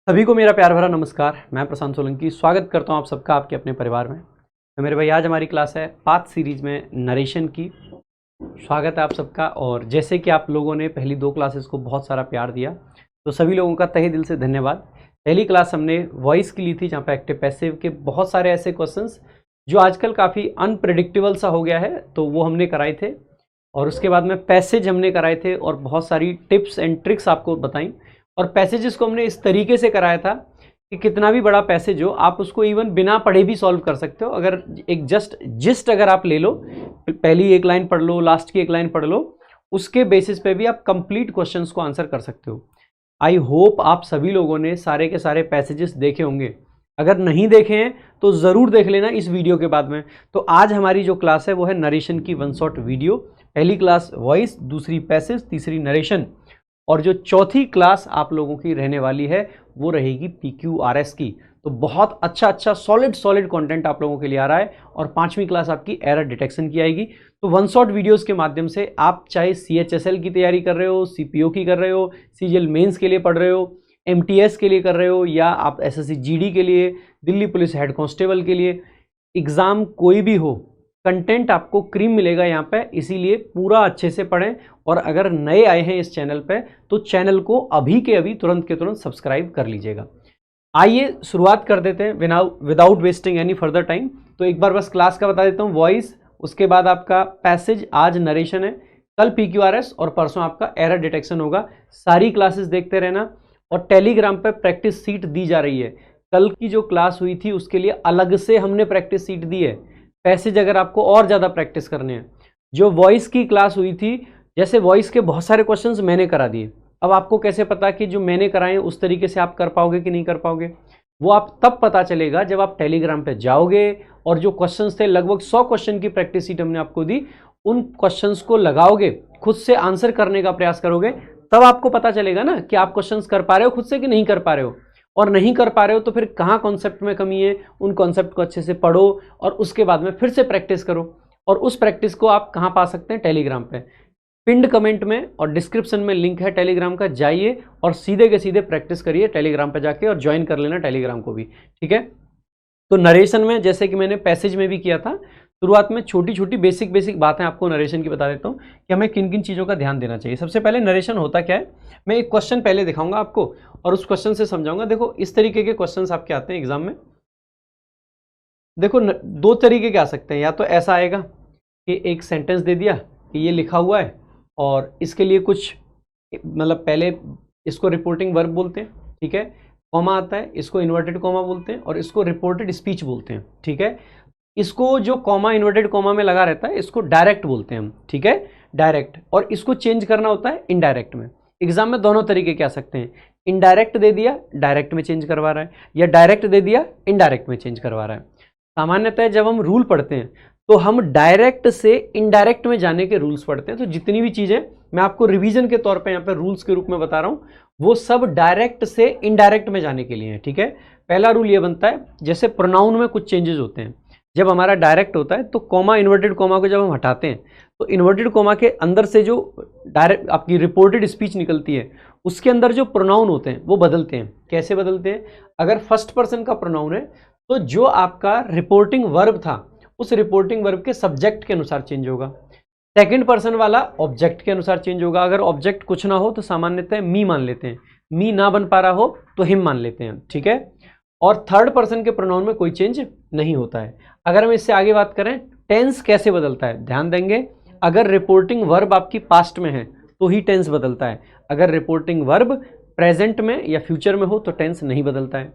सभी को मेरा प्यार भरा नमस्कार। मैं प्रशांत सोलंकी स्वागत करता हूं आप सबका आपके अपने परिवार में। तो मेरे भाई आज हमारी क्लास है पाथ सीरीज में नरेशन की। स्वागत है आप सबका। और जैसे कि आप लोगों ने पहली दो क्लासेस को बहुत सारा प्यार दिया, तो सभी लोगों का तहे दिल से धन्यवाद। पहली क्लास हमने वॉइस की ली थी, जहाँ पे एक्टिव पैसिव के बहुत सारे ऐसे क्वेश्चंस जो आजकल काफ़ी अनप्रेडिक्टेबल सा हो गया है, तो वो हमने कराए थे। और उसके बाद में पैसेज हमने कराए थे और बहुत सारी टिप्स एंड ट्रिक्स आपको बताई। और पैसेजेस को हमने इस तरीके से कराया था कि कितना भी बड़ा पैसेज हो आप उसको इवन बिना पढ़े भी सॉल्व कर सकते हो। अगर एक जिस्ट अगर आप ले लो, पहली एक लाइन पढ़ लो, लास्ट की एक लाइन पढ़ लो, उसके बेसिस पे भी आप कंप्लीट क्वेश्चंस को आंसर कर सकते हो। आई होप आप सभी लोगों ने सारे के सारे पैसेजेस देखे होंगे। अगर नहीं देखे हैं तो ज़रूर देख लेना इस वीडियो के बाद में। तो आज हमारी जो क्लास है वो है नरेशन की वन शॉट वीडियो। पहली क्लास वॉइस, दूसरी पैसेज, तीसरी नरेशन, और जो चौथी क्लास आप लोगों की रहने वाली है वो रहेगी PQRS की। तो बहुत अच्छा सॉलिड कंटेंट आप लोगों के लिए आ रहा है। और पांचवी क्लास आपकी एरर डिटेक्शन की आएगी। तो वन शॉट वीडियोस के माध्यम से आप चाहे CHSL की तैयारी कर रहे हो, CPO की कर रहे हो, CGL मेंस के लिए पढ़ रहे हो, MTS के लिए कर रहे हो, या आप SSC GD के लिए, दिल्ली पुलिस हेड कांस्टेबल के लिए, एग्ज़ाम कोई भी हो, कंटेंट आपको क्रीम मिलेगा यहाँ पे। इसीलिए पूरा अच्छे से पढ़ें। और अगर नए आए हैं इस चैनल पे तो चैनल को अभी के अभी तुरंत के तुरंत सब्सक्राइब कर लीजिएगा। आइए शुरुआत कर देते हैं without wasting any further time. तो एक बार बस क्लास का बता देता हूँ। वॉइस, उसके बाद आपका पैसेज, आज नरेशन है, कल PQRS और परसों आपका एरर डिटेक्शन होगा। सारी क्लासेस देखते रहना। और टेलीग्राम पर प्रैक्टिस सीट दी जा रही है। कल की जो क्लास हुई थी उसके लिए अलग से हमने प्रैक्टिस सीट दी है। पैसेज अगर आपको और ज़्यादा प्रैक्टिस करने हैं। जो वॉइस की क्लास हुई थी, जैसे वॉइस के बहुत सारे क्वेश्चंस मैंने करा दिए। अब आपको कैसे पता कि जो मैंने कराए उस तरीके से आप कर पाओगे कि नहीं कर पाओगे? वो आप तब पता चलेगा जब आप टेलीग्राम पे जाओगे और जो क्वेश्चंस थे, लगभग 100 क्वेश्चन की प्रैक्टिस सीट हमने आपको दी, उन क्वेश्चंस को लगाओगे, खुद से आंसर करने का प्रयास करोगे, तब आपको पता चलेगा ना कि आप क्वेश्चंस कर पा रहे हो खुद से कि नहीं कर पा रहे हो। और नहीं कर पा रहे हो तो फिर कहाँ कॉन्सेप्ट में कमी है, उन कॉन्सेप्ट को अच्छे से पढ़ो और उसके बाद में फिर से प्रैक्टिस करो। और उस प्रैक्टिस को आप कहाँ पा सकते हैं? टेलीग्राम पे। पिंड कमेंट में और डिस्क्रिप्शन में लिंक है टेलीग्राम का, जाइए और सीधे के सीधे प्रैक्टिस करिए टेलीग्राम पे जाके, और ज्वाइन कर लेना टेलीग्राम को भी, ठीक है। तो नरेशन में जैसे कि मैंने पैसेज में भी किया था, शुरुआत में छोटी छोटी बेसिक बातें आपको नरेशन की बता देता हूँ कि हमें किन किन चीज़ों का ध्यान देना चाहिए। सबसे पहले नरेशन होता क्या है, मैं एक क्वेश्चन पहले दिखाऊंगा आपको और उस क्वेश्चन से समझाऊंगा। देखो इस तरीके के क्वेश्चंस आपके आते हैं एग्जाम में। देखो दो तरीके के आ सकते हैं। या तो ऐसा आएगा कि एक सेंटेंस दे दिया कि ये लिखा हुआ है और इसके लिए कुछ, मतलब पहले इसको रिपोर्टिंग वर्ब बोलते हैं, ठीक है, कॉमा आता है, इसको इन्वर्टेड कॉमा बोलते हैं, और इसको रिपोर्टेड स्पीच बोलते हैं, ठीक है। इसको जो कॉमा इन्वर्टेड कॉमा में लगा रहता है इसको डायरेक्ट बोलते हैं हम, ठीक है, डायरेक्ट। और इसको चेंज करना होता है इनडायरेक्ट में। एग्जाम में दोनों तरीके के आ सकते हैं। इनडायरेक्ट दे दिया, डायरेक्ट में चेंज करवा रहा है, या डायरेक्ट दे दिया, इनडायरेक्ट में चेंज करवा रहा है। सामान्यतः जब हम रूल पढ़ते हैं तो हम डायरेक्ट से इनडायरेक्ट में जाने के रूल्स पढ़ते हैं। तो जितनी भी चीजें मैं आपको रिवीजन के तौर पे यहाँ पे रूल्स के रूप में बता रहा हूँ, वो सब डायरेक्ट से इनडायरेक्ट में जाने के लिए है, ठीक है। पहला रूल ये बनता है, जैसे प्रोनाउन में कुछ चेंजेस होते हैं, जब हमारा डायरेक्ट होता है तो कॉमा इन्वर्टेड कॉमा को जब हम हटाते हैं तो इन्वर्टेड कॉमा के अंदर से जो डायरेक्ट आपकी रिपोर्टेड स्पीच निकलती है उसके अंदर जो प्रोनाउन होते हैं वो बदलते हैं। कैसे बदलते हैं? अगर फर्स्ट पर्सन का प्रोनाउन है तो जो आपका रिपोर्टिंग वर्ब था उस रिपोर्टिंग वर्ब के सब्जेक्ट के अनुसार चेंज होगा। सेकंड पर्सन वाला ऑब्जेक्ट के अनुसार चेंज होगा। अगर ऑब्जेक्ट कुछ ना हो तो सामान्यतः मी मान लेते हैं, मी ना बन पा रहा हो तो हिम मान लेते हैं, ठीक है। और थर्ड पर्सन के प्रोनाउन में कोई चेंज नहीं होता है। अगर हम इससे आगे बात करें, टेंस कैसे बदलता है, ध्यान देंगे। अगर रिपोर्टिंग वर्ब आपकी पास्ट में है तो ही टेंस बदलता है। अगर रिपोर्टिंग वर्ब प्रेजेंट में या फ्यूचर में हो तो टेंस नहीं बदलता है।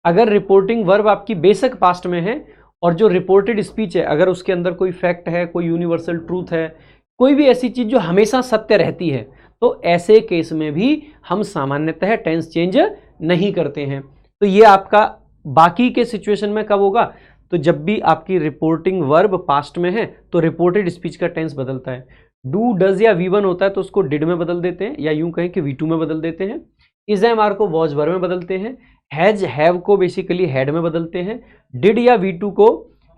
अगर रिपोर्टिंग वर्ब आपकी बेशक पास्ट में है और जो रिपोर्टेड स्पीच है अगर उसके अंदर कोई फैक्ट है, कोई यूनिवर्सल ट्रूथ है, कोई भी ऐसी चीज जो हमेशा सत्य रहती है, तो ऐसे केस में भी हम सामान्यतः टेंस चेंज नहीं करते हैं। तो ये आपका बाकी के सिचुएशन में कब होगा? तो जब भी आपकी रिपोर्टिंग वर्ब पास्ट में है तो रिपोर्टेड स्पीच का टेंस बदलता है। डू, डज या V1 होता है तो उसको डिड में बदल देते हैं, या यूं कहें कि V2 में बदल देते हैं। इज एम आर को वॉज वर्ब में बदलते हैं। हैज हैव को बेसिकली हैड में बदलते हैं। डिड या V2 को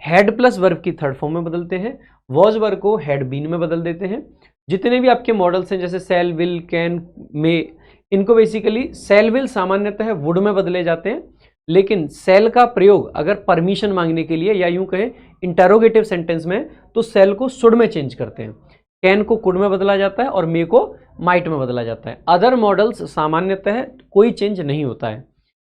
हैड प्लस वर्ब की थर्ड फॉर्म में बदलते हैं। वॉज वर्ब को हैड बीन में बदल देते हैं। जितने भी आपके मॉडल्स हैं जैसे सेल, विल, कैन, मे, इनको बेसिकली सेल विल सामान्यतः वुड में बदले जाते हैं, लेकिन सेल का प्रयोग अगर परमिशन मांगने के लिए या यूं कहें इंटरोगेटिव सेंटेंस में, तो सेल को शुड में चेंज करते हैं। कैन को कुड में बदला जाता है और मे को माइट में बदला जाता है। अदर मॉडल्स सामान्यतः कोई चेंज नहीं होता है।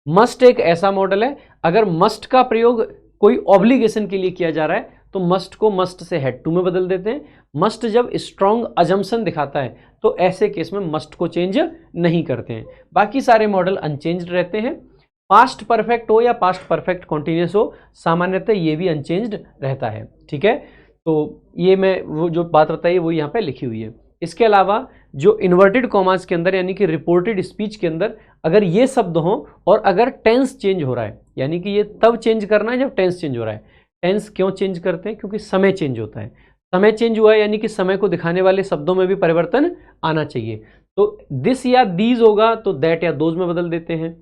मस्ट एक ऐसा मॉडल है, अगर मस्ट का प्रयोग कोई ऑब्लिगेशन के लिए किया जा रहा है तो मस्ट को मस्ट से हैड टू में बदल देते हैं। मस्ट जब स्ट्रॉन्ग अजम्पशन दिखाता है तो ऐसे केस में मस्ट को चेंज नहीं करते हैं। बाकी सारे मॉडल अनचेंज्ड रहते हैं। पास्ट परफेक्ट हो या पास्ट परफेक्ट कॉन्टिन्यूस हो, सामान्यतः ये भी अनचेंज्ड रहता है। ठीक है, तो ये मैं वो जो बात बताई वो यहाँ पे लिखी हुई है। इसके अलावा जो इन्वर्टेड कॉमास के अंदर यानी कि रिपोर्टेड स्पीच के अंदर अगर ये शब्द हो और अगर टेंस चेंज हो रहा है, यानी कि ये तब चेंज करना है जब टेंस चेंज हो रहा है। टेंस क्यों चेंज करते हैं? क्योंकि समय चेंज होता है। समय चेंज हुआ है यानी कि समय को दिखाने वाले शब्दों में भी परिवर्तन आना चाहिए। तो दिस या दीज होगा तो दैट या दोज में बदल देते हैं।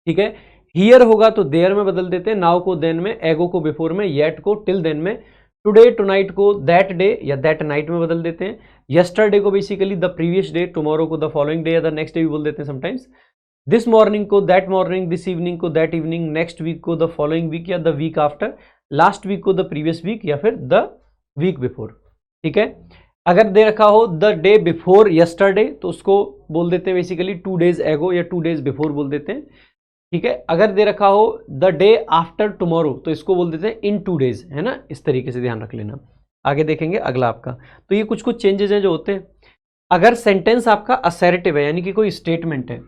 ठीक है, हियर होगा तो देयर में बदल देते हैं। नाउ को देन में, एगो को बिफोर में, येट को टिल देन में, टुडे टुनाइट को दैट डे या दैट नाइट में बदल देते हैं। यस्टरडे को basically the previous day, tomorrow को द फॉलोइंग डे या द नेक्स्ट डे भी बोल देते हैं समटाइम्स। दिस मॉर्निंग को दैट मॉर्निंग, दिस इवनिंग को दैट इवनिंग, नेक्स्ट वीक को द फॉलोइंग वीक या the week after, last week को द प्रीवियस वीक या फिर द वीक बिफोर। ठीक है, अगर दे रखा हो द डे बिफोर यस्टरडे तो उसको बोल देते हैं बेसिकली 2 days एगो या 2 days बिफोर बोल देते हैं। ठीक है, अगर दे रखा हो द डे आफ्टर टुमारो तो इसको बोल देते हैं इन 2 days, है ना। इस तरीके से ध्यान रख लेना। आगे देखेंगे अगला आपका। तो ये कुछ कुछ चेंजेस हैं जो होते हैं। अगर सेंटेंस आपका असर्टिव है यानी कि कोई स्टेटमेंट है,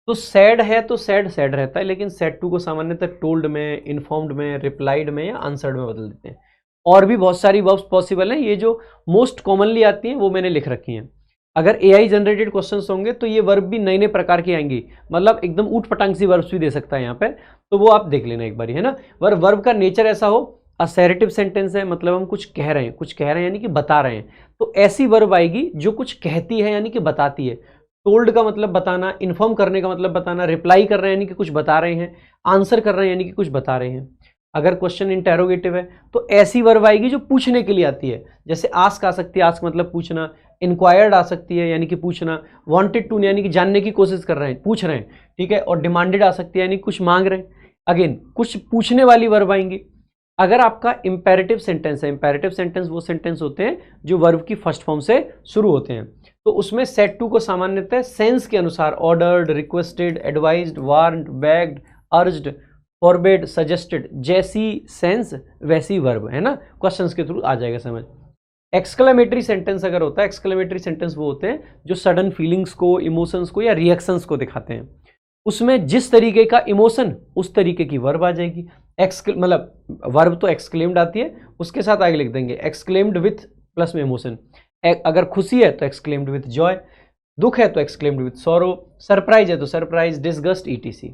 तो सैड है तो सैड सैड रहता है, लेकिन सैड टू को सामान्यतः टोल्ड में, इन्फॉर्म्ड में, रिप्लाइड में या आंसर्ड में बदल देते हैं। और भी बहुत सारी वर्ब्स पॉसिबल हैं, ये जो मोस्ट कॉमनली आती हैं वो मैंने लिख रखी हैं। अगर एआई जनरेटेड क्वेश्चंस होंगे तो ये वर्ब भी नए नए प्रकार की आएंगी, मतलब एकदम ऊट पटांग सी वर्ब्स भी दे सकता है यहाँ पे, तो वो आप देख लेना एक बार, है ना। वर्ब का नेचर ऐसा हो, असर्टिव सेंटेंस है मतलब हम कुछ कह रहे हैं, कुछ कह रहे हैं यानी कि बता रहे हैं, तो ऐसी वर्ब आएगी जो कुछ कहती है यानी कि बताती है। टोल्ड का मतलब बताना, इन्फॉर्म करने का मतलब बताना, रिप्लाई कर रहे हैं यानी कि कुछ बता रहे हैं, आंसर कर रहे हैं यानी कि कुछ बता रहे हैं। अगर क्वेश्चन इंटेरोगेटिव है तो ऐसी वर्ब आएगी जो पूछने के लिए आती है, जैसे आस्क आ सकती है, आस्क मतलब पूछना, इंक्वायर्ड आ सकती है यानी कि पूछना, वांटेड टू यानी कि जानने की कोशिश कर रहे हैं, पूछ रहे हैं। ठीक है, और डिमांडेड आ सकती है यानी कुछ मांग रहे हैं। अगेन कुछ पूछने वाली वर्ब आएंगी। अगर आपका इंपेरेटिव सेंटेंस है, इंपेरेटिव सेंटेंस वो सेंटेंस होते हैं जो वर्ब की फर्स्ट फॉर्म से शुरू होते हैं, तो उसमें सेट टू को सामान्यतः सेंस के अनुसार ordered, requested, advised, warned, begged, urged, forbade, suggested, जैसी सेंस वैसी वर्ब, है ना। क्वेश्चंस के थ्रू आ जाएगा समझ। एक्सक्लेमेटरी सेंटेंस अगर होता है, एक्सक्लेमेटरी सेंटेंस वो होते हैं जो सडन फीलिंग्स को, इमोशंस को या रिएक्शंस को दिखाते हैं। उसमें जिस तरीके का इमोशन उस तरीके की वर्ब आ जाएगी। मतलब वर्ब तो एक्सक्लेम्ड आती है, उसके साथ आगे लिख देंगे एक्सक्लेम्ड विथ प्लस में इमोशन। अगर खुशी है तो एक्सक्लेम्ड विथ जॉय, दुख है तो एक्सक्लेम्ड विथ सॉरो, सरप्राइज है तो सरप्राइज, डिसगस्ट, ईटीसी।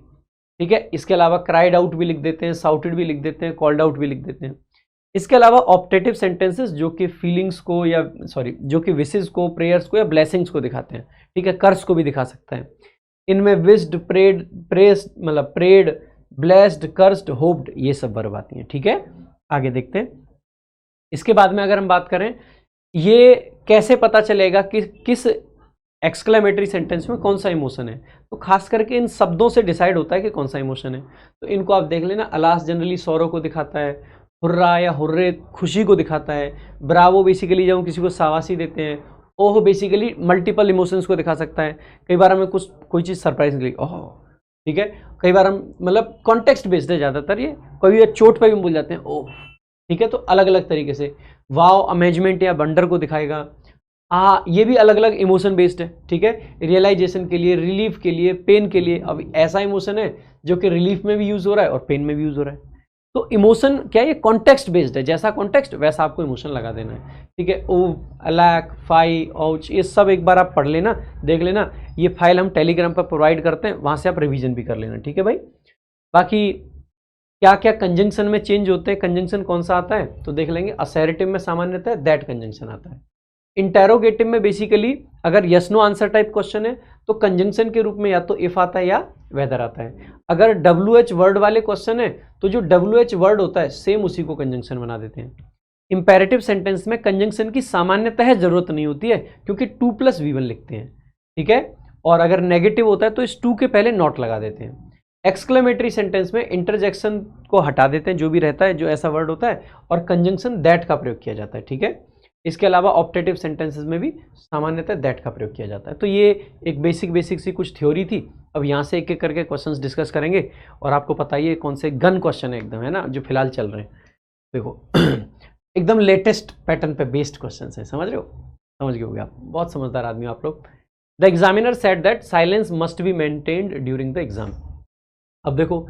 ठीक है, इसके अलावा क्राइड आउट भी लिख देते हैं, साउटेड भी लिख देते हैं, कॉल्ड आउट भी लिख देते हैं। इसके अलावा ऑप्टेटिव सेंटेंसेस जो कि फीलिंग्स को या जो कि विशेस को, प्रेयर्स को या ब्लेसिंग्स को दिखाते हैं। ठीक है, कर्स को भी दिखा सकता है। इनमें विश्ड, प्रेड, प्रेस्ड मतलब प्रेड, ब्लेस्ड, कर्स्ड, होप्ड, ये सब वर्ब आती हैं। ठीक है, आगे देखते हैं। इसके बाद में अगर हम बात करें ये कैसे पता चलेगा कि किस एक्सक्लेमेटरी सेंटेंस में कौन सा इमोशन है, तो खास करके इन शब्दों से डिसाइड होता है कि कौन सा इमोशन है। तो इनको आप देख लेना। अलास जनरली सौरो को दिखाता है, हुर्रा या हुर्रे खुशी को दिखाता है, ब्रावो बेसिकली जब हम किसी को शाबाशी देते हैं, ओह बेसिकली मल्टीपल इमोशंस को दिखा सकता है। कई बार हमें कोई चीज़ सरप्राइज लगी, ओह। ठीक है, कई बार हम मतलब कॉन्टेक्स्ट बेस्ड है ज़्यादातर ये, कभी चोट पे भी बोल जाते हैं ओह। ठीक है, तो अलग अलग तरीके से वाव, अमेजमेंट या वंडर को दिखाएगा। ये भी अलग अलग इमोशन बेस्ड है। ठीक है, रियलाइजेशन के लिए, रिलीफ के लिए, पेन के लिए। अब ऐसा इमोशन है जो कि रिलीफ में भी यूज हो रहा है और पेन में भी यूज हो रहा है। तो इमोशन क्या है, ये कॉन्टेक्स्ट बेस्ड है, जैसा कॉन्टेक्स्ट वैसा आपको इमोशन लगा देना है। ठीक है, ओ, अलैक, फाई, औच, ये सब एक बार आप पढ़ लेना, देख लेना। ये फाइल हम टेलीग्राम पर प्रोवाइड करते हैं, वहां से आप रिवीजन भी कर लेना। ठीक है भाई, बाकी क्या क्या कंजंक्शन में चेंज होते हैं, कंजंक्शन कौन सा आता है तो देख लेंगे। असर्टिव में सामान्यतः दैट कंजंक्शन आता है। इंटेरोगेटिव में बेसिकली अगर yes no answer type question है तो कंजंक्शन के रूप में या तो इफ आता है या वेदर आता है। अगर WH वर्ड वाले क्वेश्चन है तो जो WH वर्ड होता है सेम उसी को कंजंक्शन बना देते हैं। इंपेरेटिव सेंटेंस में कंजंक्शन की सामान्यतः जरूरत नहीं होती है क्योंकि 2 + V1 लिखते हैं। ठीक है, और अगर नेगेटिव होता है तो इस टू के पहले नॉट लगा देते हैं। एक्सक्लेमेटरी सेंटेंस में इंटरजेक्शन को हटा देते हैं, जो भी रहता है जो ऐसा वर्ड होता है, और कंजंक्शन दैट का प्रयोग किया जाता है, ठीक है। इसके अलावा ऑप्टेटिव सेंटेंसेस में भी सामान्यतः दैट का प्रयोग किया जाता है। तो ये एक बेसिक सी कुछ थ्योरी थी। अब यहाँ से एक एक करके क्वेश्चंस डिस्कस करेंगे, और आपको पता ही है कौन से गन क्वेश्चन है एकदम, है ना, जो फिलहाल चल रहे हैं। देखो एकदम लेटेस्ट पैटर्न पे बेस्ड क्वेश्चन है, समझ रहे हो, समझ गए होगे आप, बहुत समझदार आदमी हो आप लोग। The examiner said that silence must be maintained during the exam. अब देखो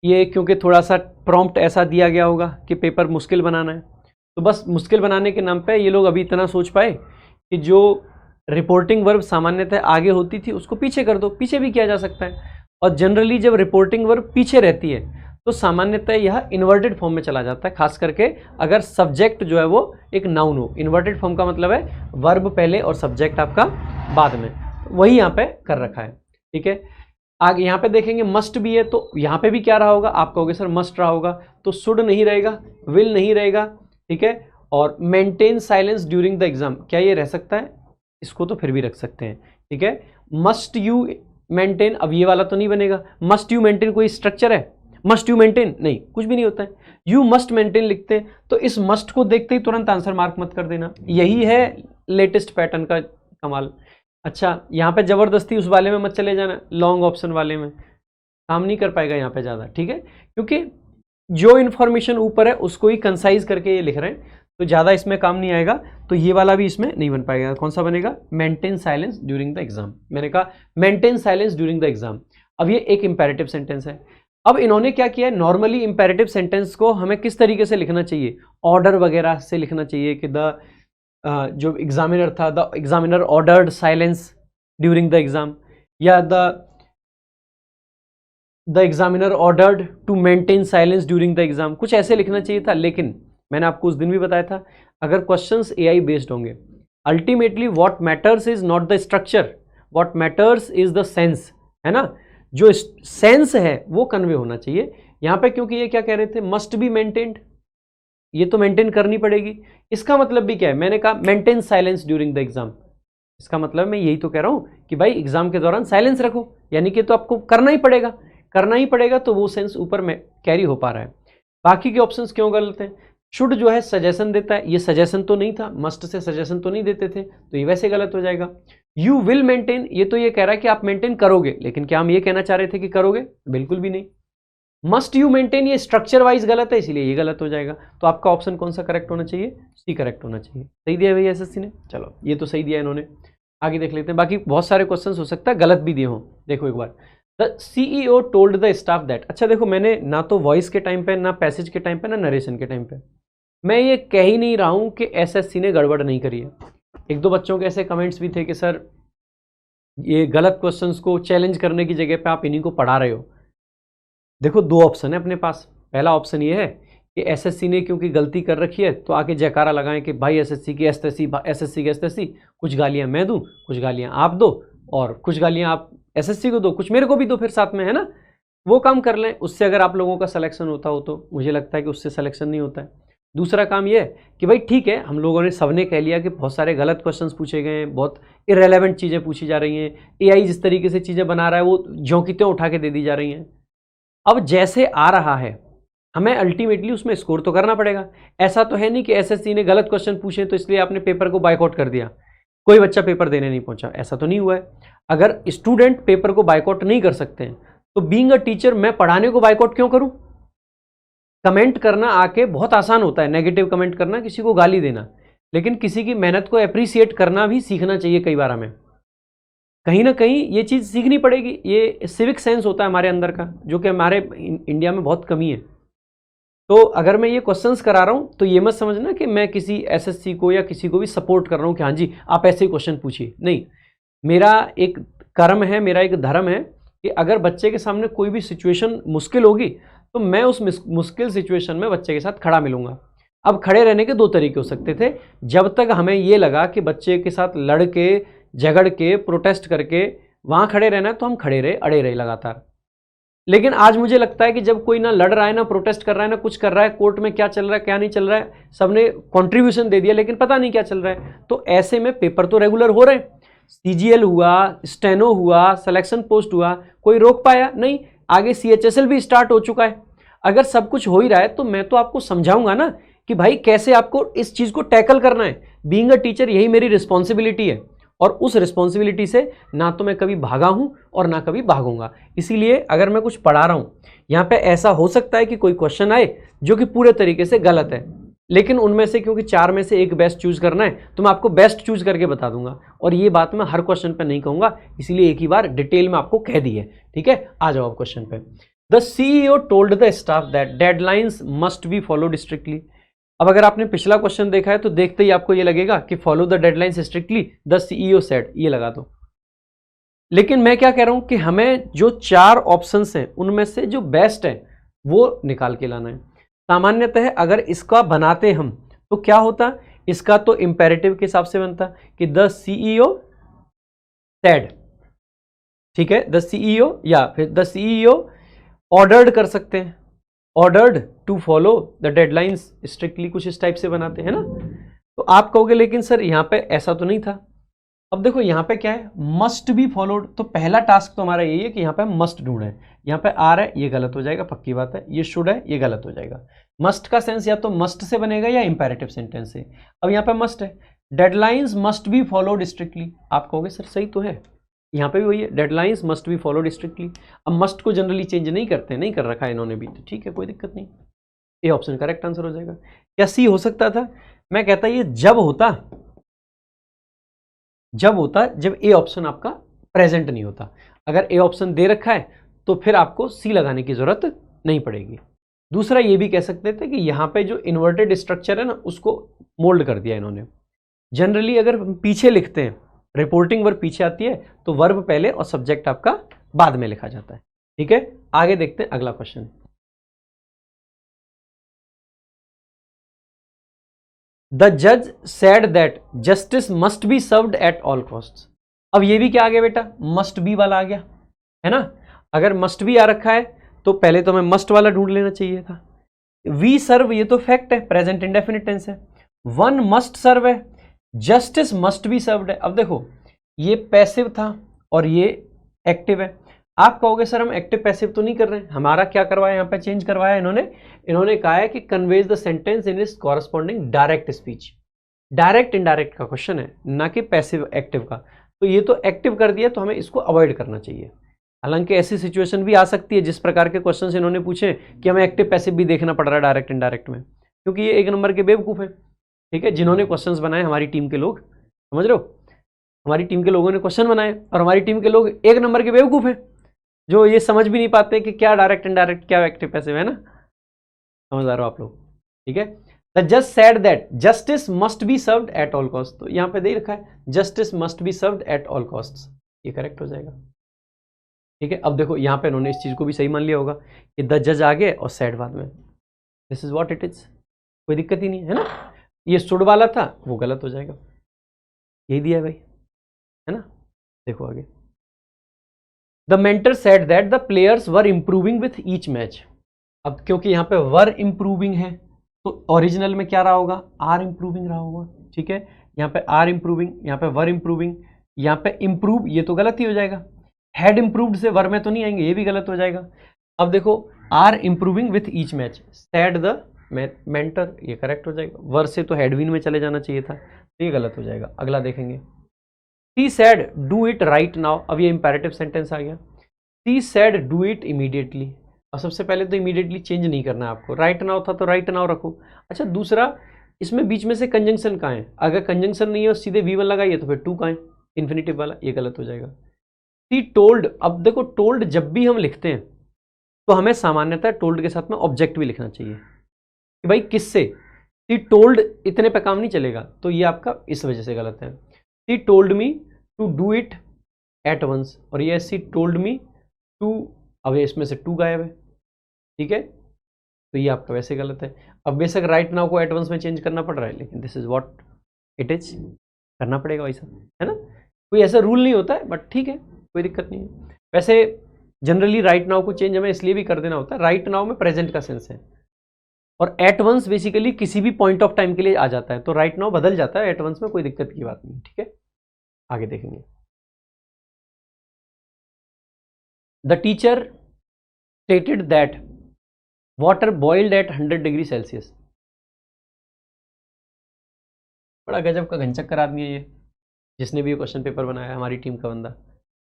ये क्योंकि थोड़ा सा प्रॉम्प्ट ऐसा दिया गया होगा कि पेपर मुश्किल बनाना है, तो बस मुश्किल बनाने के नाम पे ये लोग अभी इतना सोच पाए कि जो रिपोर्टिंग वर्ब सामान्यतः आगे होती थी उसको पीछे कर दो। पीछे भी किया जा सकता है, और जनरली जब रिपोर्टिंग वर्ब पीछे रहती है तो सामान्यतः यह इन्वर्टेड फॉर्म में चला जाता है, खास करके अगर सब्जेक्ट जो है वो एक नाउन हो। इन्वर्टेड फॉर्म का मतलब है वर्ब पहले और सब्जेक्ट आपका बाद में, वही यहाँ पे कर रखा है, ठीक है। आगे यहाँ पे देखेंगे मस्ट भी है, तो यहाँ पे भी क्या रहा होगा, आप कहोगे सर मस्ट रहा होगा, तो शुड नहीं रहेगा, विल नहीं रहेगा, ठीक है। और maintain silence during the exam, क्या ये रह सकता है, इसको तो फिर भी रख सकते हैं, ठीक है। मस्ट यू मेंटेन, अब ये वाला तो नहीं बनेगा। मस्ट यू मेंटेन कोई स्ट्रक्चर है, मस्ट यू मेंटेन नहीं, कुछ भी नहीं होता है। यू मस्ट मेंटेन लिखते हैं, तो इस मस्ट को देखते ही तुरंत आंसर मार्क मत कर देना, यही है लेटेस्ट पैटर्न का कमाल। अच्छा यहाँ पे जबरदस्ती उस वाले में मत चले जाना, लॉन्ग ऑप्शन वाले में काम नहीं कर पाएगा यहाँ पे ज़्यादा, ठीक है, क्योंकि जो इन्फॉर्मेशन ऊपर है उसको ही कंसाइज करके ये लिख रहे हैं, तो ज़्यादा इसमें काम नहीं आएगा। तो ये वाला भी इसमें नहीं बन पाएगा। कौन सा बनेगा, maintain silence during the exam. मैंने कहा maintain silence during the exam. अब ये एक इंपेरेटिव सेंटेंस है। अब इन्होंने क्या किया है, नॉर्मली इंपेरेटिव सेंटेंस को हमें किस तरीके से लिखना चाहिए, ऑर्डर वगैरह से लिखना चाहिए कि द जो एग्जामिनर था, the examiner ordered silence during the exam, या the examiner ordered to maintain silence during the exam, कुछ ऐसे लिखना चाहिए था। लेकिन मैंने आपको उस दिन भी बताया था, अगर क्वेश्चंस एआई बेस्ड होंगे, ultimately what matters is not the structure, what matters is the sense, है ना, जो सेंस है वो कन्वे होना चाहिए यहाँ पे। क्योंकि ये क्या कह रहे थे, मस्ट बी मेंटेन्ड, ये तो मेंटेन करनी पड़ेगी। इसका मतलब भी क्या है, मैंने कहा maintain silence during the exam, इसका मतलब मैं यही तो कह रहा हूं कि भाई एग्जाम के दौरान साइलेंस रखो, यानी कि तो आपको करना ही पड़ेगा, करना ही पड़ेगा, तो वो सेंस ऊपर में कैरी हो पा रहा है। बाकी के ऑप्शंस क्यों गलत हैं, शुड जो है सजेशन देता है, ये सजेशन तो नहीं था, मस्ट से सजेशन तो नहीं देते थे, तो ये वैसे गलत हो जाएगा। यू विल मेंटेन, ये तो ये कह रहा है कि आप मेंटेन करोगे, लेकिन क्या हम ये कहना चाह रहे थे कि करोगे, बिल्कुल भी नहीं। मस्ट यू मेंटेन, ये स्ट्रक्चर वाइज गलत है, इसलिए ये गलत हो जाएगा। तो आपका ऑप्शन कौन सा करेक्ट होना चाहिए, सी करेक्ट होना चाहिए। सही दिया है भैया एसएससी ने, चलो ये तो सही दिया इन्होंने। आगे देख लेते हैं, बाकी बहुत सारे क्वेश्चन हो सकता है गलत भी दिए हों। देखो एक बार, the CEO told the staff that. अच्छा देखो, मैंने ना तो वॉइस के टाइम पे, ना पैसेज के टाइम पे, ना नरेशन के टाइम पे मैं ये कह ही नहीं रहा हूं कि एसएससी ने गड़बड़ नहीं करी है। एक दो बच्चों के ऐसे कमेंट्स भी थे कि सर ये गलत क्वेश्चंस को चैलेंज करने की जगह पे आप इन्हीं को पढ़ा रहे हो। देखो दो ऑप्शन है अपने पास। पहला ऑप्शन ये है कि एसएससी ने क्योंकि गलती कर रखी है तो आके जयकारा लगाएं कि भाई एसएससी की एसएससी, एसएससी की एसएससी, कुछ गालियां मैं दूं, कुछ गालियां आप दो, और कुछ गालियां आप एसएससी को दो, कुछ मेरे को भी दो, फिर साथ में, है ना, वो काम कर लें। उससे अगर आप लोगों का सिलेक्शन होता हो तो मुझे लगता है कि उससे सिलेक्शन नहीं होता है। दूसरा काम ये है कि भाई ठीक है, हम लोगों ने सबने कह लिया कि बहुत सारे गलत क्वेश्चंस पूछे गए हैं, बहुत इरेलेवेंट चीज़ें पूछी जा रही हैं, एआई जिस तरीके से चीज़ें बना रहा है वो ज्यों की त्यों उठा के दे दी जा रही हैं। अब जैसे आ रहा है हमें अल्टीमेटली उसमें स्कोर तो करना पड़ेगा। ऐसा तो है नहीं कि एसएससी ने गलत क्वेश्चन पूछे तो इसलिए आपने पेपर को बायकॉट कर दिया, कोई बच्चा पेपर देने नहीं पहुंचा, ऐसा तो नहीं हुआ है। अगर स्टूडेंट पेपर को बायकॉट नहीं कर सकते हैं तो बीइंग अ टीचर मैं पढ़ाने को बायकॉट क्यों करूं। कमेंट करना आके बहुत आसान होता है, नेगेटिव कमेंट करना, किसी को गाली देना, लेकिन किसी की मेहनत को अप्रिसिएट करना भी सीखना चाहिए। कई बार हमें कहीं ना कहीं ये चीज़ सीखनी पड़ेगी। ये सिविक सेंस होता है हमारे अंदर का, जो कि हमारे इंडिया में बहुत कमी है। तो अगर मैं ये क्वेश्चंस करा रहा हूँ तो ये मत समझना कि मैं किसी एसएससी को या किसी को भी सपोर्ट कर रहा हूँ कि हाँ जी आप ऐसे ही क्वेश्चन पूछिए। नहीं, मेरा एक कर्म है, मेरा एक धर्म है कि अगर बच्चे के सामने कोई भी सिचुएशन मुश्किल होगी तो मैं उस मुश्किल सिचुएशन में बच्चे के साथ खड़ा मिलूंगा। अब खड़े रहने के दो तरीके हो सकते थे, जब तक हमें ये लगा कि बच्चे के साथ लड़ के, झगड़ के, प्रोटेस्ट करके वहाँ खड़े रहना है तो हम खड़े रहे, अड़े रहे लगातार। लेकिन आज मुझे लगता है कि जब कोई ना लड़ रहा है, ना प्रोटेस्ट कर रहा है, ना कुछ कर रहा है, कोर्ट में क्या चल रहा है क्या नहीं चल रहा है, सबने कंट्रीब्यूशन दे दिया लेकिन पता नहीं क्या चल रहा है, तो ऐसे में पेपर तो रेगुलर हो रहे हैं। CGL हुआ, स्टेनो हुआ, सिलेक्शन पोस्ट हुआ, कोई रोक पाया नहीं, आगे CHSL भी स्टार्ट हो चुका है। अगर सब कुछ हो ही रहा है तो मैं तो आपको समझाऊंगा ना कि भाई कैसे आपको इस चीज को टैकल करना है। बीइंग अ टीचर यही मेरी रिस्पॉन्सिबिलिटी है, और उस रिस्पॉन्सिबिलिटी से ना तो मैं कभी भागा हूं और ना कभी भागूंगा। इसीलिए अगर मैं कुछ पढ़ा रहा हूं, यहां पे ऐसा हो सकता है कि कोई क्वेश्चन आए जो कि पूरे तरीके से गलत है, लेकिन उनमें से क्योंकि 4 में से एक बेस्ट चूज करना है तो मैं आपको बेस्ट चूज करके बता दूंगा, और ये बात मैं हर क्वेश्चन पे नहीं कहूंगा, इसीलिए एक ही बार डिटेल में आपको कह दी है। ठीक है, आ जाओ आप क्वेश्चन पे। The CEO told the staff that deadlines must be followed strictly. अब अगर आपने पिछला क्वेश्चन देखा है तो देखते ही आपको ये लगेगा कि follow the deadlines strictly, the CEO said, ये लगा दो। लेकिन मैं क्या कह रहा हूं कि हमें जो 4 ऑप्शंस हैं उनमें से जो बेस्ट है वो निकाल के लाना है। सामान्यतः अगर इसका बनाते हम तो क्या होता, इसका तो इंपेरेटिव के हिसाब से बनता कि द CEO सेड, ठीक है, द CEO, या फिर द CEO ऑर्डर्ड कर सकते हैं, ordered to follow the deadlines strictly, कुछ इस टाइप से बनाते हैं ना। तो आप कहोगे लेकिन सर यहां पे ऐसा तो नहीं था। अब देखो यहां पे क्या है, मस्ट बी फॉलोड, तो पहला टास्क तो हमारा यही है कि यहां पे मस्ट ढूंढे। यहां पे आर है, ये गलत हो जाएगा, पक्की बात है। ये शुड है, ये गलत हो जाएगा। मस्ट का सेंस या तो मस्ट से बनेगा या इंपेरेटिव सेंटेंस से। अब यहां पे मस्ट है, deadlines must be followed strictly, आप कहोगे सर सही तो है, यहाँ पे भी वही है, deadlines must be followed strictly. अब मस्ट को जनरली चेंज नहीं करते, नहीं कर रखा है इन्होंने भी, तो ठीक है, कोई दिक्कत नहीं, ए ऑप्शन करेक्ट आंसर हो जाएगा। क्या सी हो सकता था? मैं कहता ये जब होता जब ए ऑप्शन आपका प्रेजेंट नहीं होता। अगर ए ऑप्शन दे रखा है तो फिर आपको सी लगाने की जरूरत नहीं पड़ेगी। दूसरा ये भी कह सकते थे कि यहाँ पे जो इन्वर्टेड स्ट्रक्चर है ना उसको मोल्ड कर दिया इन्होंने। जनरली अगर पीछे लिखते हैं, रिपोर्टिंग वर्ब पीछे आती है तो वर्ब पहले और सब्जेक्ट आपका बाद में लिखा जाता है। ठीक है, आगे देखते हैं अगला क्वेश्चन। द जज said that justice must be served at all costs. अब ये भी क्या आ गया बेटा, मस्ट बी वाला आ गया है ना। अगर मस्ट बी आ रखा है तो पहले तो हमें मस्ट वाला ढूंढ लेना चाहिए था। वी सर्व, ये तो फैक्ट है, प्रेजेंट इंडेफिनिट टेंस है। वन मस्ट सर्व है, जस्टिस मस्ट बी सर्व्ड है। अब देखो ये पैसिव था और ये एक्टिव है। आप कहोगे सर हम एक्टिव पैसिव तो नहीं कर रहे हैं, हमारा क्या करवाया यहाँ पे, चेंज करवाया इन्होंने कहा है कि conveys the sentence in is corresponding direct speech. Direct indirect का क्वेश्चन है, ना कि पैसिव एक्टिव का। तो ये तो एक्टिव कर दिया तो हमें इसको अवॉइड करना चाहिए। हालांकि ऐसी सिचुएशन भी आ सकती है जिस प्रकार के क्वेश्चन इन्होंने पूछे कि हमें एक्टिव पैसिव भी देखना पड़ रहा है डायरेक्ट इनडायरेक्ट में, क्योंकि ये एक नंबर के बेवकूफ़ है। ठीक है, जिन्होंने क्वेश्चंस बनाए हमारी टीम के लोग, समझ रहे हो, हमारी टीम के लोगों ने क्वेश्चन बनाए और हमारी टीम के लोग एक नंबर के बेवकूफ़ हैं जो ये समझ भी नहीं पाते कि क्या डायरेक्ट इनडायरेक्ट, क्या एक्टिव पैसिव है ना। समझ आ रहे हो आप लोग? ठीक है, द जज said that justice must be served at all cost. तो यहाँ पे दे रखा है justice must be served at all cost, ये करेक्ट हो जाएगा। ठीक है, अब देखो यहाँ पे इन्होंने इस चीज़ को भी सही मान लिया होगा कि द जज आगे और सेड बाद में, this is what it is, कोई दिक्कत ही नहीं है ना। ये शुड वाला था वो गलत हो जाएगा, यही दिया है भाई, है ना। देखो आगे, the mentor said that the players were improving with each match. अब क्योंकि यहाँ पे वर इम्प्रूविंग है तो ओरिजिनल में क्या रहा होगा, आर इम्प्रूविंग रहा होगा। ठीक है, यहाँ पे आर इम्प्रूविंग, यहाँ पे वर इम्प्रूविंग, यहाँ पे इम्प्रूव, ये तो गलत ही हो जाएगा। हैड इम्प्रूव्ड से वर में तो नहीं आएंगे, ये भी गलत हो जाएगा। अब देखो are improving with each match, said the mentor, ये करेक्ट हो जाएगा। वर से तो हेडविन में चले जाना चाहिए था, तो ये गलत हो जाएगा। अगला देखेंगे, she said do it right now. अब ये इंपेरेटिव सेंटेंस आ गया, she said do it immediately. और सबसे पहले तो इमीडिएटली चेंज नहीं करना है आपको, राइट नाउ था तो राइट नाउ रखो। अच्छा दूसरा, इसमें बीच में से कंजंक्शन कहाँ है, अगर कंजंक्शन नहीं है और सीधे V1 लगाइए तो फिर टू कहाँ है, इन्फिनिटिव वाला, ये गलत हो जाएगा। सी टोल्ड, अब देखो टोल्ड जब भी हम लिखते हैं तो हमें सामान्यतः टोल्ड के साथ में ऑब्जेक्ट भी लिखना चाहिए कि भाई किससे। सी टोल्ड इतने पे काम नहीं चलेगा, तो ये आपका इस वजह से गलत है। She told me to do it at once, और ये सी टोल्ड मी टू, अब इसमें से टू गायब है। ठीक है, तो ये आपका वैसे गलत है। अब बेशक राइट नाउ को एट वंस में चेंज करना पड़ रहा है, लेकिन this is what it is, करना पड़ेगा वैसा, है ना। कोई ऐसा रूल नहीं होता है, बट ठीक है, कोई दिक्कत नहीं है। वैसे जनरली राइट नाउ को चेंज हमें इसलिए भी कर देना होता है, राइट नाउ में प्रेजेंट का सेंस है, और एट वंस बेसिकली किसी भी पॉइंट ऑफ टाइम के लिए आ जाता है, तो राइट नाउ बदल जाता है एट वंस में, कोई दिक्कत की बात नहीं। ठीक है, आगे देखेंगे। The teacher stated that water boiled at 100 degree Celsius. बड़ा गजब का घनचक्कर आदमी है ये, जिसने भी ये क्वेश्चन पेपर बनाया, हमारी टीम का बंदा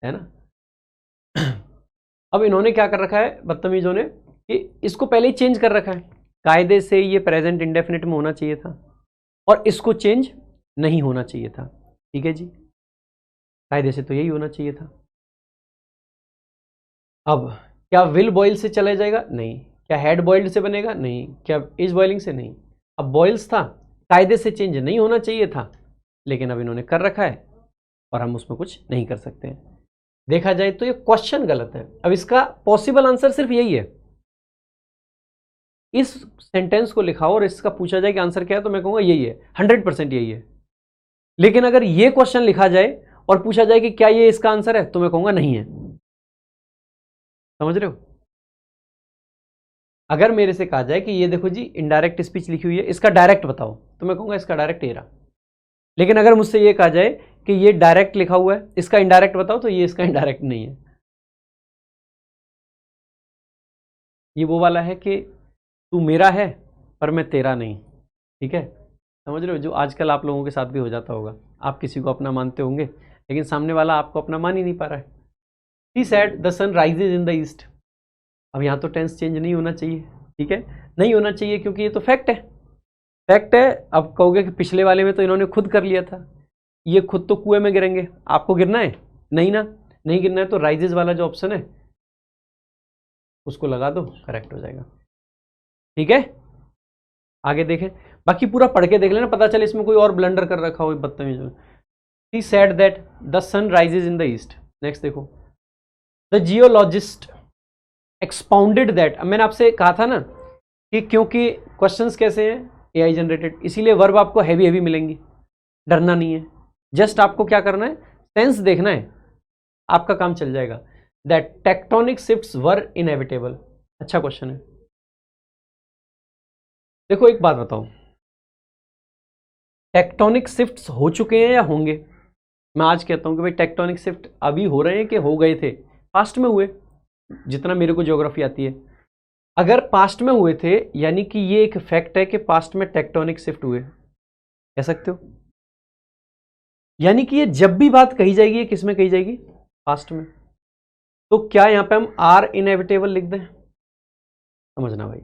है ना। अब इन्होंने क्या कर रखा है बदतमीजों ने कि इसको पहले ही चेंज कर रखा है। कायदे से ये प्रेजेंट इंडेफिनिट में होना चाहिए था और इसको चेंज नहीं होना चाहिए था। ठीक है जी, कायदे से तो यही होना चाहिए था। अब क्या विल बॉइल से चला जाएगा? नहीं। क्या हैड बॉइल्ड से बनेगा? नहीं। क्या इज बॉइलिंग से? नहीं। अब बॉइल्स था, कायदे से चेंज नहीं होना चाहिए था, लेकिन अब इन्होंने कर रखा है और हम उसमें कुछ नहीं कर सकते हैं। देखा जाए तो ये क्वेश्चन गलत है। अब इसका पॉसिबल आंसर सिर्फ यही है। इस सेंटेंस को लिखाओ और इसका पूछा जाए कि आंसर क्या है, तो मैं कहूंगा यही है, 100% यही है। लेकिन अगर ये क्वेश्चन लिखा जाए और पूछा जाए कि क्या ये इसका आंसर है, तो मैं कहूंगा नहीं है। समझ रहे हो? अगर मेरे से कहा जाए कि ये देखो जी इनडायरेक्ट स्पीच लिखी हुई है, इसका डायरेक्ट बताओ, तो मैं कहूंगा इसका डायरेक्ट ये रहा। लेकिन अगर मुझसे ये कहा जाए कि ये डायरेक्ट लिखा हुआ है, इसका इनडायरेक्ट बताओ, तो ये इसका इनडायरेक्ट नहीं है। ये वो वाला है कि तू मेरा है पर मैं तेरा नहीं। ठीक है, समझ रहे हो? जो आजकल आप लोगों के साथ भी हो जाता होगा, आप किसी को अपना मानते होंगे लेकिन सामने वाला आपको अपना मान ही नहीं पा रहा है। He said the sun rises in the east। अब यहाँ तो टेंस चेंज नहीं होना चाहिए। ठीक है, नहीं होना चाहिए क्योंकि ये तो फैक्ट है। फैक्ट है। अब कहोगे कि पिछले वाले में तो इन्होंने खुद कर लिया था, ये खुद तो कुएं में गिरेंगे, आपको गिरना है नहीं ना? नहीं गिरना है तो राइजेस वाला जो ऑप्शन है उसको लगा दो, करेक्ट हो जाएगा। ठीक है, आगे देखें, बाकी पूरा पढ़ के देख लेना, पता चले इसमें कोई और ब्लंडर कर रखा हो बदतमीज। He said that the sun rises in the east। Next देखो, द जियोलॉजिस्ट एक्सपाउंडेड दैट। अब मैंने आपसे कहा था ना कि क्योंकि क्वेश्चंस कैसे हैं एआई जनरेटेड, इसीलिए वर्ब आपको हैवी हैवी मिलेंगी। डरना नहीं है, जस्ट आपको क्या करना है, सेंस देखना है, आपका काम चल जाएगा। That tectonic shifts were inevitable. अच्छा क्वेश्चन है। देखो एक बात बताओ, टेक्टोनिक शिफ्ट्स हो चुके हैं या होंगे? मैं आज कहता हूं कि भाई टेक्टोनिक शिफ्ट अभी हो रहे हैं कि हो गए थे? पास्ट में हुए, जितना मेरे को ज्योग्राफी आती है। अगर पास्ट में हुए थे यानी कि ये एक फैक्ट है कि पास्ट में टेक्टोनिक शिफ्ट हुए, कह सकते हो। यानी कि ये जब भी बात कही जाएगी ये किस में कही जाएगी? पास्ट में। तो क्या यहां पे हम आर इनएविटेबल लिख दें? समझना भाई,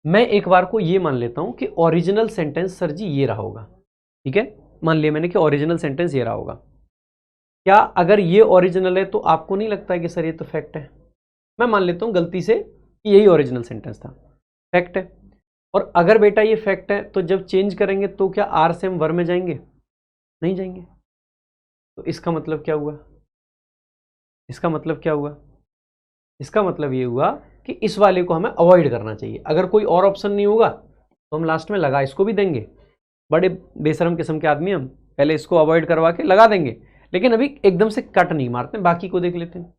मैं एक बार को ये मान लेता हूं कि ओरिजिनल सेंटेंस सर जी ये रहा होगा। ठीक है, मान लिया मैंने कि ओरिजिनल सेंटेंस ये रहा होगा। क्या अगर ये ओरिजिनल है तो आपको नहीं लगता है कि सर ये तो फैक्ट है? मैं मान लेता हूं गलती से कि यही ओरिजिनल सेंटेंस था, फैक्ट है। और अगर बेटा ये फैक्ट है तो जब चेंज करेंगे तो क्या आर से हम वर में जाएंगे? नहीं जाएंगे। तो इसका मतलब क्या हुआ? इसका मतलब क्या हुआ? इसका मतलब ये हुआ कि इस वाले को हमें अवॉइड करना चाहिए। अगर कोई और ऑप्शन नहीं होगा तो हम लास्ट में लगा इसको भी देंगे। बड़े बेशरम किस्म के आदमी हम, पहले इसको अवॉइड करवा के लगा देंगे, लेकिन अभी एकदम से कट नहीं मारते, बाकी को देख लेते हैं।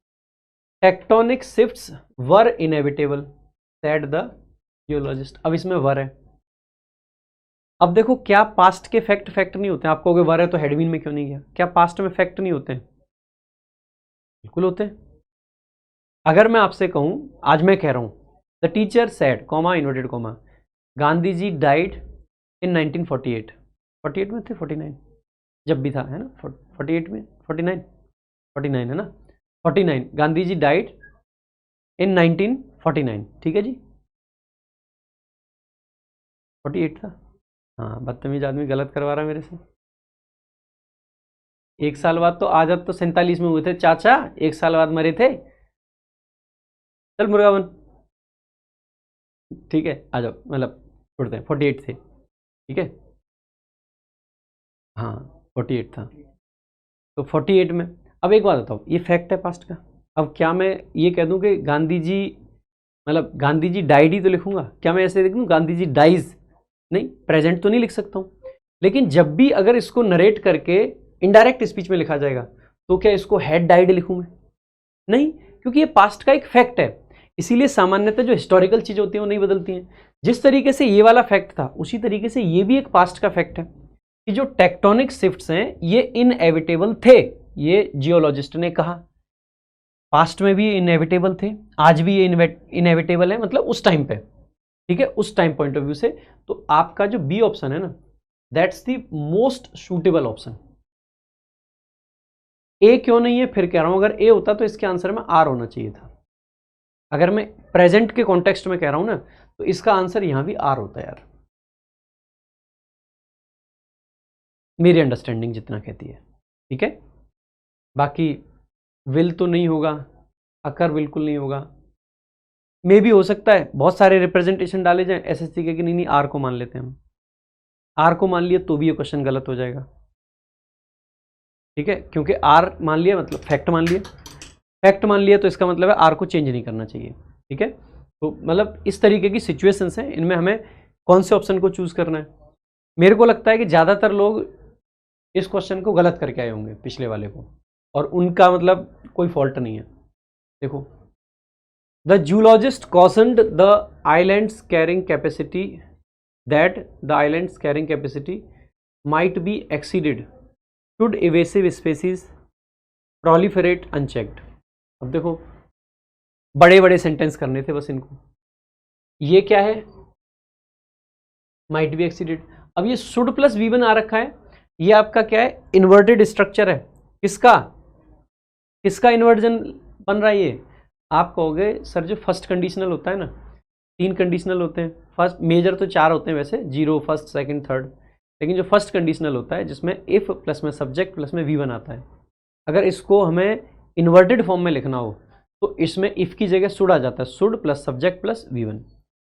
Tectonic shifts were inevitable said the geologist. अब इसमें वर है। अब देखो, क्या पास्ट के फैक्ट फैक्ट नहीं होते हैं? आपको वर है तो हेडविन में क्यों नहीं गया? क्या पास्ट में फैक्ट नहीं होते हैं? बिल्कुल होते हैं। अगर मैं आपसे कहूं, आज मैं कह रहा हूं, the teacher said comma inverted comma Gandhi ji died in 1948। 48 में थे 49 जब भी था, है ना? 48 में 49 है ना? 49 गांधी जी डाइड इन 1949। ठीक है जी, 48 था। हाँ, बदतमीज आदमी गलत करवा रहा मेरे से। एक साल बाद तो आजाद तो 47 में हुए थे चाचा, एक साल बाद मरे थे। चल मुर्गा बन। ठीक है, आ जाओ, मतलब छोड़ते हैं, 48 थे। ठीक है, हाँ 48 था। तो 48 में, अब एक बात बताओ, ये फैक्ट है पास्ट का। अब क्या मैं ये कह दूं कि गांधी जी, मतलब गांधी जी डाइड ही तो लिखूंगा? क्या मैं ऐसे लिख दूं गांधी जी डाइज? नहीं, प्रेजेंट तो नहीं लिख सकता हूं। लेकिन जब भी अगर इसको नरेट करके इनडायरेक्ट स्पीच में लिखा जाएगा तो क्या इसको हैड डाइड लिखूं मैं? नहीं, क्योंकि ये पास्ट का एक फैक्ट है। इसीलिए सामान्यतः जो हिस्टोरिकल चीज होती है वो नहीं बदलती हैं। जिस तरीके से ये वाला फैक्ट था उसी तरीके से ये भी एक पास्ट का फैक्ट है कि जो टेक्टोनिक शिफ्ट्स हैं ये इनएविटेबल थे, ये जियोलॉजिस्ट ने कहा। पास्ट में भी ये इनएविटेबल थे, आज भी ये इनएविटेबल है, मतलब उस टाइम पे, ठीक है, उस टाइम पॉइंट ऑफ व्यू से। तो आपका जो बी ऑप्शन है ना, that's the most suitable option. A क्यों नहीं है फिर कह रहा हूं, अगर ए होता तो इसके आंसर में आर होना चाहिए था। अगर मैं प्रेजेंट के कॉन्टेक्स्ट में कह रहा हूं ना, तो इसका आंसर यहां भी आर होता है यार, मेरी अंडरस्टैंडिंग जितना कहती है, ठीक है। बाकी विल तो नहीं होगा, अकर बिल्कुल नहीं होगा, मे भी हो सकता है बहुत सारे रिप्रेजेंटेशन डाले जाएं एसएससी के कि नहीं नहीं आर को मान लेते हैं हम, आर को मान लिया तो भी ये क्वेश्चन गलत हो जाएगा, ठीक है, क्योंकि आर मान लिया मतलब फैक्ट मान लिया, फैक्ट मान लिया तो इसका मतलब है आर को चेंज नहीं करना चाहिए, ठीक है। तो मतलब इस तरीके की सिचुएशंस हैं, इनमें हमें कौन से ऑप्शन को चूज करना है। मेरे को लगता है कि ज़्यादातर लोग इस क्वेश्चन को गलत करके आए होंगे पिछले वाले को, और उनका मतलब कोई फॉल्ट नहीं है। देखो, the zoologist cautioned the islands carrying capacity that the islands carrying capacity might be exceeded should invasive species proliferate unchecked. अब देखो, बड़े बड़े सेंटेंस करने थे बस इनको। ये क्या है, माइट बी एक्सीडेड। अब ये शुड प्लस वी वन आ रखा है, ये आपका क्या है, इन्वर्टेड स्ट्रक्चर है। किसका किसका इन्वर्जन बन रहा है ये? आप कहोगे सर जो फर्स्ट कंडीशनल होता है ना, 3 कंडीशनल होते हैं, फर्स्ट मेजर तो 4 होते हैं वैसे, 0 फर्स्ट सेकंड थर्ड, लेकिन जो फर्स्ट कंडीशनल होता है जिसमें इफ प्लस में सब्जेक्ट प्लस में वी वन आता है, अगर इसको हमें इन्वर्टेड फॉर्म में लिखना हो तो इसमें इफ की जगह शुड आ जाता है, should plus subject plus V one.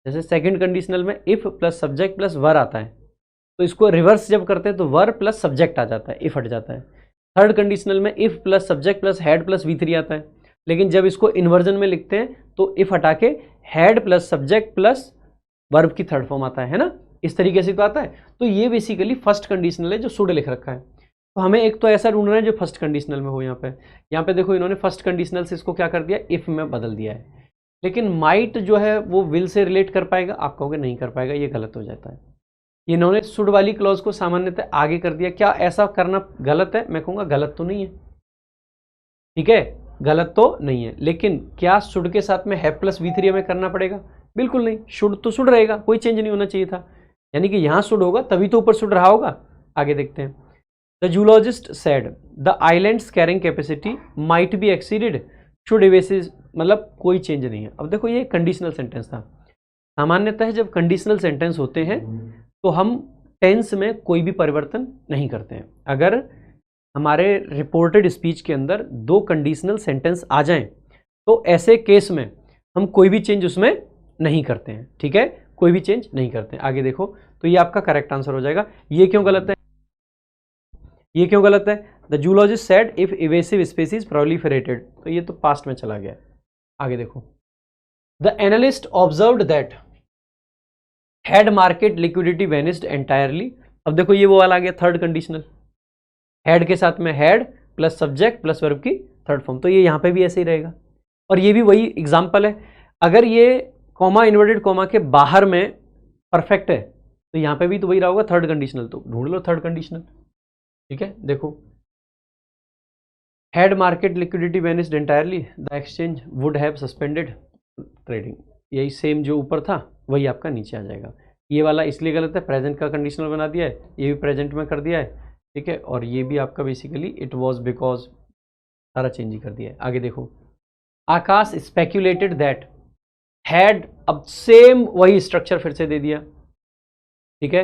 जैसे सेकंड कंडीशनल में if plus subject plus were आता है, तो इसको रिवर्स जब करते हैं तो वर प्लस सब्जेक्ट आ जाता है, इफ हट जाता है। थर्ड कंडीशनल में if plus subject plus had plus we three आता है, लेकिन जब इसको इन्वर्जन में लिखते हैं तो इफ हटा के had plus subject plus verb की थर्ड फॉर्म आता है ना, इस तरीके से तो आता है। तो ये बेसिकली फर्स्ट कंडीशनल है जो शुड लिख रखा है। तो हमें एक तो ऐसा ढूंढना है जो फर्स्ट कंडीशनल में हो। यहाँ पे देखो इन्होंने फर्स्ट कंडीशनल से इसको क्या कर दिया, इफ में बदल दिया है, लेकिन माइट जो है वो विल से रिलेट कर पाएगा, आप कहोगे नहीं कर पाएगा, ये गलत हो जाता है। इन्होंने शुड वाली क्लॉज को सामान्यतः आगे कर दिया, क्या ऐसा करना गलत है? मैं कहूँगा गलत तो नहीं है, ठीक है, गलत तो नहीं है, लेकिन क्या शुड के साथ में हैव प्लस वी थ्री हमें करना पड़ेगा? बिल्कुल नहीं, शुड तो शुड रहेगा, कोई चेंज नहीं होना चाहिए था। यानी कि यहाँ शुड होगा तभी तो ऊपर शुड रहा होगा। आगे देखते हैं, the zoologist said the islands carrying capacity might be exceeded should invasive, मतलब कोई चेंज नहीं है। अब देखो ये कंडीशनल सेंटेंस था। सामान्यतः जब कंडीशनल सेंटेंस होते हैं तो हम टेंस में कोई भी परिवर्तन नहीं करते हैं। अगर हमारे रिपोर्टेड स्पीच के अंदर 2 कंडीशनल सेंटेंस आ जाएं तो ऐसे केस में हम कोई भी चेंज उसमें नहीं करते हैं, ठीक है, कोई भी चेंज नहीं करते हैं। आगे देखो, तो ये आपका करेक्ट आंसर हो जाएगा। ये क्यों गलत है? ये क्यों गलत है? The zoologist said if evasive species proliferated, तो ये तो पास्ट में चला गया। आगे देखो, the analyst observed that had market liquidity vanished entirely. अब देखो ये वो वाला आ गया थर्ड कंडीशनल, हैड के साथ में had plus subject plus verb की थर्ड फॉर्म, तो ये यहाँ पे भी ऐसे ही रहेगा। और ये भी वही एग्जाम्पल है, अगर ये कॉमा इन्वर्टेड कॉमा के बाहर में परफेक्ट है तो यहाँ पे भी तो वही रहा होगा थर्ड कंडीशनल। तो ढूंढ लो थर्ड कंडीशनल, ठीक है। देखो, had market liquidity vanished entirely the exchange would have suspended trading, यही सेम जो ऊपर था वही आपका नीचे आ जाएगा। ये वाला इसलिए गलत है, प्रेजेंट का कंडीशनल बना दिया है, ये भी प्रेजेंट में कर दिया है, ठीक है, और ये भी आपका बेसिकली इट वाज बिकॉज, सारा चेंज ही कर दिया है। आगे देखो, आकाश स्पेक्यूलेटेड दैट हैड, अब सेम वही स्ट्रक्चर फिर से दे दिया, ठीक है।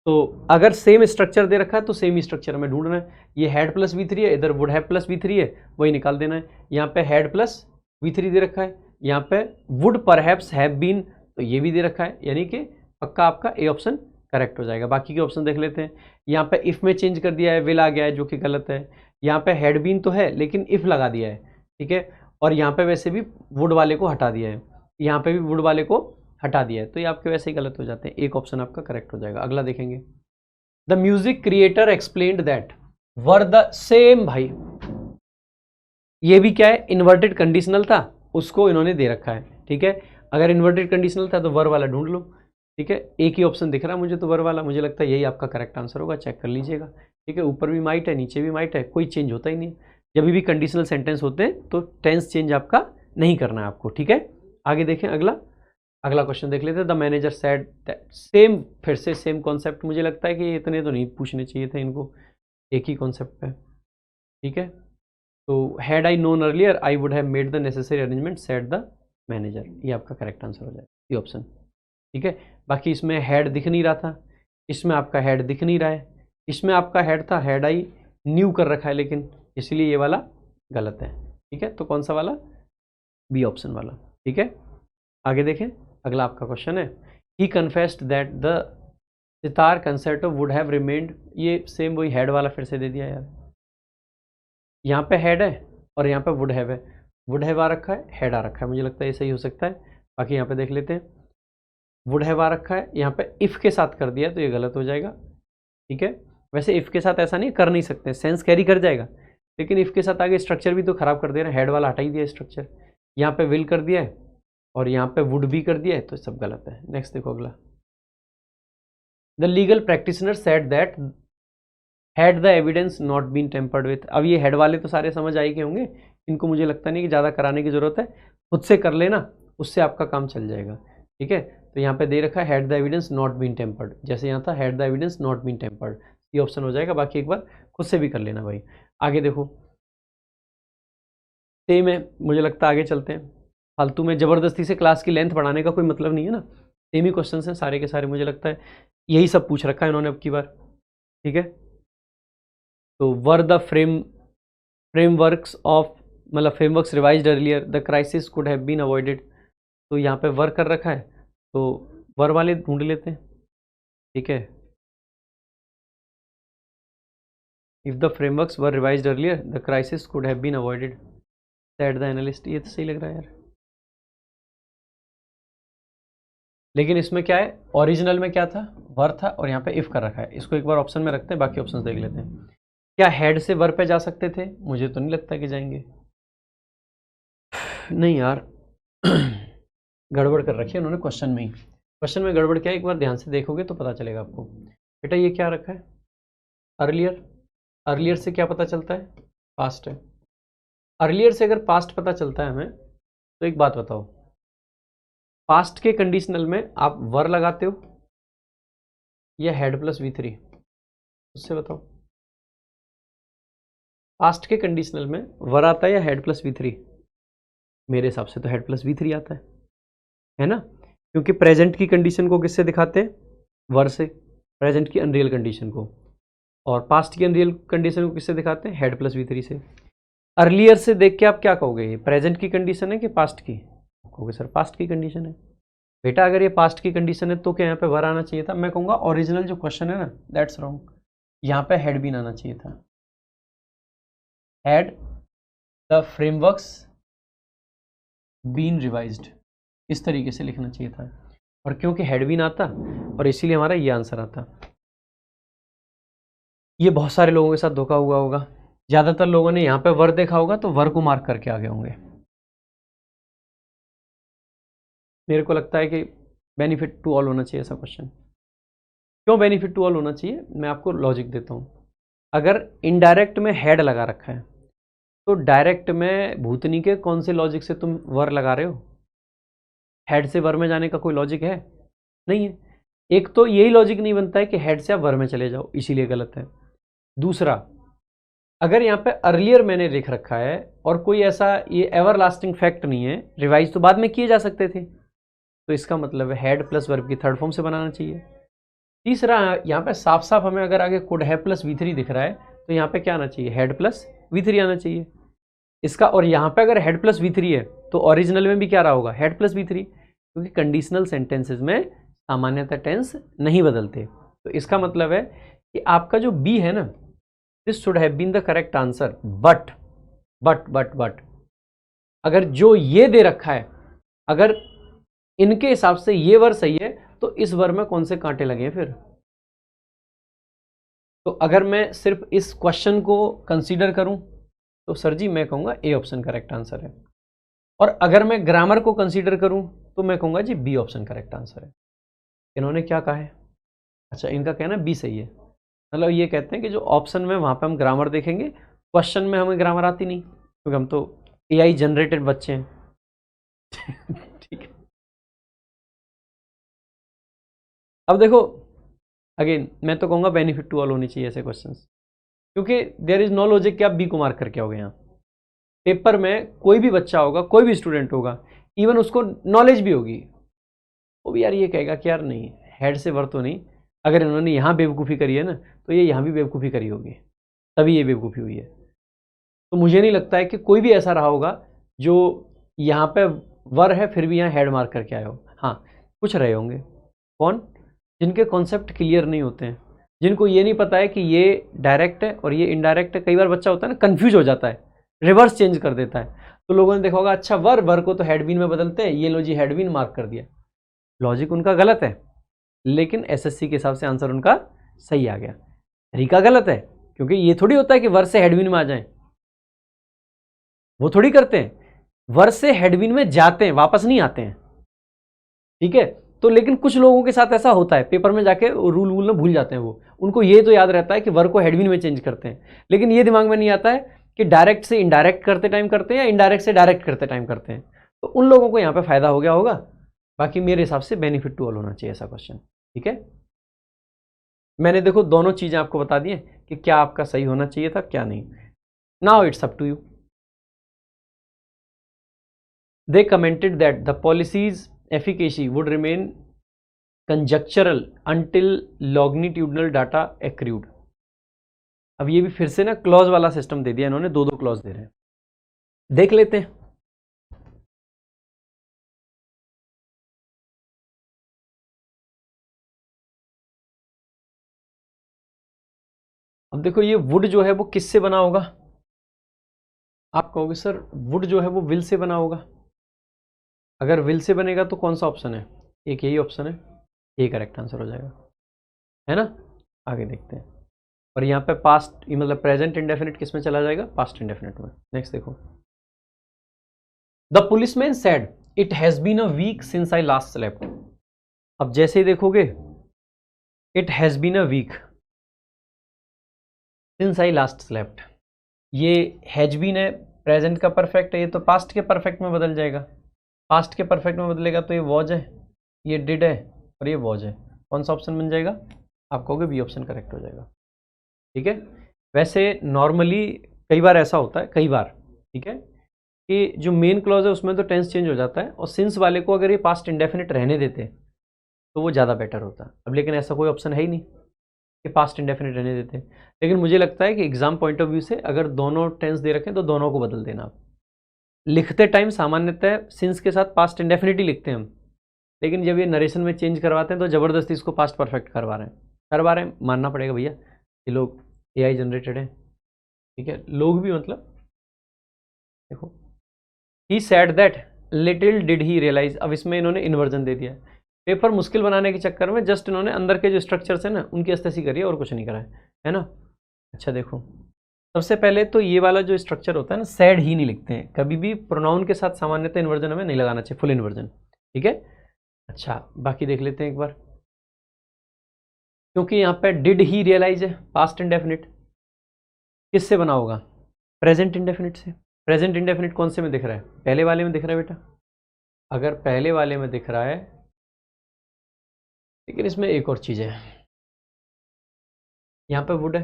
तो अगर सेम स्ट्रक्चर दे रखा है तो सेम ही स्ट्रक्चर हमें ढूंढना है। ये हैड प्लस वी थ्री है, इधर would have plus we three है, वही निकाल देना है। यहाँ पे हैड प्लस वी थ्री दे रखा है, यहाँ पे वुड परहैप्स हैव बीन, तो ये भी दे रखा है, यानी कि पक्का आपका ए ऑप्शन करेक्ट हो जाएगा। बाकी के ऑप्शन देख लेते हैं। यहाँ पे इफ में चेंज कर दिया है, विल आ गया है जो कि गलत है। यहाँ पे हैड बीन तो है लेकिन इफ लगा दिया है, ठीक है, और यहाँ पे वैसे भी वुड वाले को हटा दिया है, यहाँ पे भी वुड वाले को हटा दिया है, तो ये आपके वैसे ही गलत हो जाते हैं। एक ऑप्शन आपका करेक्ट हो जाएगा। अगला देखेंगे, the music creator explained that were the same, भाई ये भी क्या है, इन्वर्टेड कंडीशनल था, उसको इन्होंने दे रखा है, ठीक है। अगर इन्वर्टेड कंडीशनल था तो वर वाला ढूंढ लो, ठीक है। एक ही ऑप्शन दिख रहा है मुझे तो वर वाला, मुझे लगता है यही आपका करेक्ट आंसर होगा, चेक कर लीजिएगा, ठीक है। ऊपर भी माइट है, नीचे भी माइट है, कोई चेंज होता ही नहीं, जब भी कंडीशनल सेंटेंस होते हैं तो टेंस चेंज आपका नहीं करना है आपको, ठीक है। आगे देखें, अगला क्वेश्चन देख लेते हैं। The manager said that, same, फिर से सेम कॉन्सेप्ट। मुझे लगता है कि इतने तो नहीं पूछने चाहिए थे इनको, एक ही कॉन्सेप्ट पे, ठीक है। तो had I known earlier I would have made the necessary arrangement said the manager, ये आपका करेक्ट आंसर हो जाएगा, ये ऑप्शन, ठीक है। बाकी इसमें हैड दिख नहीं रहा था, इसमें आपका हैड दिख नहीं रहा है, इसमें आपका हैड था, हैड आई न्यू कर रखा है लेकिन, इसलिए ये वाला गलत है, ठीक है। तो कौन सा वाला, बी ऑप्शन वाला, ठीक है। आगे देखें, अगला आपका क्वेश्चन है, he confessed that the sitar concerto would have remained, ये सेम वही हैड वाला फिर से दे दिया यार, यहाँ पे हैड है और यहाँ पे वुड हैव है, वुड हैव आ रखा है, हैड आ रखा है, मुझे लगता है ये सही हो सकता है। बाकी यहाँ पे देख लेते हैं, वुड हैव आ रखा है, यहाँ पे इफ़ के साथ कर दिया तो ये गलत हो जाएगा, ठीक है। वैसे इफ़ के साथ ऐसा नहीं कर नहीं सकते, सेंस कैरी कर जाएगा, लेकिन इफ़ के साथ आगे स्ट्रक्चर भी तो खराब कर दे रहे हैं, हेड वाला हटा ही दिया स्ट्रक्चर, यहाँ पे विल कर दिया है और यहाँ पे वुड भी कर दिया है, तो सब गलत है। नेक्स्ट देखो अगला, the legal practitioner said that had the evidence not been tampered with. अब ये हेड वाले तो सारे समझ आए के होंगे, इनको मुझे लगता नहीं कि ज़्यादा कराने की ज़रूरत है, खुद से कर लेना, उससे आपका काम चल जाएगा, ठीक है। तो यहाँ पे दे रखा है had the evidence not been tampered, जैसे यहाँ था had the evidence not been tampered, ये ऑप्शन हो जाएगा। बाकी एक बार खुद से भी कर लेना भाई। आगे देखो, सेम है, मुझे लगता है आगे चलते हैं, फालतू में ज़बरदस्ती से क्लास की लेंथ बढ़ाने का कोई मतलब नहीं है ना, सेम ही क्वेश्चन हैं सारे के सारे, मुझे लगता है यही सब पूछ रखा है इन्होंने अब की बार, ठीक है। तो वर द फ्रेमवर्क्स ऑफ, मतलब frameworks revised earlier, the crisis could have been avoided, तो यहाँ पे वर कर रखा है, तो वर वाले ढूंढ लेते हैं, ठीक है। If the frameworks were revised earlier the crisis could have been avoided said the analyst, ये तो सही लग रहा है यार, लेकिन इसमें क्या है, ओरिजिनल में क्या था, वर था और यहाँ पे इफ कर रखा है, इसको एक बार ऑप्शन में रखते हैं, बाकी ऑप्शन देख लेते हैं। क्या हेड से वर पे जा सकते थे, मुझे तो नहीं लगता कि जाएंगे, नहीं यार गड़बड़ कर रखी है उन्होंने क्वेश्चन में ही, क्वेश्चन में गड़बड़ क्या है, एक बार ध्यान से देखोगे तो पता चलेगा आपको। बेटा ये क्या रखा है, अर्लियर, अर्लियर से क्या पता चलता है, पास्ट है, अर्लियर से अगर पास्ट पता चलता है हमें, तो एक बात बताओ, पास्ट के कंडीशनल में आप वर लगाते हो या हेड प्लस V3, उससे बताओ, पास्ट के कंडीशनल में वर आता है या हेड प्लस V3, मेरे हिसाब से तो हेड प्लस V3 आता है ना, क्योंकि प्रेजेंट की कंडीशन को किससे दिखाते हैं, वर से, प्रेजेंट की अनरियल कंडीशन को, और पास्ट की अनरियल कंडीशन को किससे दिखाते हैं, हेड प्लस V3 से। अर्लियर से देख के आप क्या कहोगे, ये प्रेजेंट की कंडीशन है कि पास्ट की, कहोगे सर पास्ट की कंडीशन है। बेटा अगर ये पास्ट की कंडीशन है तो क्या यहाँ पे वर आना चाहिए था, मैं कहूँगा ओरिजिनल जो क्वेश्चन है ना, दैट्स रॉन्ग, यहाँ पे हेड बीन आना चाहिए था, had the frameworks been revised, इस तरीके से लिखना चाहिए था, और क्योंकि हेड बीन आता और इसीलिए हमारा ये आंसर आता। ये बहुत सारे लोगों के साथ धोखा हुआ होगा, ज़्यादातर लोगों ने यहाँ पे वर देखा होगा तो वर को मार्क करके आगे होंगे। मेरे को लगता है कि बेनिफिट टू ऑल होना चाहिए ऐसा क्वेश्चन। क्यों बेनिफिट टू ऑल होना चाहिए, मैं आपको लॉजिक देता हूँ। अगर इनडायरेक्ट में हेड लगा रखा है तो डायरेक्ट में भूतनी के कौन से लॉजिक से तुम वर लगा रहे हो, हेड से वर में जाने का कोई लॉजिक है नहीं है। एक तो यही लॉजिक नहीं बनता है कि हेड से आप वर में चले जाओ, इसीलिए गलत है। दूसरा, अगर यहाँ पे अर्लियर मैंने लिख रखा है और कोई ऐसा ये एवर लास्टिंग फैक्ट नहीं है, रिवाइज तो बाद में किए जा सकते थे, तो इसका मतलब है हेड प्लस वर्ब की थर्ड फॉर्म से बनाना चाहिए। तीसरा, यहाँ पे साफ साफ हमें अगर आगे कुड हैव प्लस V3 दिख रहा है तो यहाँ पे क्या आना चाहिए, हेड प्लस V3 आना चाहिए इसका, और यहाँ पे अगर हेड प्लस V3 है तो ओरिजिनल में भी क्या रहा होगा, हेड प्लस V3, क्योंकि कंडीशनल सेंटेंसेज में सामान्यतः टेंस नहीं बदलते। तो इसका मतलब है कि आपका जो बी है ना, this should have been the correct answer, but अगर जो ये दे रखा है, अगर इनके हिसाब से ये वर सही है तो इस वर में कौन से कांटे लगे हैं फिर। तो अगर मैं सिर्फ इस क्वेश्चन को कंसीडर करूं तो सर जी मैं कहूँगा ए ऑप्शन करेक्ट आंसर है, और अगर मैं ग्रामर को कंसीडर करूं तो मैं कहूँगा जी बी ऑप्शन करेक्ट आंसर है। इन्होंने क्या कहा है, अच्छा इनका कहना बी सही है, मतलब ये कहते हैं कि जो ऑप्शन में वहाँ पे हम ग्रामर देखेंगे क्वेश्चन में हमें ग्रामर आती नहीं क्योंकि हम तो एआई जनरेटेड बच्चे हैं। ठीक है, अब देखो अगेन मैं तो कहूँगा बेनिफिट टू ऑल होनी चाहिए ऐसे क्वेश्चंस, क्योंकि देयर इज नो लॉजिक कि आप बी को मार्क करके आओगे यहाँ। पेपर में कोई भी बच्चा होगा, कोई भी स्टूडेंट होगा, इवन उसको नॉलेज भी होगी, वो भी यार ये कहेगा कि यार नहीं, हेड से वर्थ तो नहीं, अगर इन्होंने यहाँ बेवकूफ़ी करी है ना तो ये यहाँ भी बेवकूफ़ी करी होगी, तभी ये बेवकूफ़ी हुई है। तो मुझे नहीं लगता है कि कोई भी ऐसा रहा होगा जो यहाँ पे वर है फिर भी यहाँ हेड मार्क करके आए हो। हाँ, कुछ रहे होंगे। कौन? जिनके कॉन्सेप्ट क्लियर नहीं होते हैं, जिनको ये नहीं पता है कि ये डायरेक्ट है और ये इनडायरेक्ट है। कई बार बच्चा होता है ना, कंफ्यूज हो जाता है, रिवर्स चेंज कर देता है। तो लोगों ने देखा होगा, अच्छा वर वर को तो हेडविन में बदलते हैं, ये लो जी हेडविन मार्क कर दिया। लॉजिक उनका गलत है, लेकिन एसएससी के हिसाब से आंसर उनका सही आ गया। तरीका गलत है, क्योंकि ये थोड़ी होता है कि वर से हेडविन में आ जाए, वो थोड़ी करते हैं। वर से हेडविन में जाते हैं, वापस नहीं आते हैं। ठीक है, तो लेकिन कुछ लोगों के साथ ऐसा होता है, पेपर में जाके रूल वूल ना भूल जाते हैं। वो उनको ये तो याद रहता है कि वर को हेडविन में चेंज करते हैं, लेकिन ये दिमाग में नहीं आता है कि डायरेक्ट से इनडायरेक्ट करते टाइम करते हैं या इनडायरेक्ट से डायरेक्ट करते टाइम करते हैं। तो उन लोगों को यहाँ पे फायदा हो गया होगा। बाकी मेरे हिसाब से बेनिफिट टू ऑल होना चाहिए ऐसा क्वेश्चन। ठीक है, मैंने देखो दोनों चीजें आपको बता दी कि क्या आपका सही होना चाहिए था, क्या नहीं। Now it's up to you. They commented that the policy's efficacy would remain conjectural until longitudinal data accrued। अब ये भी फिर से ना क्लॉज वाला सिस्टम दे दिया इन्होंने, दो दो क्लॉज दे रहे हैं। देख लेते हैं। अब देखो ये वुड जो है वो किससे बना होगा? आप कहोगे सर वुड जो है वो विल से बना होगा। अगर विल से बनेगा तो कौन सा ऑप्शन है? एक यही ऑप्शन है, ये करेक्ट आंसर हो जाएगा, है ना। आगे देखते हैं। और यहाँ पे पास्ट मतलब प्रेजेंट इंडेफिनिट किस में चला जाएगा? पास्ट इंडेफिनिट में। नेक्स्ट देखो, the policeman said it has been a week since I last slept. अब जैसे ही देखोगे it has been a week since I last slept, ये हैज बीन है, प्रेजेंट का परफेक्ट है, ये तो पास्ट के परफेक्ट में बदल जाएगा। पास्ट के परफेक्ट में बदलेगा तो ये वॉज है, ये डिड है और ये वॉज है। कौन सा ऑप्शन बन जाएगा? आप कहोगे बी ऑप्शन करेक्ट हो जाएगा। ठीक है, वैसे नॉर्मली कई बार ऐसा होता है, कई बार, ठीक है, कि जो मेन क्लॉज है उसमें तो टेंस चेंज हो जाता है, और सिंस वाले को अगर ये पास्ट इंडेफिनिट रहने देते तो वो ज़्यादा बेटर होता। अब लेकिन ऐसा कोई ऑप्शन है ही नहीं कि पास्ट इंडेफिनिट रहने देते। लेकिन मुझे लगता है कि एग्जाम पॉइंट ऑफ व्यू से अगर दोनों टेंस दे रखें तो दोनों को बदल देना आप। लिखते टाइम सामान्यतः सिंस के साथ पास्ट इंडेफिनिट ही लिखते हैं हम, लेकिन जब ये नरेशन में चेंज करवाते हैं तो ज़बरदस्ती इसको पास्ट परफेक्ट करवा रहे हैं, मानना पड़ेगा भैया, ये लोग एआई जनरेटेड है। ठीक है, लोग भी मतलब देखो, he said that little did he realise. अब इसमें इन्होंने इन्वर्जन दे दिया है। पेपर मुश्किल बनाने के चक्कर में जस्ट इन्होंने अंदर के जो स्ट्रक्चर्स है ना उनकी अस्तसी करी है और कुछ नहीं करा है ना। अच्छा देखो, सबसे पहले तो ये वाला जो स्ट्रक्चर होता है ना, सैड ही नहीं लिखते हैं कभी भी, प्रोनाउन के साथ सामान्यतः इन्वर्जन हमें नहीं लगाना चाहिए, फुल इन्वर्जन। ठीक है, अच्छा बाकी देख लेते हैं एक बार। क्योंकि यहाँ पे डिड ही रियलाइज है, पास्ट इंडेफिनिट किससे बना होगा? प्रेजेंट इंडेफिनिट से। प्रेजेंट इंडेफिनिट कौन से में दिख रहा है? पहले वाले में दिख रहा है बेटा। अगर पहले वाले में दिख रहा है, लेकिन इसमें एक और चीज़ है, यहाँ पे वुड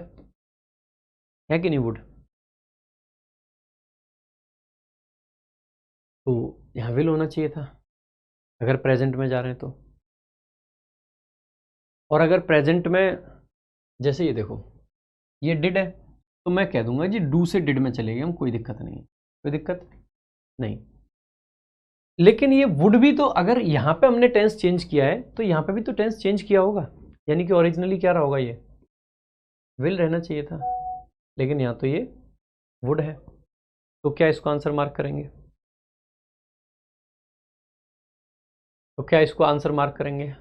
है कि नहीं वुड? तो यहाँ विल होना चाहिए था अगर प्रेजेंट में जा रहे हैं तो। और अगर प्रेजेंट में, जैसे ये देखो ये डिड है, तो मैं कह दूंगा जी डू से डिड में चले गए हम, कोई दिक्कत नहीं है, कोई दिक्कत नहीं। लेकिन ये वुड भी तो, अगर यहाँ पे हमने टेंस चेंज किया है तो यहाँ पे भी तो टेंस चेंज किया होगा, यानी कि ओरिजिनली क्या रहा होगा? ये विल रहना चाहिए था, लेकिन यहाँ तो ये वुड है। तो क्या इसको आंसर मार्क करेंगे? तो क्या इसको आंसर मार्क करेंगे?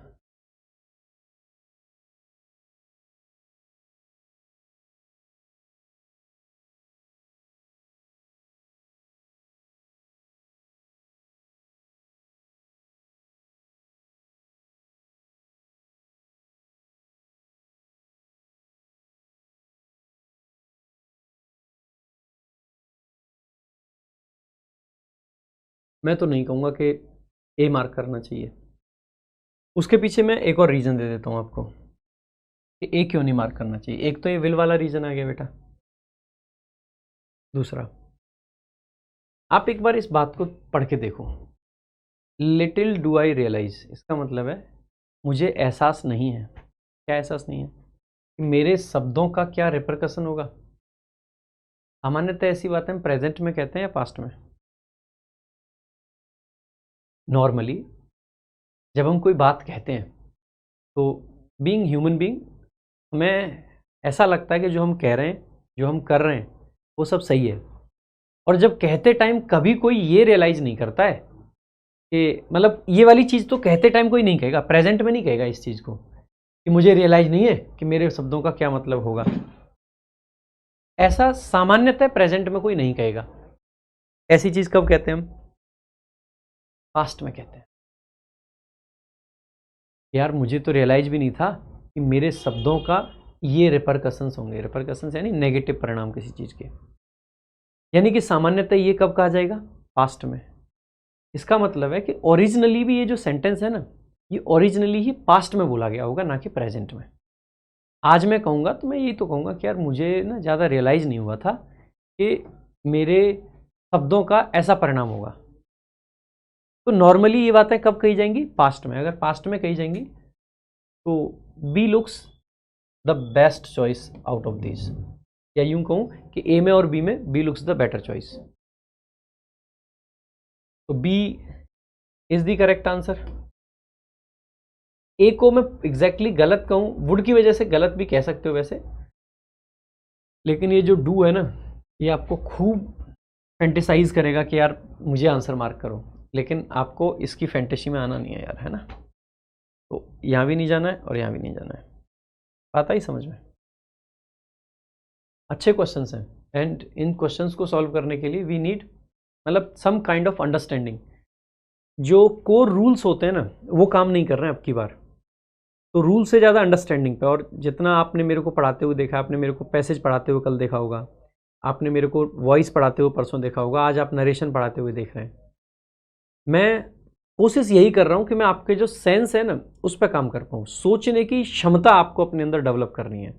मैं तो नहीं कहूँगा कि ए मार्क करना चाहिए। उसके पीछे मैं एक और रीज़न दे देता हूँ आपको कि ए क्यों नहीं मार्क करना चाहिए। एक तो ये विल वाला रीज़न आ गया बेटा। दूसरा, आप एक बार इस बात को पढ़ के देखो, लिटिल डू आई रियलाइज, इसका मतलब है मुझे एहसास नहीं है। क्या एहसास नहीं है? कि मेरे शब्दों का क्या रिपरकशन होगा। सामान्यतः ऐसी बातें हम प्रेजेंट में कहते हैं या पास्ट में? नॉर्मली जब हम कोई बात कहते हैं तो बीइंग ह्यूमन बीइंग हमें ऐसा लगता है कि जो हम कह रहे हैं, जो हम कर रहे हैं, वो सब सही है। और जब कहते टाइम कभी कोई ये रियलाइज़ नहीं करता है कि मतलब ये वाली चीज़ तो कहते टाइम कोई नहीं कहेगा, प्रेजेंट में नहीं कहेगा इस चीज़ को कि मुझे रियलाइज़ नहीं है कि मेरे शब्दों का क्या मतलब होगा। ऐसा सामान्यतः प्रेजेंट में कोई नहीं कहेगा। ऐसी चीज़ कब कहते हैं हम? पास्ट में कहते हैं। यार मुझे तो रियलाइज़ भी नहीं था कि मेरे शब्दों का ये रिपरकशंस होंगे। रिपरकशंस यानी नेगेटिव परिणाम किसी चीज़ के। यानी कि सामान्यतः ये कब कहा जाएगा? पास्ट में। इसका मतलब है कि ओरिजिनली भी ये जो सेंटेंस है ना, ये ओरिजिनली ही पास्ट में बोला गया होगा, ना कि प्रेजेंट में। आज मैं कहूँगा तो मैं यही तो कहूँगा कि यार मुझे ना ज़्यादा रियलाइज़ नहीं हुआ था कि मेरे शब्दों का ऐसा परिणाम होगा। तो नॉर्मली ये बातें कब कही जाएंगी? पास्ट में। अगर पास्ट में कही जाएंगी तो B looks the best choice out of this, या यूं कहूँ कि ए में और बी में B looks the better choice. तो B is the correct answer. A को मैं एग्जैक्टली गलत कहूँ, वुड की वजह से गलत भी कह सकते हो वैसे, लेकिन ये जो डू है ना, ये आपको खूब फैंटेसाइज करेगा कि यार मुझे आंसर मार्क करो, लेकिन आपको इसकी फैंटेसी में आना नहीं है यार, है ना। तो यहाँ भी नहीं जाना है और यहाँ भी नहीं जाना है। आता ही समझ में। अच्छे क्वेश्चंस हैं एंड इन क्वेश्चंस को सॉल्व करने के लिए वी नीड मतलब सम काइंड ऑफ अंडरस्टैंडिंग। जो कोर रूल्स होते हैं ना, वो काम नहीं कर रहे हैं अब की बार। तो रूल से ज़्यादा अंडरस्टैंडिंग पे, और जितना आपने मेरे को पढ़ाते हुए देखा, आपने मेरे को पैसेज पढ़ाते हुए कल देखा होगा, आपने मेरे को वॉइस पढ़ाते हुए परसों देखा होगा, आज आप नरेशन पढ़ाते हुए देख रहे हैं। मैं कोशिश यही कर रहा हूँ कि मैं आपके जो सेंस है ना, उस पर काम कर पाऊँ। सोचने की क्षमता आपको अपने अंदर डेवलप करनी है।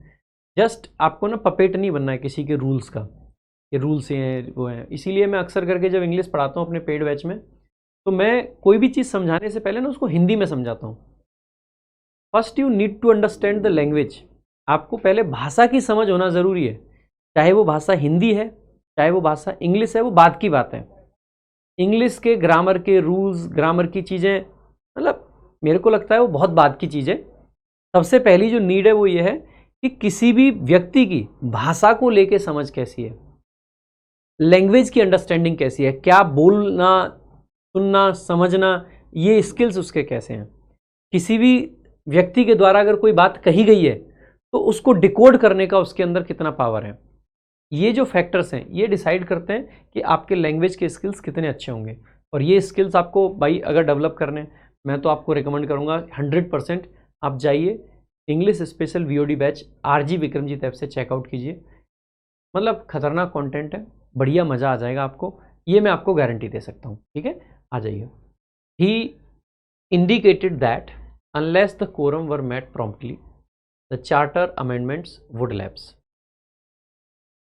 जस्ट आपको ना पपेट नहीं बनना है किसी के रूल्स का, ये रूल्स हैं वो हैं। इसीलिए मैं अक्सर करके जब इंग्लिश पढ़ाता हूँ अपने पेड बैच में, तो मैं कोई भी चीज़ समझाने से पहले ना उसको हिंदी में समझाता हूँ। First you need to understand the language. आपको पहले भाषा की समझ होना ज़रूरी है। चाहे वो भाषा हिंदी है, चाहे वो भाषा इंग्लिश है, वो बात की बात है। इंग्लिश के ग्रामर के रूल्स, ग्रामर की चीज़ें, मतलब मेरे को लगता है वो बहुत बात की चीज़ है। सबसे पहली जो नीड है वो ये है कि किसी भी व्यक्ति की भाषा को लेके समझ कैसी है, लैंग्वेज की अंडरस्टैंडिंग कैसी है, क्या बोलना, सुनना, समझना, ये स्किल्स उसके कैसे हैं। किसी भी व्यक्ति के द्वारा अगर कोई बात कही गई है तो उसको डिकोड करने का उसके अंदर कितना पावर है। ये जो फैक्टर्स हैं ये डिसाइड करते हैं कि आपके लैंग्वेज के स्किल्स कितने अच्छे होंगे। और ये स्किल्स आपको भाई अगर डेवलप करने, मैं तो आपको रिकमेंड करूँगा 100% आप जाइए English special VOD batch RG Vikramjit app से चेकआउट कीजिए। मतलब खतरनाक कंटेंट है, बढ़िया मज़ा आ जाएगा आपको, ये मैं आपको गारंटी दे सकता हूँ। ठीक है, आ जाइए। He indicated that unless the quorum were met promptly the charter amendments would lapse.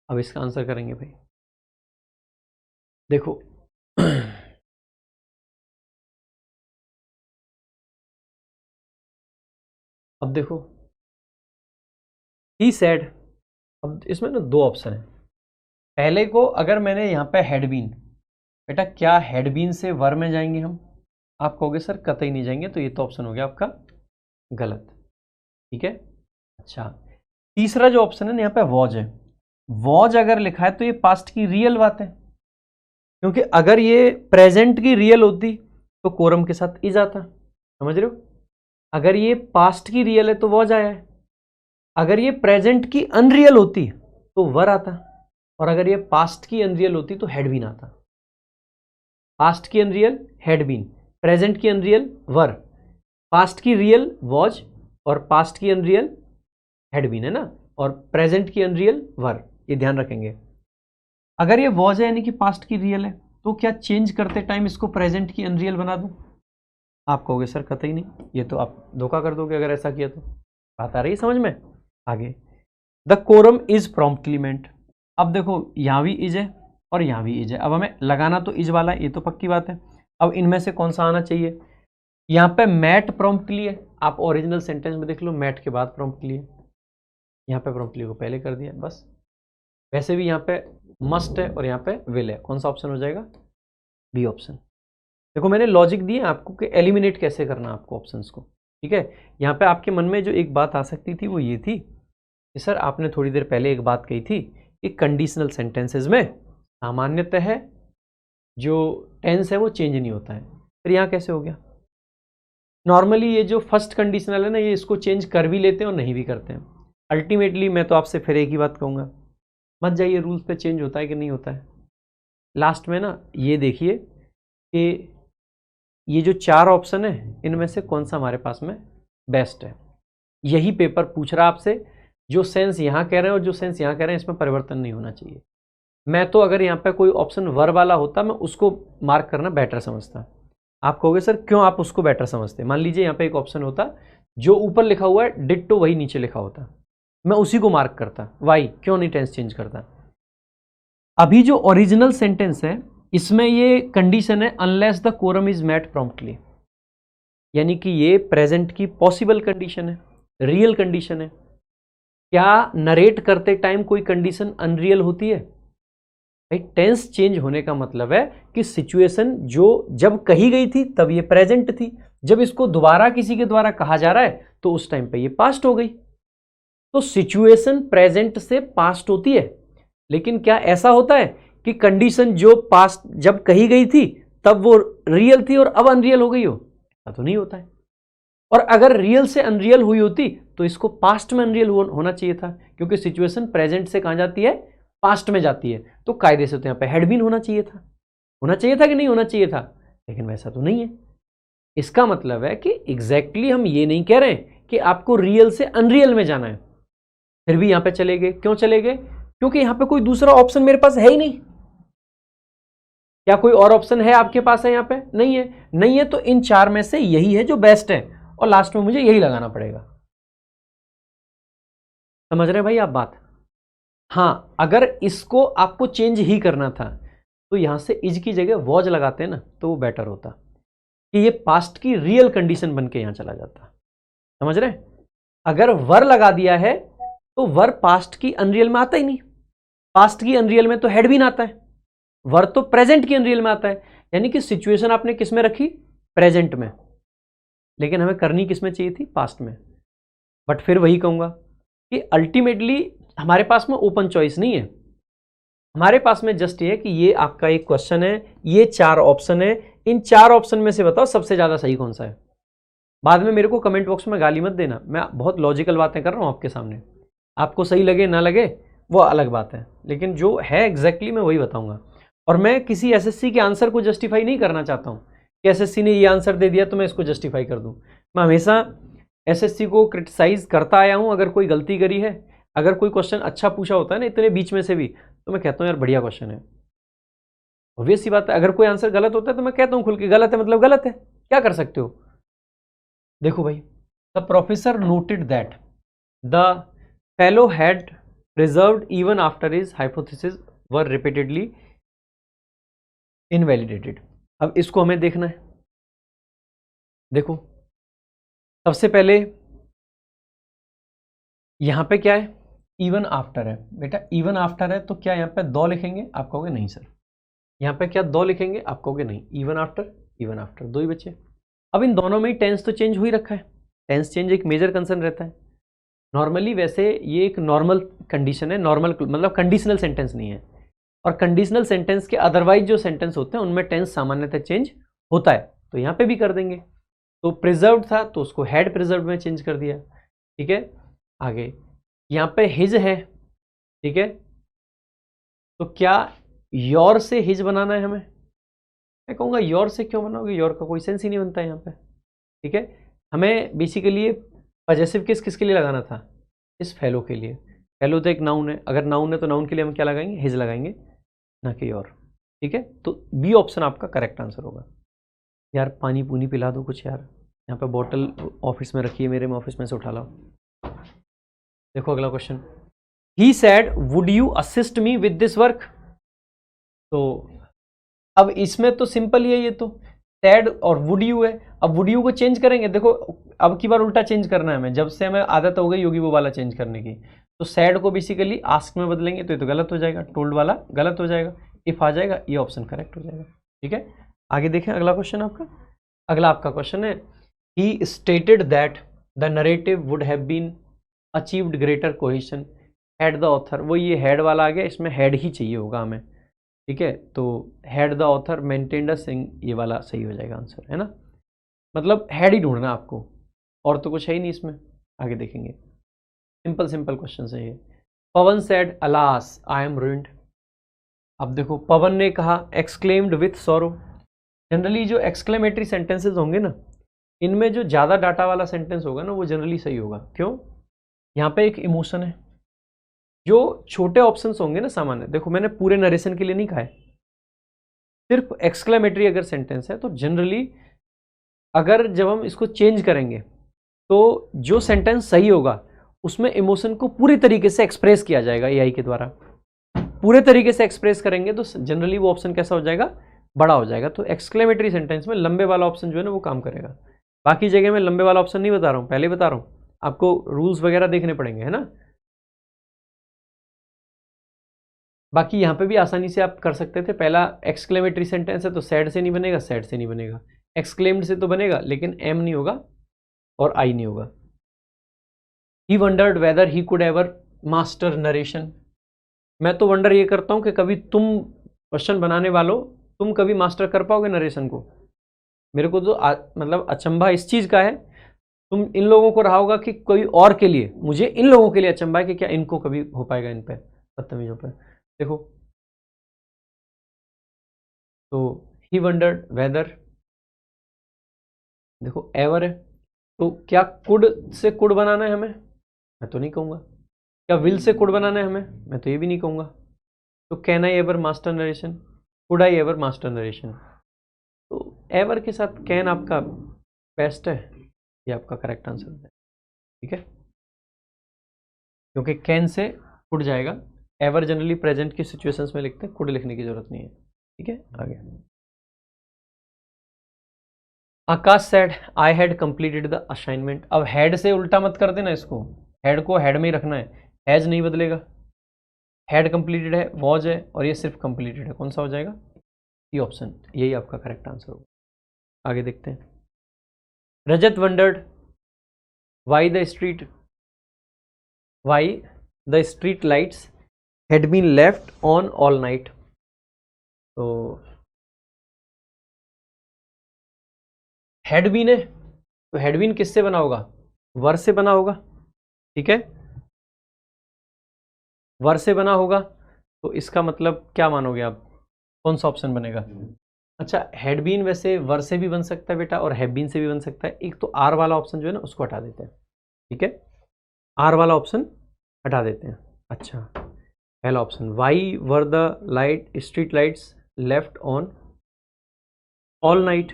अब इसका आंसर करेंगे भाई। देखो अब देखो, ही सेड, अब इसमें ना दो ऑप्शन है। पहले को अगर मैंने यहाँ पे हैड बीन, बेटा क्या हैड बीन से वर में जाएंगे हम? आप कहोगे सर कतई नहीं जाएंगे, तो ये तो ऑप्शन हो गया आपका गलत। ठीक है, अच्छा तीसरा जो ऑप्शन है ना, यहाँ पे वॉज है। वॉज अगर लिखा है तो ये पास्ट की रियल बात है, क्योंकि अगर ये प्रेजेंट की रियल होती तो कोरम के साथ इज आता। समझ रहे हो? अगर ये पास्ट की रियल है तो वॉज आया है, अगर ये प्रेजेंट की अनरियल होती तो वर आता, और अगर ये पास्ट की अनरियल होती तो हैड बीन आता। पास्ट की अनरियल हैड बीन, प्रेजेंट की अनरियल वर, पास्ट की रियल वॉज और पास्ट की अनरियल हैड बीन, है ना, और प्रेजेंट की अनरियल वर। ये ध्यान रखेंगे। अगर ये वॉज है यानी कि पास्ट की रियल है तो क्या चेंज करते टाइम इसको प्रेजेंट की अनरियल बना दूं? आप कहोगे सर कतई नहीं, ये तो आप धोखा कर दोगे अगर ऐसा किया तो। बात आ रही है समझ में? आगे, द कोरम इज प्रॉम्प्टली मेंट। अब देखो यहाँ भी इज है और यहाँ भी इज है, अब हमें लगाना तो इज वाला है, ये तो पक्की बात है। अब इनमें से कौन सा आना चाहिए? यहाँ पे मैट प्रॉम्प्टली है, आप ओरिजिनल सेंटेंस में देख लो, मैट के बाद प्रॉम्प्टली है, यहाँ पे प्रॉम्प्टली को पहले कर दिया बस। वैसे भी यहाँ पे मस्ट है और यहाँ पे विल है, कौन सा ऑप्शन हो जाएगा? B option. देखो मैंने लॉजिक दिए आपको कि एलिमिनेट कैसे करना आपको ऑप्शंस को, ठीक है। यहाँ पे आपके मन में जो एक बात आ सकती थी वो ये थी कि सर आपने थोड़ी देर पहले एक बात कही थी कि कंडीशनल सेंटेंसेस में सामान्यतः है जो टेंस है वो चेंज नहीं होता है, फिर यहाँ कैसे हो गया? नॉर्मली ये जो फर्स्ट कंडीशनल है ना, ये इसको चेंज कर भी लेते हैं और नहीं भी करते हैं। अल्टीमेटली मैं तो आपसे फिर एक ही बात कहूँगा, मत जाइए रूल्स पे चेंज होता है कि नहीं होता है। लास्ट में ना ये देखिए कि ये जो 4 ऑप्शन है इनमें से कौन सा हमारे पास में बेस्ट है। यही पेपर पूछ रहा आपसे, जो सेंस यहाँ कह रहे हैं और जो सेंस यहाँ कह रहे हैं इसमें परिवर्तन नहीं होना चाहिए। मैं तो अगर यहाँ पे कोई ऑप्शन वर वाला होता मैं उसको मार्क करना बेटर समझता। आप कहोगे सर क्यों आप उसको बेटर समझते? मान लीजिए यहाँ पे एक ऑप्शन होता जो ऊपर लिखा हुआ है डिट्टो वही नीचे लिखा होता, मैं उसी को मार्क करता। वाई? क्यों नहीं टेंस चेंज करता? अभी जो ओरिजिनल सेंटेंस है इसमें ये कंडीशन है unless the quorum is met promptly, यानी कि ये प्रेजेंट की पॉसिबल कंडीशन है, रियल कंडीशन है। क्या नरेट करते टाइम कोई कंडीशन अनरियल होती है? भाई टेंस चेंज होने का मतलब है कि सिचुएशन जो जब कही गई थी तब ये प्रेजेंट थी, जब इसको दोबारा किसी के द्वारा कहा जा रहा है तो उस टाइम पे ये पास्ट हो गई। तो सिचुएशन प्रेजेंट से पास्ट होती है, लेकिन क्या ऐसा होता है कि कंडीशन जो पास्ट जब कही गई थी तब वो रियल थी और अब अनरियल हो गई हो? ऐसा तो नहीं होता है। और अगर रियल से अनरियल हुई होती तो इसको पास्ट में अनरियल होना चाहिए था, क्योंकि सिचुएशन प्रेजेंट से कहां जाती है? पास्ट में जाती है। तो कायदे से तो यहाँ पे हैड बीन होना चाहिए था, होना चाहिए था कि नहीं होना चाहिए था? लेकिन वैसा तो नहीं है। इसका मतलब है कि एग्जैक्टली हम ये नहीं कह रहे कि आपको रियल से अनरियल में जाना है, फिर भी यहां पे चले गए। क्यों चले गए? क्योंकि यहां पे कोई दूसरा ऑप्शन मेरे पास है ही नहीं। क्या कोई और ऑप्शन है आपके पास? है यहाँ पे नहीं है। नहीं है तो इन 4 में से यही है जो बेस्ट है और लास्ट में मुझे यही लगाना पड़ेगा। समझ रहे हैं भाई आप बात? हाँ, अगर इसको आपको चेंज ही करना था तो यहां से इज की जगह वॉज लगाते हैं ना, तो वो बेटर होता कि ये पास्ट की रियल कंडीशन बन के यहां चला जाता। समझ रहे? अगर वर लगा दिया है तो वर पास्ट की अनरियल में आता ही नहीं। पास्ट की अनरियल में तो हैड बीन आता है, वर तो प्रेजेंट की अनरियल में आता है। यानी कि सिचुएशन आपने किस में रखी? प्रेजेंट में, लेकिन हमें करनी किस में चाहिए थी? पास्ट में। बट फिर वही कहूंगा कि अल्टीमेटली हमारे पास में ओपन चॉइस नहीं है। हमारे पास में जस्ट ये है कि ये आपका एक क्वेश्चन है, ये 4 ऑप्शन है, इन 4 ऑप्शन में से बताओ सबसे ज्यादा सही कौन सा है। बाद में मेरे को कमेंट बॉक्स में गाली मत देना, मैं बहुत लॉजिकल बातें कर रहा हूं आपके सामने। आपको सही लगे ना लगे वो अलग बात है, लेकिन जो है एग्जैक्टली मैं वही बताऊंगा। और मैं किसी एसएससी के आंसर को जस्टिफाई नहीं करना चाहता हूं कि एसएससी ने ये आंसर दे दिया तो मैं इसको जस्टिफाई कर दूं। मैं हमेशा एसएससी को क्रिटिसाइज करता आया हूं अगर कोई गलती करी है। अगर कोई क्वेश्चन अच्छा पूछा होता है ना इतने बीच में से भी, तो मैं कहता हूं यार बढ़िया क्वेश्चन है। ऑब्वियस सी बात है, अगर कोई आंसर गलत होता है तो मैं कहता हूं खुल के गलत है मतलब गलत है, क्या कर सकते हो। देखो भाई, the professor noted that the fellow had preserved even after his hypothesis were repeatedly invalidated। अब इसको हमें देखना है। देखो सबसे पहले यहां पे क्या है? इवन आफ्टर है। बेटा इवन आफ्टर है तो क्या यहां पे दो लिखेंगे? आप कहोगे नहीं सर। यहां पे क्या दो लिखेंगे? आप कहोगे नहीं। इवन आफ्टर दो ही बचे। अब इन दोनों में ही टेंस तो चेंज हो ही रखा है। टेंस चेंज एक मेजर कंसर्न रहता है नॉर्मली। वैसे ये एक नॉर्मल कंडीशन है, नॉर्मल मतलब कंडीशनल सेंटेंस नहीं है। और कंडीशनल सेंटेंस के अदरवाइज जो सेंटेंस होते हैं उनमें टेंस सामान्यतः चेंज होता है, तो यहाँ पे भी कर देंगे। तो प्रिजर्व्ड था तो उसको हैड प्रिजर्व्ड में चेंज कर दिया। ठीक है, आगे यहाँ पे हिज है। ठीक है, तो क्या योर से हिज बनाना है हमें? मैं कहूँगा योर से क्यों बनाओगे, योर का कोई सेंस ही नहीं बनता है यहाँ पे। ठीक है, हमें बेसिकली पॉजेसिव केस किसके लिए लगाना था? इस फेलो के लिए। फेलो तो एक नाउन है, अगर नाउन है तो नाउन के लिए हम क्या लगाएंगे? हिज लगाएंगे, ना कि योर। ठीक है, तो बी ऑप्शन आपका करेक्ट आंसर होगा। यार पानी पूनी पिला दो कुछ यार, यहाँ पे बॉटल ऑफिस में रखी है मेरे, में ऑफिस में से उठा लाओ। देखो अगला question, he sad would you assist me with this work. तो अब इसमें तो सिंपल ही है, ये तो सैड और वुड यू है। अब वुड यू को चेंज करेंगे, देखो अब की बार उल्टा चेंज करना है हमें, जब से हमें आदत हो गई होगी वो वाला चेंज करने की। तो सैड को बेसिकली आस्क में बदलेंगे तो ये तो गलत हो जाएगा, टोल्ड वाला गलत हो जाएगा, इफ आ जाएगा, ये ऑप्शन करेक्ट हो जाएगा। ठीक है, आगे देखें अगला क्वेश्चन आपका। अगला आपका क्वेश्चन है, he stated that the narrative would have been achieved greater cohesion had the author. वो ये हैड वाला आ गया, इसमें हैड ही चाहिए होगा हमें। ठीक है, तो had the author maintained a thing, ये वाला सही हो जाएगा आंसर, है ना। मतलब हैड ही ढूंढना आपको, और तो कुछ है ही नहीं इसमें। आगे देखेंगे, सिंपल सिंपल क्वेश्चन है ये। Pawan said alas I am ruined. अब देखो पवन ने कहा एक्सक्लेम्ड विथ सॉरो। जनरली जो एक्सक्लेमेटरी सेंटेंसेस होंगे ना, इनमें जो ज़्यादा डाटा वाला सेंटेंस होगा ना वो जनरली सही होगा। क्यों? यहाँ पे एक इमोशन है। जो छोटे ऑप्शंस होंगे ना सामान्य, देखो मैंने पूरे नरेशन के लिए नहीं कहा है, सिर्फ एक्सक्लेमेटरी अगर सेंटेंस है तो जनरली अगर जब हम इसको चेंज करेंगे तो जो सेंटेंस सही होगा उसमें इमोशन को पूरी तरीके से एक्सप्रेस किया जाएगा एआई के द्वारा। पूरे तरीके से एक्सप्रेस करेंगे तो जनरली वो ऑप्शन कैसा हो जाएगा, बड़ा हो जाएगा। तो एक्सक्लेमेटरी सेंटेंस में लंबे वाला ऑप्शन जो है ना वो काम करेगा। बाकी जगह में लंबे वाला ऑप्शन नहीं बता रहा हूँ, पहले बता रहा हूँ, आपको रूल्स वगैरह देखने पड़ेंगे, है ना। बाकी यहाँ पे भी आसानी से आप कर सकते थे। पहला एक्सक्लेमेटरी सेंटेंस है तो सैड से नहीं बनेगा, सैड से नहीं बनेगा, एक्सक्लेम्ड से तो बनेगा लेकिन एम नहीं होगा और आई नहीं होगा। He wondered whether he could ever master narration. मैं तो वंडर ये करता हूँ कि कभी तुम क्वेश्चन बनाने वालों, तुम कभी मास्टर कर पाओगे नरेशन को। मेरे को तो मतलब अचंभा इस चीज़ का है, तुम इन लोगों को रहा होगा कि कोई और के लिए, मुझे इन लोगों के लिए अचंभा है कि क्या इनको कभी हो पाएगा इन पे बदतमीजों पे। देखो तो ही वंडर्ड वेदर, देखो एवर है, तो क्या कुड से कुड बनाना है हमें, मैं तो नहीं कहूँगा। क्या विल से कुड बनाना है हमें, मैं तो ये भी नहीं कहूँगा। तो can I ever master narration, could I ever master narration. तो एवर के साथ कैन आपका बेस्ट है, ये आपका करेक्ट आंसर है। ठीक है, क्योंकि कैन से कुड जाएगा, एवर जनरली प्रेजेंट की सिचुएशंस में लिखते हैं, कुड लिखने की जरूरत नहीं है। ठीक है, आगे Akash said I had completed the assignment. अब हैड से उल्टा मत कर देना इसको, हैड को हैड में ही रखना है, हैज नहीं बदलेगा। हैड कंप्लीटेड है, वॉज है, और ये सिर्फ कंप्लीटेड है, कौन सा हो जाएगा, ये ऑप्शन, यही आपका करेक्ट आंसर होगा। आगे देखते हैं, Rajat wondered why the street lights had been left on all night. तो हैड बीन है तो हैड बीन किससे बना होगा, वर से बना होगा। ठीक है, वर से बना होगा, तो इसका मतलब क्या मानोगे आप, कौन सा ऑप्शन बनेगा। अच्छा, हैड बीन वैसे वर से भी बन सकता है बेटा और हैव बीन से भी बन सकता है। एक तो आर वाला ऑप्शन जो है ना उसको हटा देते हैं। ठीक है, आर वाला ऑप्शन हटा देते हैं। अच्छा, पहला option, why were the street lights left on all night.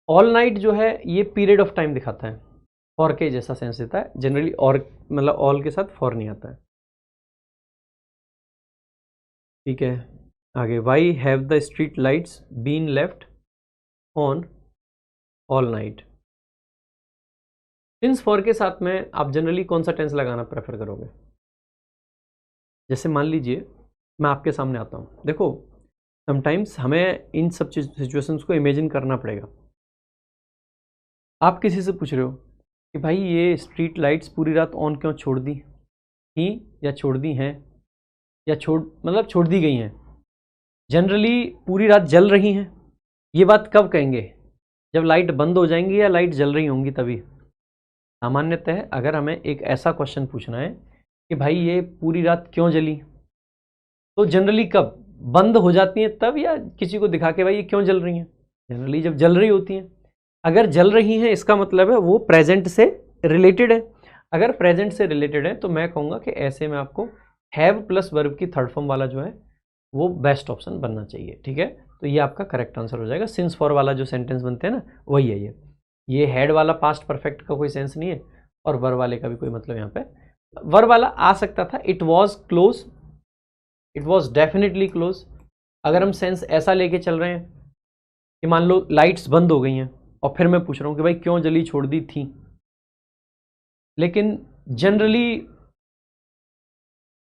All night जो है ये पीरियड ऑफ टाइम दिखाता है, फॉर के जैसा सेंस देता है जनरली, और मतलब ऑल के साथ फॉर नहीं आता है। ठीक है, आगे, why have the street lights been left on all night. Since for के साथ में आप जनरली कौन सा टेंस लगाना प्रेफर करोगे। जैसे मान लीजिए मैं आपके सामने आता हूँ, देखो समटाइम्स हमें इन सब सिचुएशंस को इमेजिन करना पड़ेगा। आप किसी से पूछ रहे हो कि भाई ये स्ट्रीट लाइट्स पूरी रात ऑन क्यों छोड़ दी थी, या छोड़ दी हैं, या छोड़ दी गई हैं। जनरली पूरी रात जल रही हैं, ये बात कब कहेंगे, जब लाइट बंद हो जाएंगी या लाइट जल रही होंगी तभी। सामान्यतः अगर हमें एक ऐसा क्वेश्चन पूछना है कि भाई ये पूरी रात क्यों जली, तो जनरली कब बंद हो जाती हैं तब, या किसी को दिखा के भाई ये क्यों जल रही हैं, जनरली जब जल रही होती हैं। अगर जल रही हैं इसका मतलब है वो प्रेजेंट से रिलेटेड है। अगर प्रेजेंट से रिलेटेड है तो मैं कहूँगा कि ऐसे में आपको हैव प्लस वर्ब की थर्ड फॉर्म वाला जो है वो बेस्ट ऑप्शन बनना चाहिए। ठीक है, तो ये आपका करेक्ट आंसर हो जाएगा। सिंस फॉर वाला जो सेंटेंस बनते हैं ना, वही है ये हैड वाला पास्ट परफेक्ट का कोई सेंस नहीं है और वर वाले का भी कोई मतलब यहाँ पे। वर वाला आ सकता था, it was close, it was definitely close. अगर हम सेंस ऐसा लेके चल रहे हैं कि मान लो लाइट्स बंद हो गई हैं और फिर मैं पूछ रहा हूँ कि भाई क्यों जली छोड़ दी थी, लेकिन जनरली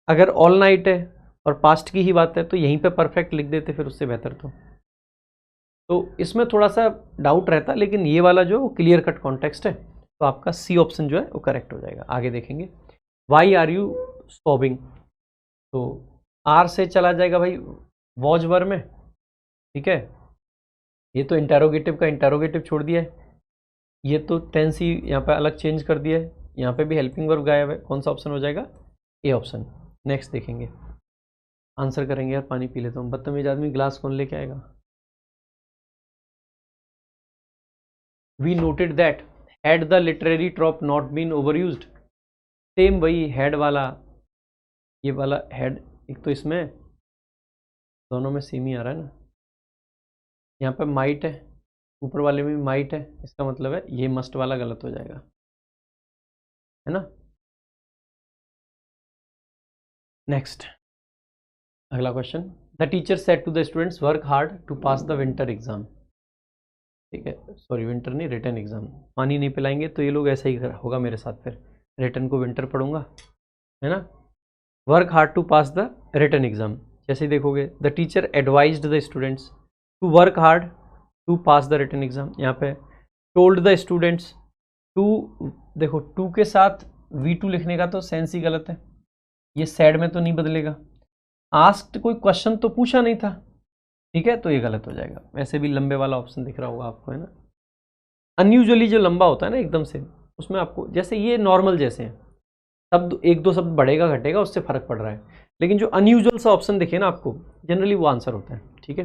अगर ऑल नाइट है और पास्ट की ही बात है तो यहीं पे परफेक्ट लिख देते, फिर उससे बेहतर तो इसमें थोड़ा सा डाउट रहता, लेकिन ये वाला जो क्लियर कट कॉन्टेक्स्ट है, तो आपका सी ऑप्शन जो है वो करेक्ट हो जाएगा। आगे देखेंगे, वाई आर यू सॉबिंग, तो आर से चला जाएगा भाई वॉज वर में। ठीक है, ये तो इंटेरोगेटिव का इंटेरोगेटिव छोड़ दिया है, ये तो टेंस ही यहाँ पे अलग चेंज कर दिया है, यहाँ पे भी हेल्पिंग वर्ब गायब है। कौन सा ऑप्शन हो जाएगा? A option. नेक्स्ट देखेंगे, आंसर करेंगे। यार पानी पी लेता हूँ, बदतमीज आदमी ग्लास कौन लेके आएगा? We noted that had the literary trope not been overused. Same वही हैड वाला, ये वाला हैड, एक तो इसमें दोनों में सेम ही आ रहा है ना, यहाँ पे माइट है, ऊपर वाले में भी माइट है, इसका मतलब है ये मस्ट वाला गलत हो जाएगा, है ना। नेक्स्ट अगला question, the teacher said to the students work hard to pass the winter exam. ठीक है, सॉरी विंटर नहीं, रिटर्न एग्जाम। पानी नहीं पिलाएंगे तो ये लोग ऐसा ही होगा मेरे साथ, फिर रिटर्न को विंटर पढ़ूंगा, है ना। Work hard to pass the return exam, जैसे ही देखोगे the teacher advised the students to work hard to pass the return exam. यहाँ पे टोल्ड द स्टूडेंट्स टू, देखो टू के साथ V2 लिखने का तो सेंस ही गलत है, ये सैड में तो नहीं बदलेगा। आस्क्ड कोई क्वेश्चन तो पूछा नहीं था, ठीक है, तो ये गलत हो जाएगा। वैसे भी लंबे वाला ऑप्शन दिख रहा होगा आपको, है ना। अनयूजुअली जो लंबा होता है ना एकदम से, उसमें आपको जैसे ये नॉर्मल जैसे हैं शब्द, एक दो शब्द बढ़ेगा घटेगा उससे फर्क पड़ रहा है, लेकिन जो अनयूजुअल सा ऑप्शन दिखे ना आपको, जनरली वो आंसर होता है। ठीक है,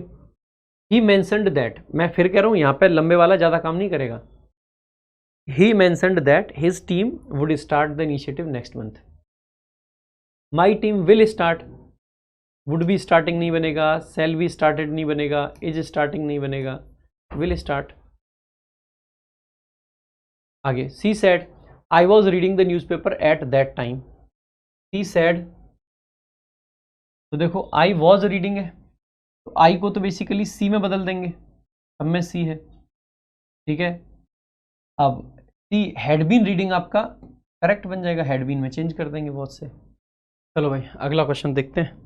ही मेंशन्ड दैट, मैं फिर कह रहा हूँ यहाँ पे लंबे वाला ज़्यादा काम नहीं करेगा। He mentioned that his team would start the initiative next month. My team will start, would be starting नहीं बनेगा, सेल बी स्टार्टेड नहीं बनेगा, इज स्टार्टिंग नहीं बनेगा, विल स्टार्ट। आगे, she said I was reading the news paper at that time. She said, तो देखो I was reading है, तो आई को तो बेसिकली सी में बदल देंगे, अब में सी है। ठीक है, अब सी हैड बीन रीडिंग आपका करेक्ट बन जाएगा, हैड बीन में चेंज कर देंगे बहुत से। चलो भाई अगला क्वेश्चन देखते हैं।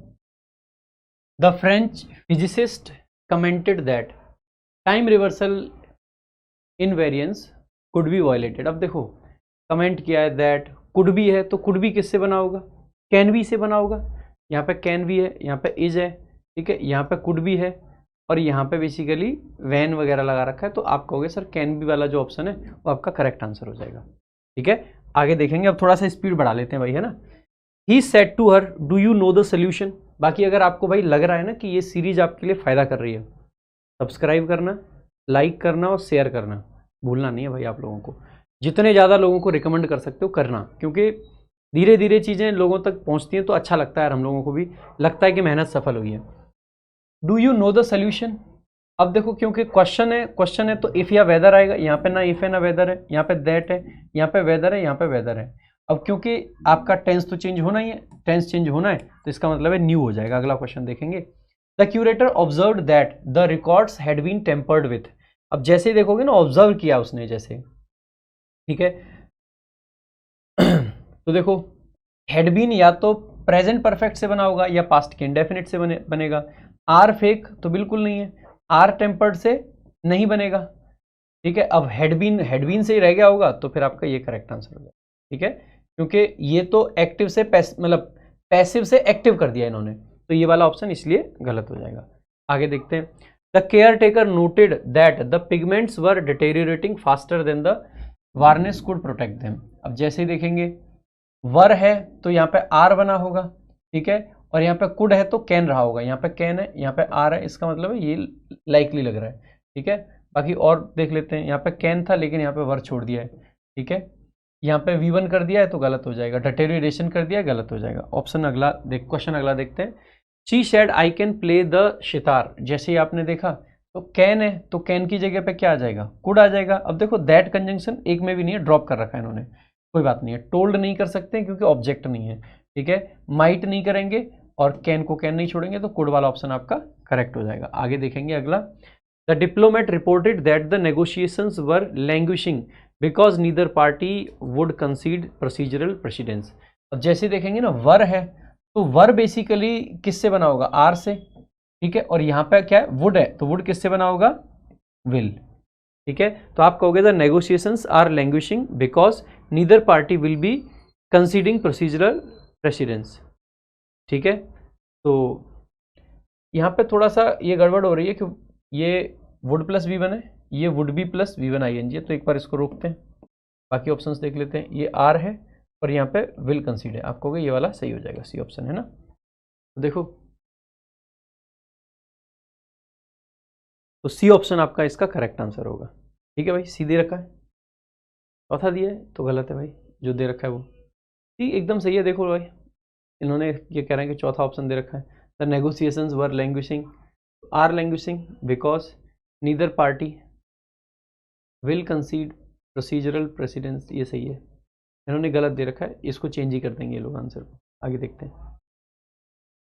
The French physicist commented that time reversal invariance could be violated. अब देखो कमेंट किया है, दैट कुड बी है, तो कुड बी किससे बना होगा? कैन बी से बना होगा। यहाँ पे कैन बी है, यहाँ पे इज है, ठीक है, यहाँ पे कुड बी है, और यहाँ पे बेसिकली वैन वगैरह लगा रखा है, तो आप कहोगे सर कैन बी वाला जो ऑप्शन है वो आपका करेक्ट आंसर हो जाएगा। ठीक है, आगे देखेंगे। अब थोड़ा सा स्पीड बढ़ा लेते हैं भाई, है ना। He said to her do you know the solution. बाकी अगर आपको भाई लग रहा है ना कि ये सीरीज आपके लिए फ़ायदा कर रही है, सब्सक्राइब करना, लाइक करना और शेयर करना भूलना नहीं है भाई। आप लोगों को जितने ज़्यादा लोगों को रिकमेंड कर सकते हो करना, क्योंकि धीरे धीरे चीज़ें लोगों तक पहुँचती हैं तो अच्छा लगता है, हम लोगों को भी लगता है कि मेहनत सफल हुई है। Do you know the solution, अब देखो क्योंकि क्वेश्चन है तो इफ़ या वेदर आएगा, यहाँ पे ना इफ़ है ना वेदर है, यहाँ पे दैट है, यहाँ पे वेदर है, यहाँ पे वेदर है। अब क्योंकि आपका टेंस तो चेंज होना ही है, टेंस चेंज होना है तो इसका मतलब है न्यू हो जाएगा। अगला क्वेश्चन देखेंगे। The curator observed that the records had been tampered with. अब जैसे ही देखोगे ना, ऑब्जर्व किया उसने जैसे, ठीक है, तो देखो हैड बीन या तो प्रेजेंट परफेक्ट से बना होगा या पास्ट के इंडेफिनिट से बनेगा। आर फेक तो बिल्कुल नहीं है, आर टेम्पर्ड से नहीं बनेगा। ठीक है, अब हैड बीन से ही रह गया होगा तो फिर आपका ये करेक्ट आंसर होगा। ठीक है, क्योंकि ये तो एक्टिव से मतलब पैसिव से एक्टिव कर दिया इन्होंने, तो ये वाला ऑप्शन इसलिए गलत हो जाएगा। आगे देखते हैं। The care taker noted that the pigments were deteriorating faster than the varnish could protect them. अब जैसे ही देखेंगे वर है तो यहाँ पे आर बना होगा, ठीक है, और यहाँ पे कुड है तो कैन रहा होगा, यहाँ पे कैन है, यहाँ पे आर है, इसका मतलब है ये लाइकली लग रहा है। ठीक है, बाकी और देख लेते हैं। यहाँ पे कैन था लेकिन यहाँ पे वर छोड़ दिया है, ठीक है, यहाँ पे V1 कर दिया है तो गलत हो जाएगा, डिटेरियोरेशन कर दिया है गलत हो जाएगा। ऑप्शन अगला क्वेश्चन अगला देखते हैं। She said I can play the sitar, जैसे ही आपने देखा तो कैन है, तो कैन की जगह पे क्या आ जाएगा, कुड आ जाएगा। अब देखो दैट कंजंक्शन एक में भी नहीं है, ड्रॉप कर रखा है इन्होंने, कोई बात नहीं है। टोल्ड नहीं कर सकते क्योंकि ऑब्जेक्ट नहीं है, ठीक है। माइट नहीं करेंगे और कैन को कैन नहीं छोड़ेंगे, तो कुड वाला ऑप्शन आपका करेक्ट हो जाएगा। आगे देखेंगे अगला, the diplomat reported that the negotiations were languishing because neither party would कंसीड procedural precedence. अब जैसे देखेंगे ना, वर है तो वर बेसिकली किससे बना होगा, आर से, ठीक है। और यहाँ पे क्या है, वुड है, तो वुड किससे बना होगा, विल, ठीक है। तो आप कहोगे the negotiations are languishing because neither party will be conceding procedural precedence, ठीक है। तो यहाँ पे थोड़ा सा ये गड़बड़ हो रही है कि ये वुड प्लस V1 है, ये would be plus V1 ING है, तो एक बार इसको रोकते हैं, बाकी ऑप्शंस देख लेते हैं। ये आर है और यहाँ पे विल कंसीड है, आप कहोगे ये वाला सही हो जाएगा, सी ऑप्शन है ना। तो देखो, तो सी ऑप्शन आपका इसका करेक्ट आंसर होगा, ठीक है भाई। सी दे रखा है, चौथा दिया है तो गलत है भाई, जो दे रखा है वो सी एकदम सही है। देखो भाई, इन्होंने ये कह रहे हैं कि चौथा ऑप्शन दे रखा है, the negotiations were languishing, are languishing because neither party will concede procedural precedence, ये सही है। इन्होंने गलत दे रखा है, इसको चेंज ही कर देंगे ये लोग आंसर को। आगे देखते हैं,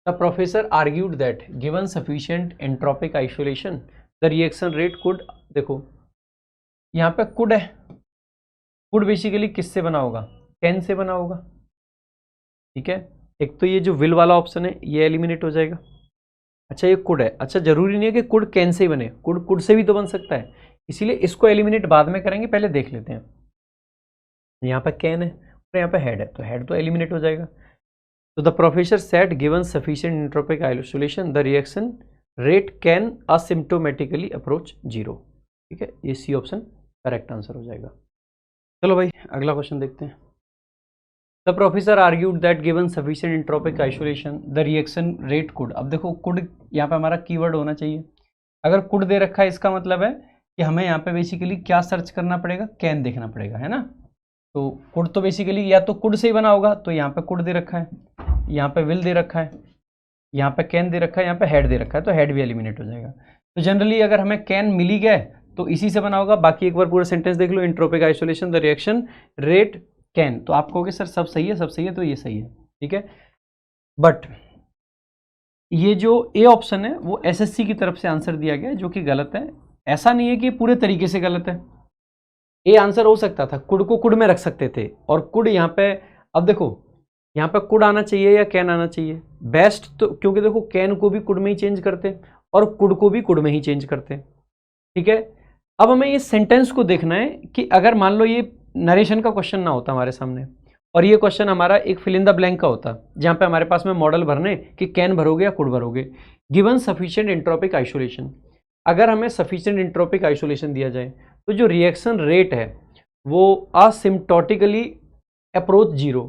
the professor argued that given sufficient entropic isolation the reaction rate could, देखो यहाँ पे कुड है, कुड बेसिकली किससे बना होगा, कैन से बना होगा, ठीक है। एक तो ये जो विल वाला ऑप्शन है ये एलिमिनेट हो जाएगा। अच्छा ये कुड है, अच्छा जरूरी नहीं है कि कुड कैन से ही बने, कुड कुड से भी तो बन सकता है, इसीलिए इसको एलिमिनेट बाद में करेंगे, पहले देख लेते हैं। यहाँ पे कैन है और यहाँ पे हेड है, तो हेड तो एलिमिनेट हो जाएगा। तो the professor said given sufficient entropic isolation the reaction rate can asymptotically approach zero, ठीक है। ये सी ऑप्शन करेक्ट आंसर हो जाएगा। चलो भाई अगला क्वेश्चन देखते हैं। The professor argued that given sufficient entropic isolation the reaction rate could, अब देखो कुड यहाँ पे हमारा कीवर्ड होना चाहिए। अगर कुड दे रखा है इसका मतलब है कि हमें यहाँ पे बेसिकली क्या सर्च करना पड़ेगा, कैन देखना पड़ेगा, है ना। तो कुड तो बेसिकली या तो कुड से ही बना होगा, तो यहाँ पे कुड दे रखा है, यहाँ पे विल दे रखा है, यहाँ पे कैन दे रखा है, यहाँ पे हेड दे रखा है, तो हेड भी एलिमिनेट हो जाएगा। तो जनरली अगर हमें कैन मिल ही गया तो इसी से बना होगा। बाकी एक बार पूरा सेंटेंस देख लो, entropic isolation the reaction rate can, तो आप कहोगे सर सब सही है, सब सही है, तो ये सही है, ठीक है। बट ये जो ए ऑप्शन है वो एसएससी की तरफ से आंसर दिया गया है, जो कि गलत है। ऐसा नहीं है कि पूरे तरीके से गलत है, ए आंसर हो सकता था, कुड को कुड में रख सकते थे, और कुड यहाँ पे, अब देखो यहाँ पे कुड आना चाहिए या कैन आना चाहिए, बेस्ट तो, क्योंकि देखो कैन को भी कुड में ही चेंज करते और कुड को भी कुड में ही चेंज करते, ठीक है। अब हमें इस सेंटेंस को देखना है कि अगर मान लो ये नरेशन का क्वेश्चन ना होता हमारे सामने और ये क्वेश्चन हमारा एक फिल इन द ब्लैंक का होता, जहाँ पे हमारे पास में मॉडल भरने कि कैन भरोगे या कुड भरोगे, गिवन सफिशिएंट एंट्रोपिक आइसोलेशन। अगर हमें सफिशिएंट एंट्रोपिक आइसोलेशन दिया जाए तो जो रिएक्शन रेट है वो असिम्प्टोटिकली अप्रोच जीरो।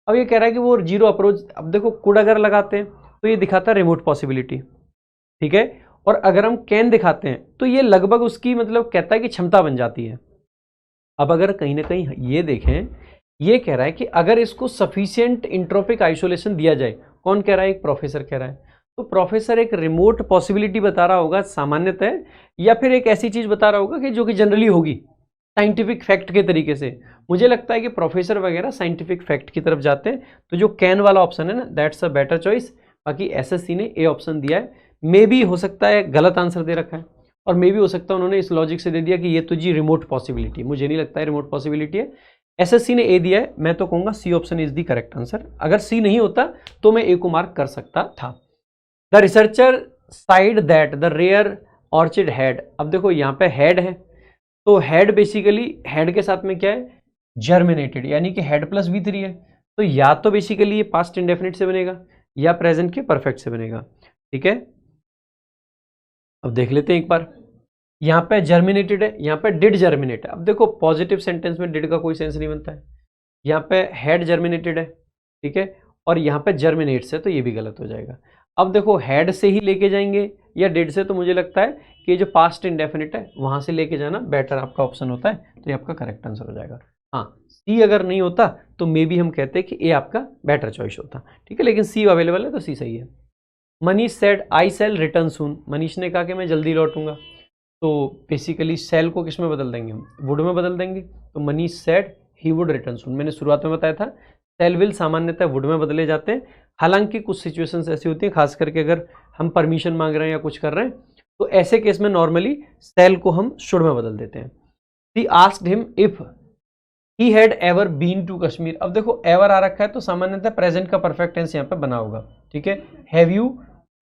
अब ये कह रहा है कि वो जीरो अप्रोच, अब देखो कुड अगर लगाते हैं तो ये दिखाता है रिमोट पॉसिबिलिटी, ठीक है। और अगर हम कैन दिखाते हैं तो ये लगभग उसकी मतलब कहता है कि क्षमता बन जाती है। अब अगर कहीं ना कहीं ये देखें, ये कह रहा है कि अगर इसको सफिशिएंट एंट्रोपिक आइसोलेशन दिया जाए, कौन कह रहा है, एक प्रोफेसर कह रहा है, तो प्रोफेसर एक रिमोट पॉसिबिलिटी बता रहा होगा सामान्यतः, या फिर एक ऐसी चीज बता रहा होगा कि जो कि जनरली होगी साइंटिफिक फैक्ट के तरीके से। मुझे लगता है कि प्रोफेसर वगैरह साइंटिफिक फैक्ट की तरफ जाते हैं, तो जो कैन वाला ऑप्शन है ना, दैट्स अ बेटर चॉइस। बाकी एसएससी ने ए ऑप्शन दिया है, मे भी हो सकता है गलत आंसर दे रखा है, और मे भी हो सकता है उन्होंने इस लॉजिक से दे दिया कि ये तो जी रिमोट पॉसिबिलिटी, मुझे नहीं लगता है रिमोट पॉसिबिलिटी है। एसएससी ने ए दिया है, मैं तो कहूंगा C option is the correct answer. अगर सी नहीं होता तो मैं ए को मार्क कर सकता था। The researcher said that the rare orchid had, अब देखो यहाँ पे हेड है, तो हेड बेसिकली हेड के साथ में क्या है, जर्मिनेटेड, यानी कि हेड प्लस V3 है, तो या तो बेसिकली ये पास्ट इंडेफिनिट से बनेगा या प्रेजेंट के परफेक्ट से बनेगा, ठीक है। अब देख लेते हैं एक बार, यहाँ पे जर्मिनेटेड है, यहाँ पे डिड जर्मिनेट है। अब देखो पॉजिटिव सेंटेंस में डिड का कोई सेंस नहीं बनता है, यहाँ पे हेड जर्मिनेटेड है, ठीक है, और यहाँ पे जर्मिनेट्स है, तो ये भी गलत हो जाएगा। अब देखो हेड से ही लेके जाएंगे या डिड से, तो मुझे लगता है कि ये जो पास्ट इंडेफिनिट है वहां से लेके जाना बेटर आपका ऑप्शन होता है, तो ये आपका करेक्ट आंसर हो जाएगा। हाँ, सी अगर नहीं होता तो मे बी हम कहते हैं कि ए आपका बेटर चॉइस होता, ठीक है, लेकिन सी अवेलेबल है तो सी सही है। Manish said I shall return soon, Manish ने कहा कि मैं जल्दी लौटूंगा, तो बेसिकली सेल को किस में बदल देंगे हम, वुड में बदल देंगे। तो Manish said he would return soon, मैंने शुरुआत में बताया था सेल विल सामान्यतः वुड में बदले जाते हैं, हालांकि कुछ सिचुएशंस ऐसी होती हैं खास करके अगर हम परमिशन मांग रहे हैं या कुछ कर रहे हैं तो ऐसे केस में नॉर्मली सेल को हम शुड में बदल देते हैं। She asked him if he had ever been to Kashmir, अब देखो एवर आ रखा है तो सामान्यतः प्रेजेंट का परफेक्ट टेंस यहाँ पे बना होगा, ठीक है। Have you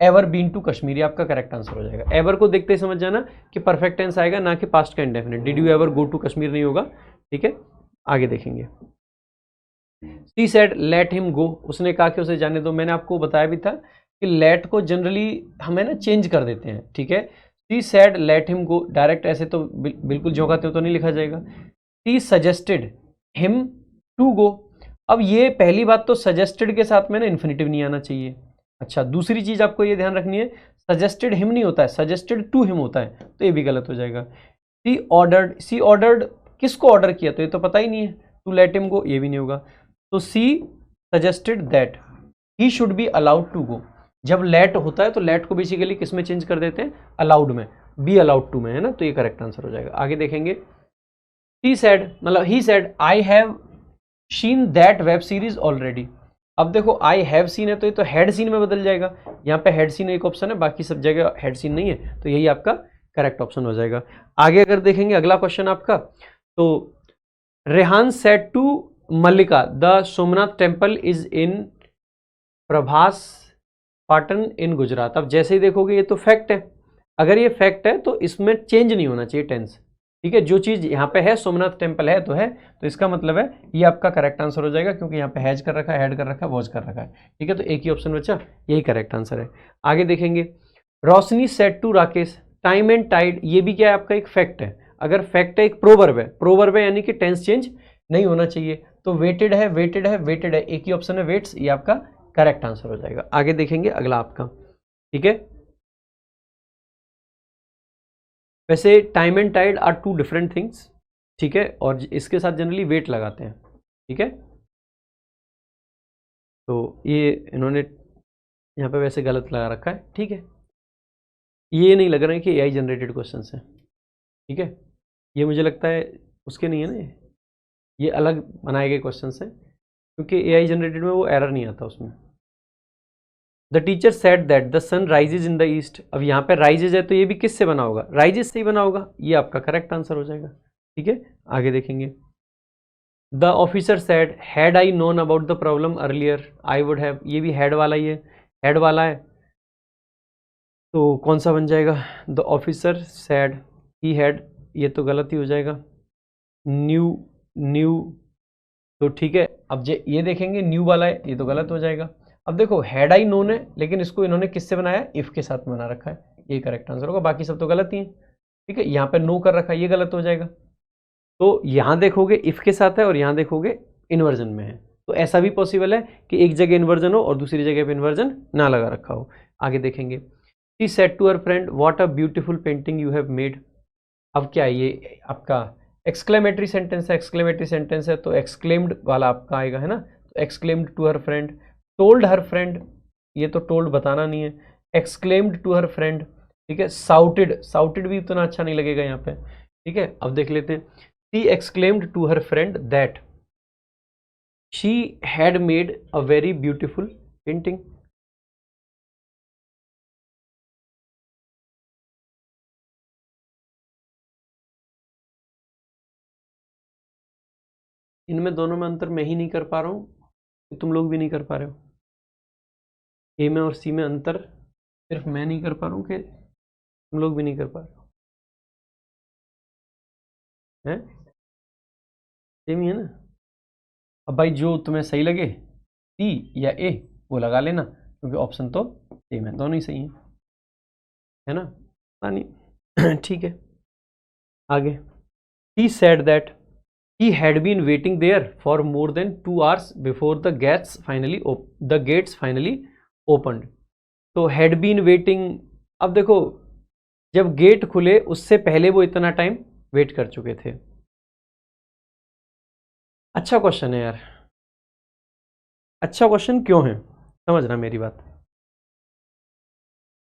ever been to Kashmir, ये आपका करेक्ट आंसर हो जाएगा। एवर को देखते ही समझ जाना कि परफेक्ट टेंस आएगा, ना कि पास्ट का indefinite. Did you ever go to Kashmir नहीं होगा, ठीक है। आगे देखेंगे। She said let him go, उसने कहा कि उसे जाने दो। मैंने आपको बताया भी था कि लेट को जनरली हमें ना चेंज कर देते हैं, ठीक है। She said let him go, direct ऐसे तो बिल्कुल जो कहते हो तो नहीं लिखा जाएगा। She suggested him to go, अब ये पहली बात तो सजेस्टेड के साथ में ना इन्फिनिटिव नहीं आना चाहिए। अच्छा, दूसरी चीज आपको ये ध्यान रखनी है, सजेस्टेड हिम नहीं होता है, सजेस्टेड टू हिम होता है, तो ये भी गलत हो जाएगा। सी ऑर्डर्ड किसको ऑर्डर किया, तो ये तो पता ही नहीं है। टू लेट हिम गो, ये भी नहीं होगा। तो C suggested that he should be allowed to go, जब लेट होता है तो लेट को बेसिकली किस में चेंज कर देते हैं, अलाउड में, बी अलाउड टू में, है ना, तो ये करेक्ट आंसर हो जाएगा। आगे देखेंगे। ही सेड मतलब he said I have seen that web series already, अब देखो आई हैव सीन है तो ये तो हेड सीन में बदल जाएगा, यहाँ पे हेड सीन एक ऑप्शन है, बाकी सब जगह हेड सीन नहीं है, तो यही आपका करेक्ट ऑप्शन हो जाएगा। आगे अगर देखेंगे अगला क्वेश्चन आपका, तो Rehan said to Mallika the Somnath temple is in Prabhas Patan in Gujarat, अब जैसे ही देखोगे ये तो फैक्ट है, अगर ये फैक्ट है तो इसमें चेंज नहीं होना चाहिए टेंस, ठीक है। जो चीज यहाँ पे है सोमनाथ टेम्पल है, तो इसका मतलब है ये आपका करेक्ट आंसर हो जाएगा, क्योंकि यहाँ पे हैज कर रखा है, हेड कर रखा है, वॉज कर रखा है, ठीक है। तो एक ही ऑप्शन बचा, यही करेक्ट आंसर है। आगे देखेंगे। Roshni said to Rakesh time and tide, ये भी क्या है आपका एक फैक्ट है, अगर फैक्ट है एक प्रोवर्ब है यानी कि टेंस चेंज नहीं होना चाहिए, तो वेटेड है वेटेड है वेटेड है, एक ही ऑप्शन है वेट्स, ये आपका करेक्ट आंसर हो जाएगा। आगे देखेंगे अगला आपका, ठीक है। वैसे time and tide are two different things, ठीक है, और इसके साथ जनरली वेट लगाते हैं, ठीक है। तो ये इन्होंने यहाँ पे वैसे गलत लगा रखा है, ठीक है। ये नहीं लग रहा है कि एआई जनरेटेड क्वेश्चंस हैं, ठीक है। ये मुझे लगता है उसके नहीं है ना, ये अलग बनाए गए क्वेश्चंस हैं, क्योंकि एआई जनरेटेड में वो एरर नहीं आता उसमें। The teacher said that the sun rises in the east, अब यहाँ पे राइजेज है तो ये भी किससे बना होगा, राइजेज से ही बना होगा, ये आपका करेक्ट आंसर हो जाएगा, ठीक है। आगे देखेंगे। The officer said had I known about the problem earlier I would have, ये भी हैड वाला ही है, हैड वाला है, तो कौन सा बन जाएगा, the officer said he had, ये तो गलत ही हो जाएगा। न्यू न्यू, तो ठीक है। अब ये देखेंगे न्यू वाला है, ये तो गलत हो जाएगा। अब देखो हैड आई नोन है, लेकिन इसको इन्होंने किससे बनाया, इफ के साथ बना रखा है, ये करेक्ट आंसर होगा, बाकी सब तो गलत ही है, ठीक है। यहाँ पे नो कर रखा है, ये गलत हो जाएगा। तो यहाँ देखोगे इफ के साथ है और यहाँ देखोगे इन्वर्जन में है, तो ऐसा भी पॉसिबल है कि एक जगह इन्वर्जन हो और दूसरी जगह पे इन्वर्जन ना लगा रखा हो। आगे देखेंगे। She said to her friend what a beautiful painting you have made, अब क्या है ये आपका एक्सक्लेमेटरी सेंटेंस है, एक्सक्लेमेटरी सेंटेंस है तो एक्सक्लेम्ड वाला आपका आएगा, है ना। तो exclaimed to her friend, told her friend, ये तो टोल्ड बताना नहीं है, एक्सक्लेम्ड टू हर फ्रेंड, ठीक है। साउटेड, साउटेड भी उतना अच्छा नहीं लगेगा यहाँ पे, ठीक है। अब देख लेते हैं। She exclaimed to her friend that she had made a very beautiful painting, इनमें दोनों में अंतर मैं ही नहीं कर पा रहा हूँ, तुम लोग भी नहीं कर पा रहे हो। ए में और सी में अंतर सिर्फ मैं नहीं कर पा रहा हूँ कि तुम लोग भी नहीं कर पा रहे हो, हैं सेम ही है ना। अब भाई जो तुम्हें सही लगे सी या ए वो लगा लेना, क्योंकि ऑप्शन तो सेम है, दोनों ही सही है ना। नहीं ठीक है। आगे। He said that he had been waiting there for more than 2 hours before the gates finally opened, तो हैड बीन वेटिंग, अब देखो जब गेट खुले उससे पहले वो इतना टाइम वेट कर चुके थे। अच्छा क्वेश्चन है यार, अच्छा क्वेश्चन क्यों है, समझना मेरी बात।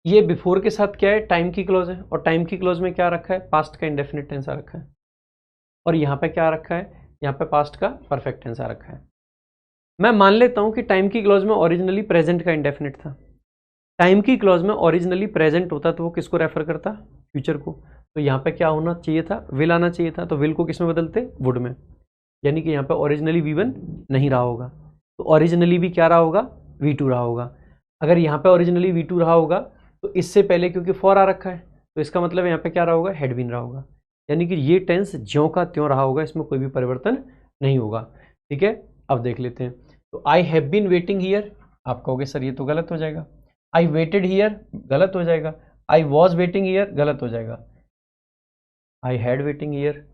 ये बिफोर के साथ क्या है, टाइम की क्लॉज है, और टाइम की क्लॉज में क्या रखा है, पास्ट का इंडेफिनिट टेंस आ रखा है, और यहाँ पे क्या रखा है, यहाँ पे पास्ट का परफेक्ट टेंस आ रखा है। मैं मान लेता हूँ कि टाइम की क्लॉज में ओरिजिनली प्रेजेंट का इंडेफिनिट था। टाइम की क्लॉज में ओरिजिनली प्रेजेंट होता तो वो किसको रेफर करता, फ्यूचर को। तो यहाँ पे क्या होना चाहिए था, विल आना चाहिए था, तो विल को किस में बदलते, वुड में। यानी कि यहाँ पे ओरिजिनली V1 नहीं रहा होगा, तो ओरिजिनली भी क्या रहा होगा, V2 रहा होगा। अगर यहाँ पे ओरिजिनली V2 रहा होगा तो इससे पहले क्योंकि फॉर आ रखा है, तो इसका मतलब यहाँ पे क्या रहा होगा, हैड बीन रहा होगा। यानी कि ये टेंस ज्यों का त्यों रहा होगा, इसमें कोई भी परिवर्तन नहीं होगा। ठीक है, अब देख लेते हैं। तो I have been waiting here, आप कहोगे सर ये तो गलत हो जाएगा। आई वेटेड हियर गलत हो जाएगा। आई वॉज वेटिंग हियर गलत हो जाएगा। आई हैड वेटिंग हियर,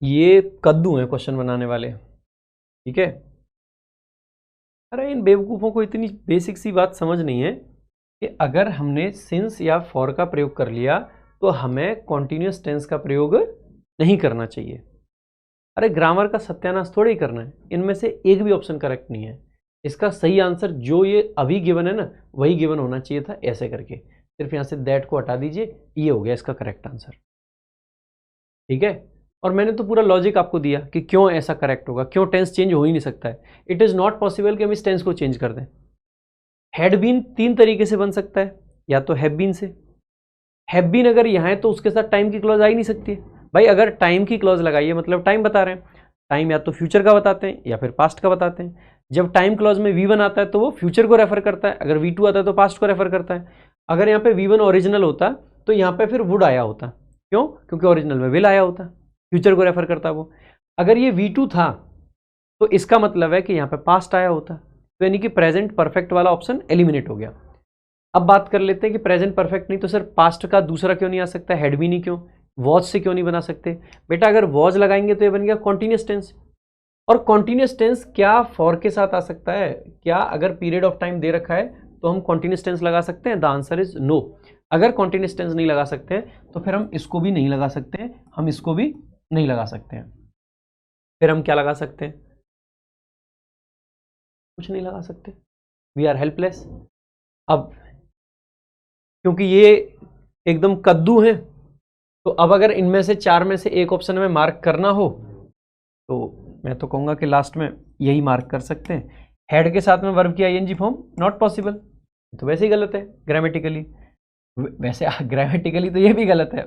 ये कद्दू हैं क्वेश्चन बनाने वाले। ठीक है, अरे इन बेवकूफ़ों को इतनी बेसिक सी बात समझ नहीं है कि अगर हमने सिंस या फॉर का प्रयोग कर लिया तो हमें कॉन्टिन्यूस टेंस का प्रयोग नहीं करना चाहिए। अरे ग्रामर का सत्यानाश थोड़ा ही करना है, इनमें से एक भी ऑप्शन करेक्ट नहीं है। इसका सही आंसर जो ये अभी गिवन है ना, वही गिवन होना चाहिए था ऐसे करके। सिर्फ यहाँ से दैट को हटा दीजिए, ये हो गया इसका करेक्ट आंसर। ठीक है, और मैंने तो पूरा लॉजिक आपको दिया कि क्यों ऐसा करेक्ट होगा, क्यों टेंस चेंज हो ही नहीं सकता है। इट इज़ नॉट पॉसिबल कि हम इस टेंस को चेंज कर दें। हैड बीन 3 तरीके से बन सकता है, या तो हैव बीन से। हैव बीन अगर यहाँ है तो उसके साथ टाइम की क्लॉज आ ही नहीं सकती है। भाई अगर टाइम की क्लॉज लगाइए मतलब टाइम बता रहे हैं, टाइम या तो फ्यूचर का बताते हैं या फिर पास्ट का बताते हैं। जब टाइम क्लॉज में V1 आता है तो वो फ्यूचर को रेफर करता है, अगर V2 आता है तो पास्ट को रेफर करता है। अगर यहाँ पे V1 ओरिजिनल होता तो यहाँ पे फिर वुड आया होता, क्यों, क्योंकि ओरिजिनल में विल आया होता, फ्यूचर को रेफर करता वो। अगर ये V2 था तो इसका मतलब है कि यहाँ पे पास्ट आया होता, तो यानी कि प्रेजेंट परफेक्ट वाला ऑप्शन एलिमिनेट हो गया। अब बात कर लेते हैं कि प्रेजेंट परफेक्ट नहीं तो सर पास्ट का दूसरा क्यों नहीं आ सकता, हैड भी नहीं क्यों, वॉज से क्यों नहीं बना सकते। बेटा अगर वॉज लगाएंगे तो ये बन गया कॉन्टिन्यूस टेंस, और कॉन्टिन्यूस टेंस क्या फॉर के साथ आ सकता है, क्या अगर पीरियड ऑफ टाइम दे रखा है तो हम कॉन्टिन्यूस टेंस लगा सकते हैं, द आंसर इज नो। अगर कॉन्टिन्यूस टेंस नहीं लगा सकते हैं तो फिर हम इसको भी नहीं लगा सकते हैं, हम इसको भी नहीं लगा सकते हैं। फिर हम क्या लगा सकते हैं, कुछ नहीं लगा सकते, वी आर हेल्पलेस। अब क्योंकि ये एकदम कद्दू हैं, तो अब अगर इनमें से 4 में से एक ऑप्शन में मार्क करना हो तो मैं तो कहूँगा कि लास्ट में यही मार्क कर सकते हैं। हेड के साथ में वर्ब की आईएनजी फॉर्म नॉट पॉसिबल, तो वैसे ही गलत है ग्रामेटिकली। वैसे ग्रामेटिकली तो ये भी गलत है।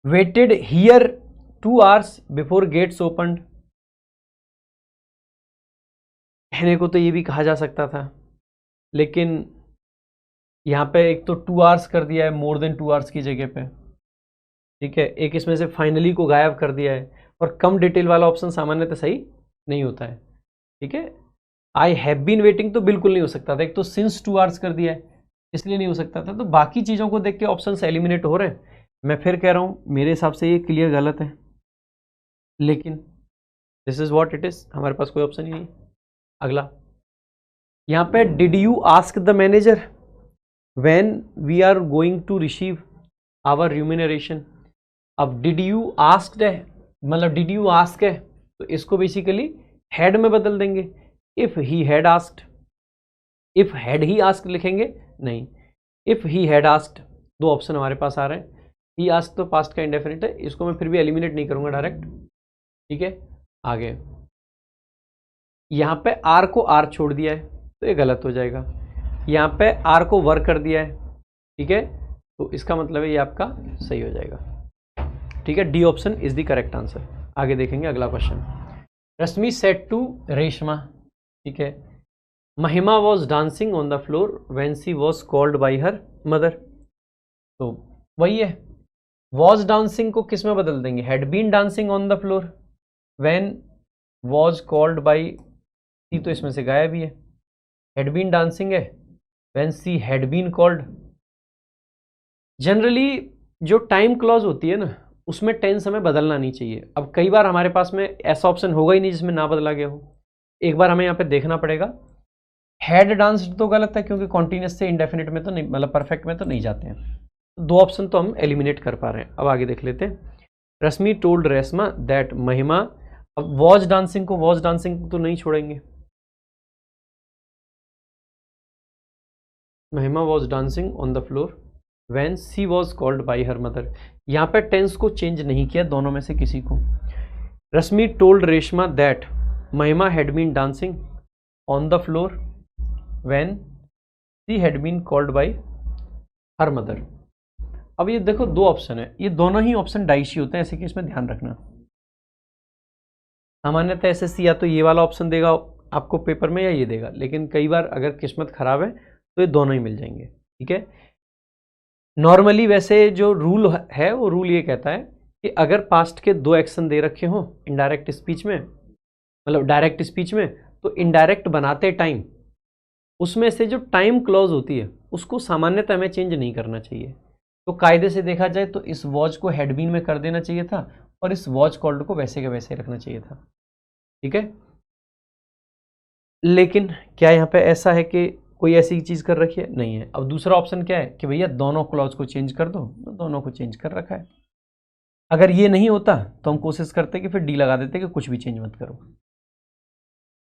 Waited here 2 hours before gates opened, कहने को तो ये भी कहा जा सकता था, लेकिन यहाँ पे एक तो 2 hours कर दिया है मोर देन 2 hours की जगह पे। ठीक है, एक इसमें से फाइनली को गायब कर दिया है, और कम डिटेल वाला ऑप्शन सामान्यतः सही नहीं होता है। ठीक है, आई हैव बीन वेटिंग तो बिल्कुल नहीं हो सकता था, एक तो सिंस 2 hours कर दिया है इसलिए नहीं हो सकता था। तो बाकी चीज़ों को देख के ऑप्शन एलिमिनेट हो रहे हैं। मैं फिर कह रहा हूँ मेरे हिसाब से ये क्लियर गलत है, लेकिन this is what it is, हमारे पास कोई ऑप्शन ही नहीं। अगला यहाँ पे did you ask the manager when we are going to receive our remuneration. अब डिड यू आस्क्ड है, मतलब डिड यू आस्क है, तो इसको बेसिकली हैड में बदल देंगे। If he had asked, if had he asked लिखेंगे नहीं, if he had asked. 2 option हमारे पास आ रहे हैं। ही आस्क्ड तो पास्ट का इंडेफिनिट है, इसको मैं फिर भी एलिमिनेट नहीं करूंगा डायरेक्ट। ठीक है, आगे यहाँ पे आर को आर छोड़ दिया है तो ये गलत हो जाएगा। यहाँ पे आर को वर कर दिया है, ठीक है, तो इसका मतलब है ये आपका सही हो जाएगा। ठीक है, D option is the correct answer. आगे देखेंगे अगला question. Rashmi said to Reshma, ठीक है, Mahima was dancing on the floor when she was called by her mother. तो वही है, वॉज डांसिंग को किस में बदल देंगे, had been dancing on the floor when was called by C, तो इसमें से गायब ही है। हैड बीन डांसिंग है when C had been called. Generally जो टाइम क्लॉज होती है ना उसमें टेंस हमें बदलना नहीं चाहिए। अब कई बार हमारे पास में ऐसा ऑप्शन होगा ही नहीं जिसमें ना बदला गया हो, एक बार हमें यहाँ पे देखना पड़ेगा। हैड डांस्ड तो गलत है क्योंकि कॉन्टिन्यूस से इंडेफिनिट में तो नहीं, मतलब परफेक्ट में तो नहीं जाते हैं। 2 ऑप्शन तो हम एलिमिनेट कर पा रहे हैं। अब आगे देख लेते हैं। रश्मि टोल्ड रेशमा दैट महिमा, अब वॉज डांसिंग को, वॉज डांसिंग तो नहीं छोड़ेंगे, महिमा was dancing on the floor when she was called by her mother. यहाँ पे टेंस को चेंज नहीं किया दोनों में से किसी को। Rashmi told Reshma that Mahima had been dancing on the floor when she had been called by her mother. अब ये देखो दो ऑप्शन है, ये दोनों ही ऑप्शन डाइशी होते हैं, ऐसे कि इसमें ध्यान रखना। सामान्यतः एसएससी या तो ये वाला ऑप्शन देगा आपको पेपर में या ये देगा, लेकिन कई बार अगर किस्मत खराब है तो ये दोनों ही मिल जाएंगे। ठीक है, नॉर्मली वैसे जो रूल है वो रूल ये कहता है कि अगर पास्ट के दो एक्शन दे रखे हो इनडायरेक्ट स्पीच में, मतलब डायरेक्ट स्पीच में, तो इनडायरेक्ट बनाते टाइम उसमें से जो टाइम क्लॉज होती है उसको सामान्यतः हमें चेंज नहीं करना चाहिए। तो कायदे से देखा जाए तो इस वॉच को हैड बीन में कर देना चाहिए था और इस वॉच कॉल्ड को वैसे के वैसे रखना चाहिए था। ठीक है, लेकिन क्या यहाँ पे ऐसा है कि कोई ऐसी चीज़ कर रखी है? नहीं है। अब दूसरा ऑप्शन क्या है कि भैया दोनों क्लॉज को चेंज कर दो, तो दोनों को चेंज कर रखा है। अगर ये नहीं होता तो हम कोशिश करते कि फिर डी लगा देते कि कुछ भी चेंज मत करो।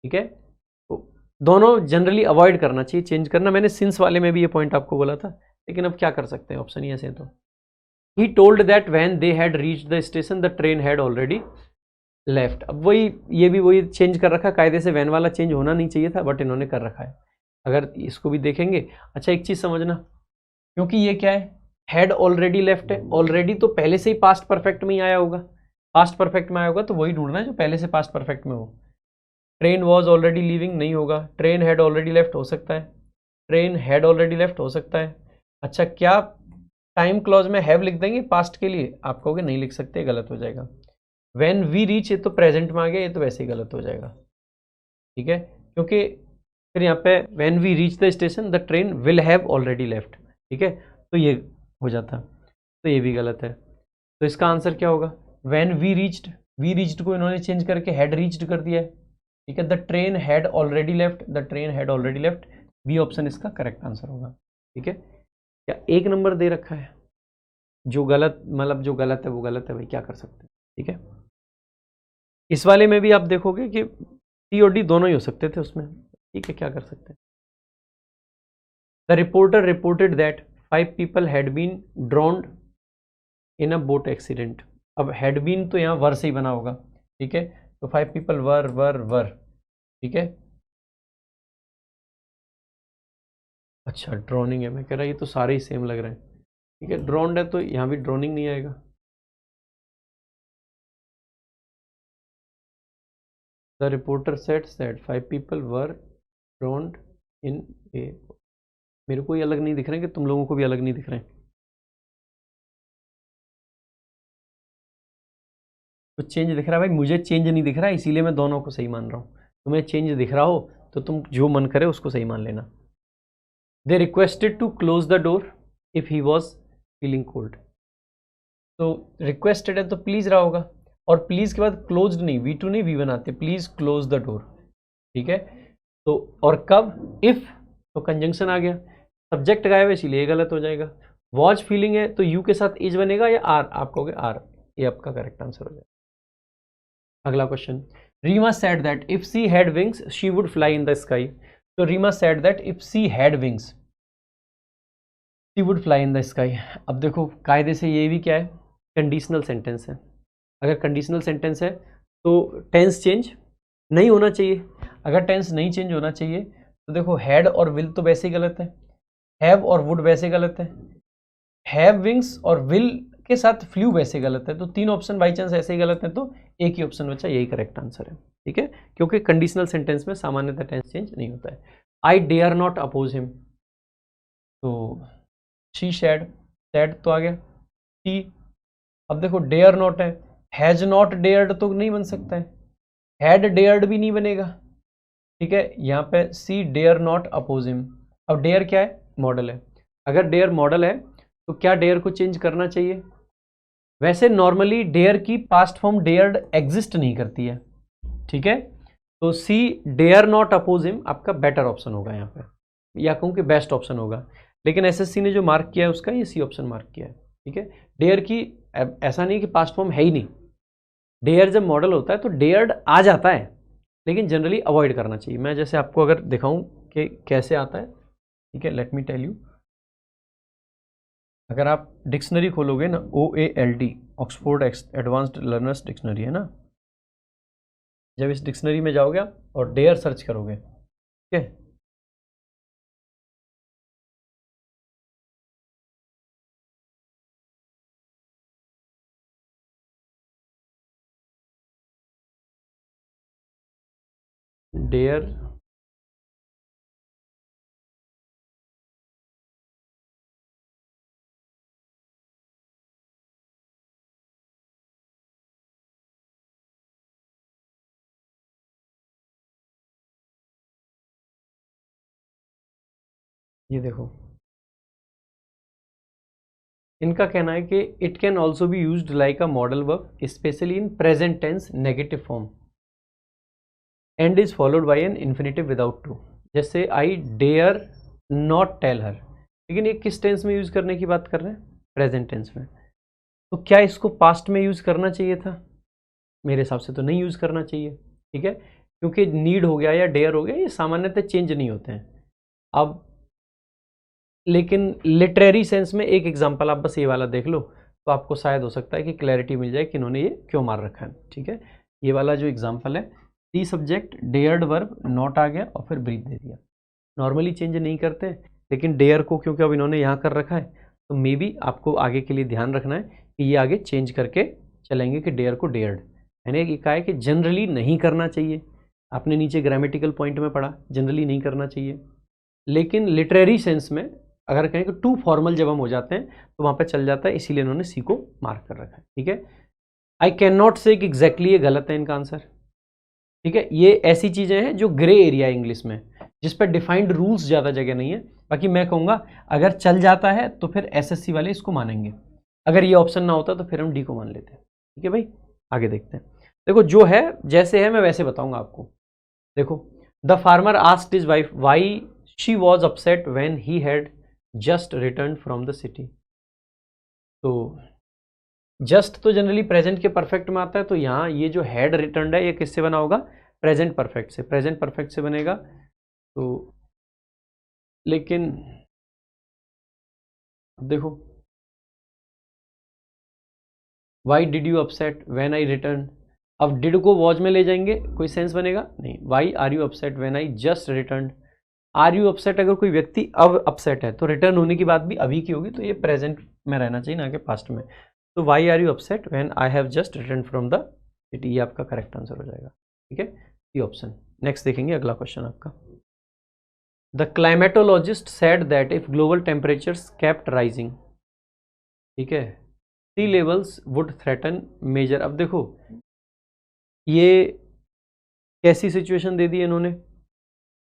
ठीक है, तो दोनों जनरली अवॉइड करना चाहिए चेंज करना। मैंने सिंस वाले में भी ये पॉइंट आपको बोला था, लेकिन अब क्या कर सकते हैं, ऑप्शन ही ऐसे तो। He told that when they had reached the station the train had already left. अब वही, ये भी वही चेंज कर रखा, कायदे से वैन वाला चेंज होना नहीं चाहिए था बट इन्होंने कर रखा है। अगर इसको भी देखेंगे, अच्छा एक चीज़ समझना, क्योंकि ये क्या है, हैड ऑलरेडी लेफ्ट है, ऑलरेडी तो पहले से ही पास्ट परफेक्ट में ही आया होगा, पास्ट परफेक्ट में आया होगा तो वही ढूंढना है जो पहले से पास्ट परफेक्ट में हो। ट्रेन वॉज ऑलरेडी लीविंग नहीं होगा, ट्रेन हैड ऑलरेडी लेफ्ट हो सकता है, ट्रेन हैड ऑलरेडी लेफ्ट हो सकता है। अच्छा, क्या टाइम क्लॉज में हैव लिख देंगे पास्ट के लिए? आप कहोगे नहीं लिख सकते, गलत हो जाएगा। व्हेन वी रीच, ये तो प्रेजेंट में आ गया, ये तो वैसे ही गलत हो जाएगा। ठीक है, क्योंकि फिर यहाँ पे when we reach the station the train will have already left. ठीक है, तो ये हो जाता, तो ये भी गलत है। तो इसका आंसर क्या होगा? व्हेन वी रीच्ड को इन्होंने चेंज करके हैड रीच्ड कर दिया है। ठीक है, the train had already left, the train had already left, B option इसका करेक्ट आंसर होगा। ठीक है, क्या एक नंबर दे रखा है, जो गलत, मतलब जो गलत है वो गलत है भाई, क्या कर सकते हैं। ठीक है, इस वाले में भी आप देखोगे कि सी और डी दोनों ही हो सकते थे उसमें। ठीक है, क्या कर सकते हैं। The reporter reported that 5 people had been drowned in a boat accident. अब हैड बीन तो यहाँ वर से ही बना होगा। ठीक है, तो 5 people वर। ठीक है, अच्छा ड्रॉनिंग है, मैं कह रहा ये तो सारे ही सेम लग रहे हैं। ठीक है, ड्रॉन्ड है तो यहाँ भी ड्रॉनिंग नहीं आएगा। The reporter said 5 people were drowned in a, मेरे को ही अलग नहीं दिख रहे हैं कि तुम लोगों को भी अलग नहीं दिख रहे हैं? तो चेंज दिख रहा है भाई, मुझे चेंज नहीं दिख रहा है, इसीलिए मैं दोनों को सही मान रहा हूँ। तुम्हें चेंज दिख रहा हो तो तुम जो मन करे उसको सही मान लेना। They requested to close the door if he was feeling cold. तो रिक्वेस्टेड है तो प्लीज रहा होगा, और प्लीज के बाद क्लोज्ड नहीं, V2 नहीं V1 आते, प्लीज क्लोज द डोर। ठीक है, तो और कब, इफ, तो कंजंक्शन आ गया, सब्जेक्ट गायब है इसीलिए गलत हो जाएगा। वॉज फीलिंग है तो यू के साथ इज बनेगा या आर, आप कहोगे आर, ये आपका करेक्ट आंसर हो जाएगा। अगला question, Rima said that if she had wings she would fly in the sky. तो Rima said that if she had wings she would fly in the sky. अब देखो कायदे से ये भी क्या है, कंडीशनल सेंटेंस है। अगर कंडीशनल सेंटेंस है तो टेंस चेंज नहीं होना चाहिए। अगर टेंस नहीं चेंज होना चाहिए तो देखो हैड और विल तो वैसे ही गलत है, हैव और वुड वैसे गलत है, हैव विंग्स और विल के साथ फ्लू वैसे गलत है। तो तीन ऑप्शन बाई चांस ऐसे ही गलत है, तो एक ही ऑप्शन बचा, यही करेक्ट आंसर है। ठीक है, क्योंकि कंडीशनल सेंटेंस में सामान्यतः टेंस चेंज नहीं होता है। I dare not oppose him, तो शी सैड, सैड तो आ गया शी। अब देखो डेयर नॉट है, हैज नॉट डेयर्ड तो नहीं बन सकता है, हैड डेयर्ड भी नहीं बनेगा। ठीक है, यहाँ पे सी डेयर नॉट अपोज हिम। अब डेयर क्या है, मॉडल है। अगर डेयर मॉडल है तो क्या डेयर को चेंज करना चाहिए? वैसे नॉर्मली डेयर की पास्ट फॉर्म डेयर्ड एग्जिस्ट नहीं करती है। ठीक है, तो सी डेयर नॉट अपोज हिम आपका बेटर ऑप्शन होगा यहाँ पे, या कहूँ कि बेस्ट ऑप्शन होगा। लेकिन एसएससी ने जो मार्क किया है उसका ये सी ऑप्शन मार्क किया है। ठीक है, डेयर की ऐसा नहीं कि पास्ट फॉर्म है ही नहीं, डेयर जब मॉडल होता है तो डेयर्ड आ जाता है, लेकिन जनरली अवॉइड करना चाहिए। मैं जैसे आपको अगर दिखाऊं कि कैसे आता है, ठीक है, लेट मी टेल यू। अगर आप डिक्शनरी खोलोगे ना, OALD, Oxford advanced learners dictionary है ना, जब इस डिक्शनरी में जाओगे आप और डेयर सर्च करोगे, ठीक है, डेयर ये देखो, इनका कहना है कि it can also be used like a modal verb especially in present tense negative form and is followed by an infinitive without to. जैसे I dare not tell her, लेकिन ये किस टेंस में यूज करने की बात कर रहे हैं? प्रेजेंट टेंस में। तो क्या इसको पास्ट में यूज करना चाहिए था? मेरे हिसाब से तो नहीं यूज करना चाहिए, ठीक है, क्योंकि नीड हो गया या डेयर हो गया ये सामान्यतः चेंज नहीं होते हैं। अब लेकिन लिटरेरी सेंस में एक एग्जांपल आप बस ये वाला देख लो तो आपको शायद हो सकता है कि क्लैरिटी मिल जाए कि इन्होंने ये क्यों मार रखा है, ठीक है। ये वाला जो एग्जांपल है, the subject dared verb not आ गया और फिर ब्रीथ दे दिया। नॉर्मली चेंज नहीं करते, लेकिन डेयर को क्योंकि अब इन्होंने यहाँ कर रखा है तो मे बी आपको आगे के लिए ध्यान रखना है कि ये आगे चेंज करके चलेंगे कि डेयर को डेयर्ड। मैंने ये कहा है कि जनरली नहीं करना चाहिए, आपने नीचे ग्रामेटिकल पॉइंट में पढ़ा जनरली नहीं करना चाहिए, लेकिन लिटरेरी सेंस में अगर कहें कि टू फॉर्मल जब हम हो जाते हैं तो वहाँ पे चल जाता है, इसीलिए इन्होंने सी को मार्क कर रखा है, ठीक है। आई कैन नॉट से एग्जैक्टली ये गलत है इनका आंसर, ठीक है। ये ऐसी चीज़ें हैं जो ग्रे एरिया है इंग्लिश में, जिस पर डिफाइंड रूल्स ज़्यादा जगह नहीं है। बाकी मैं कहूँगा अगर चल जाता है तो फिर एसएससी वाले इसको मानेंगे, अगर ये ऑप्शन ना होता तो फिर हम डी को मान लेते हैं, ठीक है भाई। आगे देखते हैं। देखो जो है जैसे है मैं वैसे बताऊंगा आपको। देखो, the farmer asked his wife why she was upset when he had just return from the city. तो जस्ट तो जनरली प्रेजेंट के परफेक्ट में आता है, तो यहाँ ये जो हैड रिटर्न है ये किससे बना होगा? प्रेजेंट परफेक्ट से, प्रेजेंट परफेक्ट से बनेगा। तो लेकिन देखो, why did you upset when I return, अब डिड को वॉज में ले जाएंगे कोई सेंस बनेगा नहीं। Why are you upset when I just return, are you upset अगर कोई व्यक्ति अब अपसेट है तो रिटर्न होने की बात भी अभी की होगी, तो ये प्रेजेंट में रहना चाहिए ना कि पास्ट में। तो why are you upset when I have just return from the city, ये आपका करेक्ट आंसर हो जाएगा, ठीक है, ये ऑप्शन। नेक्स्ट देखेंगे अगला क्वेश्चन आपका। The climatologist said that if global temperatures kept rising, ठीक है, सी लेवल्स वुड थ्रेटन मेजर। अब देखो ये कैसी सिचुएशन दे दी इन्होंने,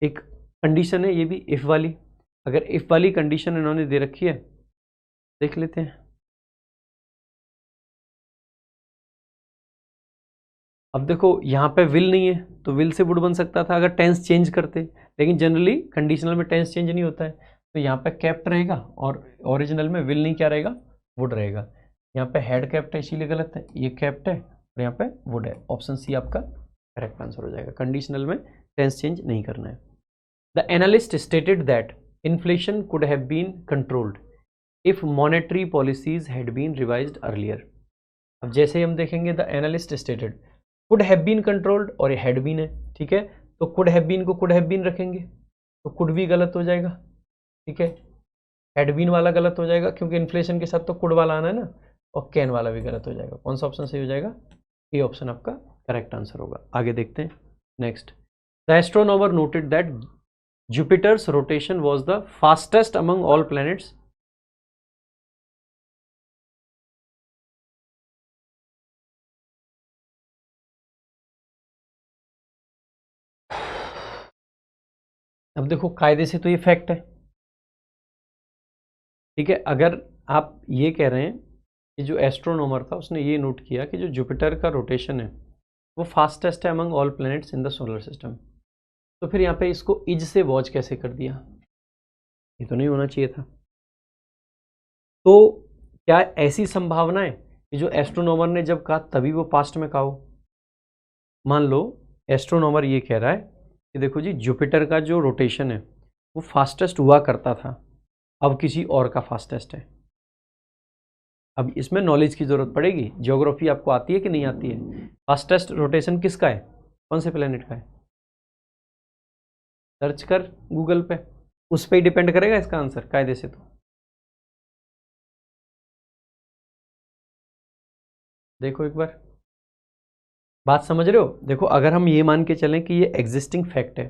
एक कंडीशन है ये भी इफ वाली, अगर इफ वाली कंडीशन इन्होंने दे रखी है देख लेते हैं। अब देखो यहाँ पे विल नहीं है तो विल से वुड बन सकता था अगर टेंस चेंज करते, लेकिन जनरली कंडीशनल में टेंस चेंज नहीं होता है, तो यहाँ पे कैप्ट रहेगा और ओरिजिनल में विल नहीं क्या रहेगा? वुड रहेगा। यहाँ पे हेड कैप्ट है इसीलिए गलत है, ये कैप्ट है और यहाँ पे वुड है। ऑप्शन सी आपका करेक्ट आंसर हो जाएगा, कंडीशनल में टेंस चेंज नहीं करना है। The analyst stated that inflation could have been controlled if monetary policies had been revised earlier. अब जैसे हम देखेंगे the analyst stated, could have been controlled और ये हैड बीन है, ठीक है, तो कुड हैव बीन को कुड हैव बीन रखेंगे तो कुड भी गलत हो जाएगा, ठीक है, हैड बीन वाला गलत हो जाएगा क्योंकि इन्फ्लेशन के साथ तो कुड वाला आना है ना, और कैन वाला भी गलत हो जाएगा। कौन सा ऑप्शन सही हो जाएगा? ये ऑप्शन आपका करेक्ट आंसर होगा। आगे देखते हैं next. The astronomer noted that Jupiter's rotation was the fastest among all planets. अब देखो कायदे से तो ये फैक्ट है, ठीक है। अगर आप ये कह रहे हैं कि जो एस्ट्रोनॉमर था उसने ये नोट किया कि जो जुपिटर का रोटेशन है वो फास्टेस्ट है among all planets in the solar system, तो फिर यहाँ पे इसको इज से वॉच कैसे कर दिया? ये तो नहीं होना चाहिए था। तो क्या ऐसी संभावना है कि जो एस्ट्रोनॉमर ने जब कहा तभी वो पास्ट में कहा हो। मान लो एस्ट्रोनॉमर ये कह रहा है कि देखो जी, जुपिटर का जो रोटेशन है वो फास्टेस्ट हुआ करता था, अब किसी और का फास्टेस्ट है। अब इसमें नॉलेज की ज़रूरत पड़ेगी। ज्योग्राफी आपको आती है कि नहीं आती है? फास्टेस्ट रोटेशन किसका है, कौन से प्लेनेट का है? सर्च कर गूगल पे, उस पर ही डिपेंड करेगा इसका आंसर कायदे से। तो देखो एक बार, बात समझ रहे हो? देखो, अगर हम ये मान के चलें कि ये एग्जिस्टिंग फैक्ट है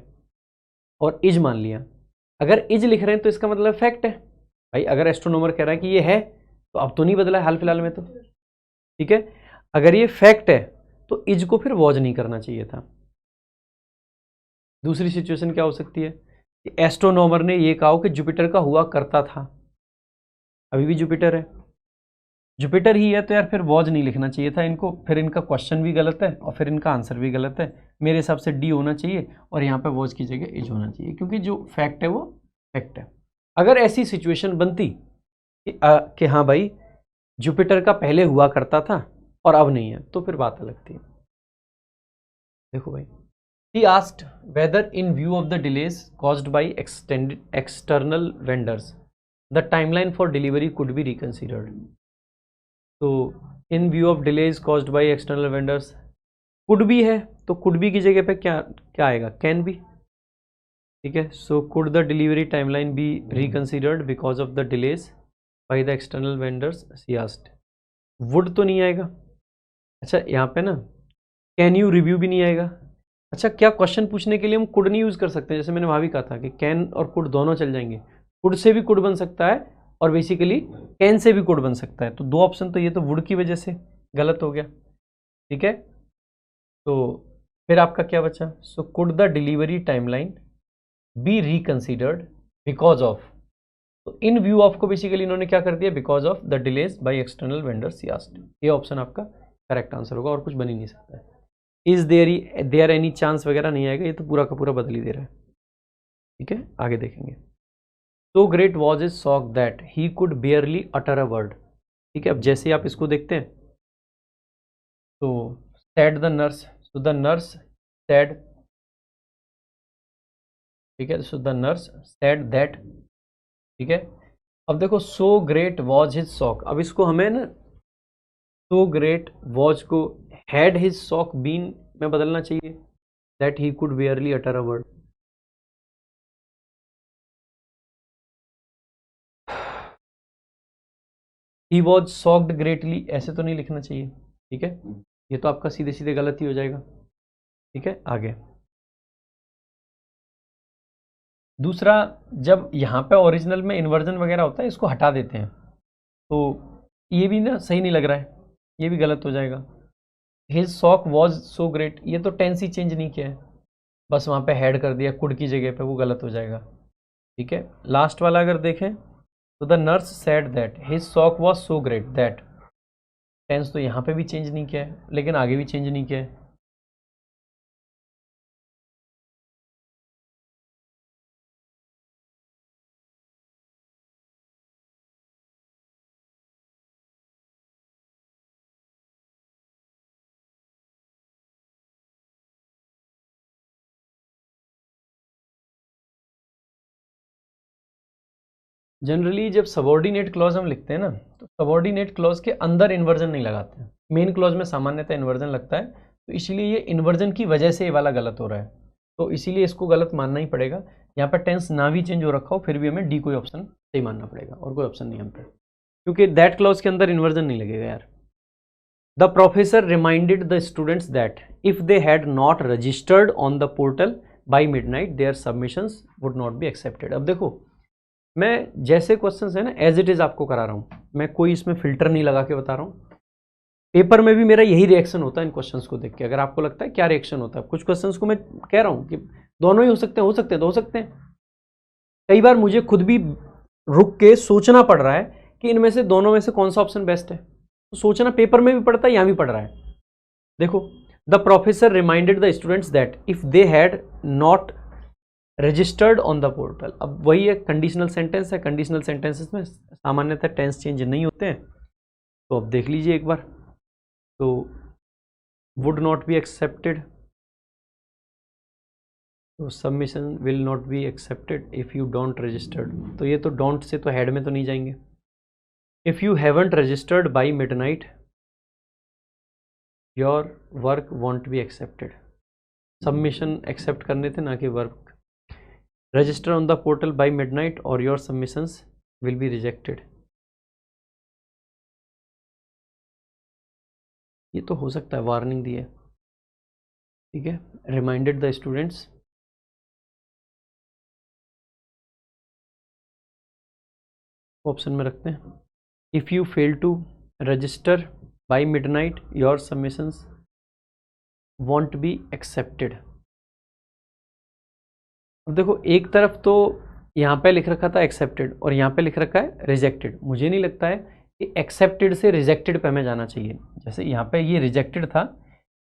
और इज मान लिया, अगर इज लिख रहे हैं तो इसका मतलब फैक्ट है भाई। अगर एस्ट्रोनॉमर कह रहा है कि ये है तो अब तो नहीं बदला है हाल फिलहाल में, तो ठीक है। अगर ये फैक्ट है तो इज को फिर वॉज नहीं करना चाहिए था। दूसरी सिचुएशन क्या हो सकती है कि एस्ट्रोनॉमर ने ये कहा कि जुपिटर का हुआ करता था, अभी भी जुपिटर है, जुपिटर ही है, तो यार फिर वॉज नहीं लिखना चाहिए था इनको। फिर इनका क्वेश्चन भी गलत है और फिर इनका आंसर भी गलत है। मेरे हिसाब से डी होना चाहिए और यहाँ पे वॉज की जगह इज होना चाहिए, क्योंकि जो फैक्ट है वो फैक्ट है। अगर ऐसी सिचुएशन बनती कि हाँ भाई जुपिटर का पहले हुआ करता था और अब नहीं है, तो फिर बात अलग थी। देखो भाई, he asked whether in view of the delays caused by external vendors the timeline for delivery could be reconsidered. तो in view of delays caused by external vendors could be है, तो could be की जगह पे क्या क्या आएगा, can be, ठीक है। so could the delivery timeline be reconsidered because of the delays by the external vendors, she asked. would तो नहीं आएगा। अच्छा, यहाँ पे ना can you review भी नहीं आएगा। अच्छा, क्या क्वेश्चन पूछने के लिए हम कुड नहीं यूज़ कर सकते? जैसे मैंने वहाँ भी कहा था कि कैन और कुड दोनों चल जाएंगे। कुड से भी कुड बन सकता है और बेसिकली कैन से भी कुड बन सकता है। तो दो ऑप्शन तो ये तो वुड की वजह से गलत हो गया, ठीक है। तो फिर आपका क्या बचा? So could the delivery timeline be reconsidered because of, तो इन व्यू ऑफ को बेसिकली इन्होंने क्या कर दिया, because of the delays by external vendors yet. ये ऑप्शन आपका करेक्ट आंसर होगा और कुछ बन ही नहीं सकता है। इज देयर एनी चांस वगैरह नहीं आएगा, ये तो पूरा का पूरा बदल ही दे रहा है, ठीक है। आगे देखेंगे। So great was is shock that he could barely utter a word, ठीक है। अब जैसे आप इसको देखते हैं तो sad the nurse, so the nurse sad, ठीक है। So the nurse sad that, ठीक है। अब देखो, so great was his shock, अब इसको हमें ना सो ग्रेट वॉज को हैड हिज शॉक बीन में बदलना चाहिए, that he could barely utter a word. He was shocked greatly ऐसे तो नहीं लिखना चाहिए, ठीक है। ये तो आपका सीधे सीधे गलत ही हो जाएगा, ठीक है। आगे दूसरा, जब यहाँ पे ओरिजिनल में इन्वर्जन वगैरह होता है इसको हटा देते हैं, तो ये भी ना सही नहीं लग रहा है, ये भी गलत हो जाएगा। His shock was so great, ये तो टेंस ही चेंज नहीं किया है, बस वहाँ पे हैड कर दिया कुड की जगह पे, वो गलत हो जाएगा, ठीक है। लास्ट वाला अगर देखें तो the nurse said that his shock was so great that, tense तो यहाँ पे भी चेंज नहीं किया है लेकिन आगे भी चेंज नहीं किया है। जनरली जब सबॉर्डिनेट क्लॉज हम लिखते हैं ना, तो सबॉर्डिनेट क्लॉज के अंदर इन्वर्जन नहीं लगाते हैं। मेन क्लॉज में सामान्यतः इन्वर्जन लगता है, तो इसीलिए ये इन्वर्जन की वजह से ये वाला गलत हो रहा है, तो इसीलिए इसको गलत मानना ही पड़ेगा। यहाँ पर टेंस ना भी चेंज हो रखा हो फिर भी हमें डी कोई ऑप्शन सही मानना पड़ेगा, और कोई ऑप्शन नहीं हम पे, क्योंकि दैट क्लॉज के अंदर इन्वर्जन नहीं लगेगा यार। The professor reminded the students that if they had not registered on the portal by midnight their submissions would not be accepted. अब देखो, मैं जैसे क्वेश्चंस है ना एज इट इज आपको करा रहा हूँ, मैं कोई इसमें फिल्टर नहीं लगा के बता रहा हूँ। पेपर में भी मेरा यही रिएक्शन होता है इन क्वेश्चंस को देख के। अगर आपको लगता है क्या रिएक्शन होता है, कुछ क्वेश्चंस को मैं कह रहा हूँ कि दोनों ही हो सकते हैं, हो सकते हैं तो हो सकते हैं। कई बार मुझे खुद भी रुक के सोचना पड़ रहा है कि इनमें से दोनों में से कौन सा ऑप्शन बेस्ट है, तो सोचना पेपर में भी पड़ता है, यहाँ भी पड़ रहा है। देखो, the professor reminded the students that if they had not registered on the portal. अब वही एक कंडीशनल सेंटेंस है, कंडीशनल सेंटेंसेस में सामान्यतः टेंस चेंज नहीं होते हैं, तो अब देख लीजिए एक बार, तो वुड नॉट बी एक्सेप्टेड, तो submission will not be accepted if you don't registered, तो ये तो डोंट से तो हेड में तो नहीं जाएंगे। If you haven't registered by midnight your work won't be accepted, submission accept करने थे ना कि work. Register on the portal by midnight और your submissions will be rejected, ये तो हो सकता है वार्निंग दी है, ठीक है। रिमाइंडेड द स्टूडेंट्स, ऑप्शन में रखते हैं। If you fail to register by midnight your submissions won't be accepted. अब देखो एक तरफ तो यहाँ पे लिख रखा था एक्सेप्टेड और यहाँ पे लिख रखा है रिजेक्टेड, मुझे नहीं लगता है कि एक्सेप्टेड से रिजेक्टेड पे हमें जाना चाहिए। जैसे यहाँ पे ये रिजेक्टेड था,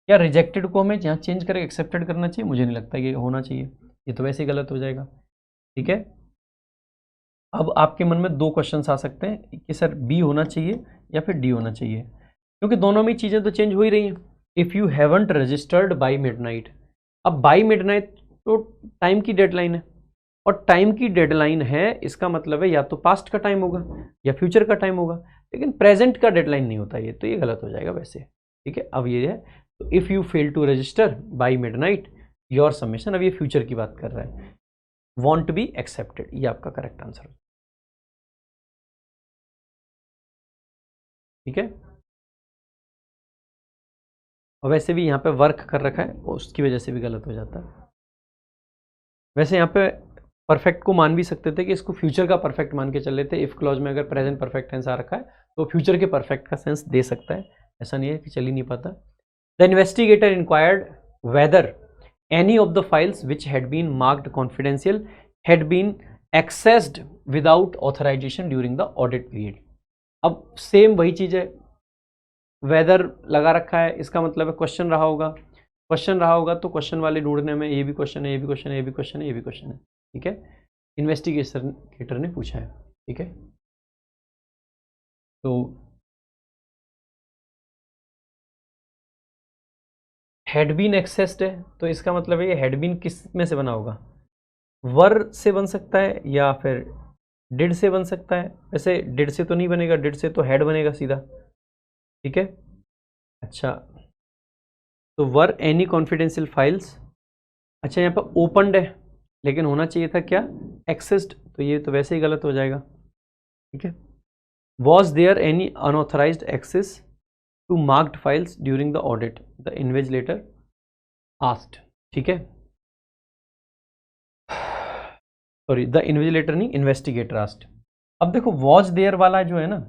या रिजेक्टेड को हमें यहाँ चेंज करके एक्सेप्टेड करना चाहिए, मुझे नहीं लगता कि होना चाहिए, ये तो वैसे ही गलत हो जाएगा, ठीक है। अब आपके मन में दो क्वेश्चंस आ सकते हैं कि सर बी होना चाहिए या फिर डी होना चाहिए, क्योंकि दोनों में चीज़ें तो चेंज हो ही रही हैं। If you haven't registered by midnight, अब बाई मिडनाइट तो टाइम की डेडलाइन है, और टाइम की डेडलाइन है इसका मतलब है या तो पास्ट का टाइम होगा या फ्यूचर का टाइम होगा, लेकिन प्रेजेंट का डेडलाइन नहीं होता ये, तो ये गलत हो जाएगा वैसे, ठीक है। अब ये है, तो if you fail to register by midnight your submission, अब ये फ्यूचर की बात कर रहा है, वॉन्ट बी एक्सेप्टेड, ये आपका करेक्ट आंसर है, ठीक है। और वैसे भी यहाँ पे वर्क कर रखा है, उसकी वजह से भी गलत हो जाता है। वैसे यहाँ पे परफेक्ट को मान भी सकते थे कि इसको फ्यूचर का परफेक्ट मान के चल रहे थे, इफ़ क्लॉज में अगर प्रेजेंट परफेक्ट टेंस आ रखा है तो फ्यूचर के परफेक्ट का सेंस दे सकता है, ऐसा नहीं है कि चल ही नहीं पाता। The investigator inquired whether any of the files which had been marked confidential had been accessed without authorisation during the audit period. अब सेम वही चीज़ है, वेदर लगा रखा है, इसका मतलब है क्वेश्चन रहा होगा, क्वेश्चन रहा होगा तो क्वेश्चन वाले ढूंढने में ये भी क्वेश्चन है, ये भी क्वेश्चन है, ये भी क्वेश्चन है, ये भी क्वेश्चन है, ठीक है। इन्वेस्टिगेटर ने पूछा है, ठीक है। तो हैड बीन एक्सेस्ड है, तो इसका मतलब है ये हैड बीन किस में से बना होगा, वर से बन सकता है या फिर डिड से बन सकता है। वैसे डिड से तो नहीं बनेगा, डिड से तो हैड बनेगा सीधा, ठीक है। अच्छा, तो वर एनी कॉन्फिडेंशियल फाइल्स, अच्छा यहाँ पर ओपनड है लेकिन होना चाहिए था क्या, एक्सेस्ड, तो ये तो वैसे ही गलत हो जाएगा, ठीक है। Was there any unauthorised access to marked files during the audit, the invigilator asked, ठीक है। सॉरी, द इन्वेजिलेटर नहीं, इन्वेस्टिगेटर आस्क्ड। अब देखो वॉज देयर वाला जो है ना,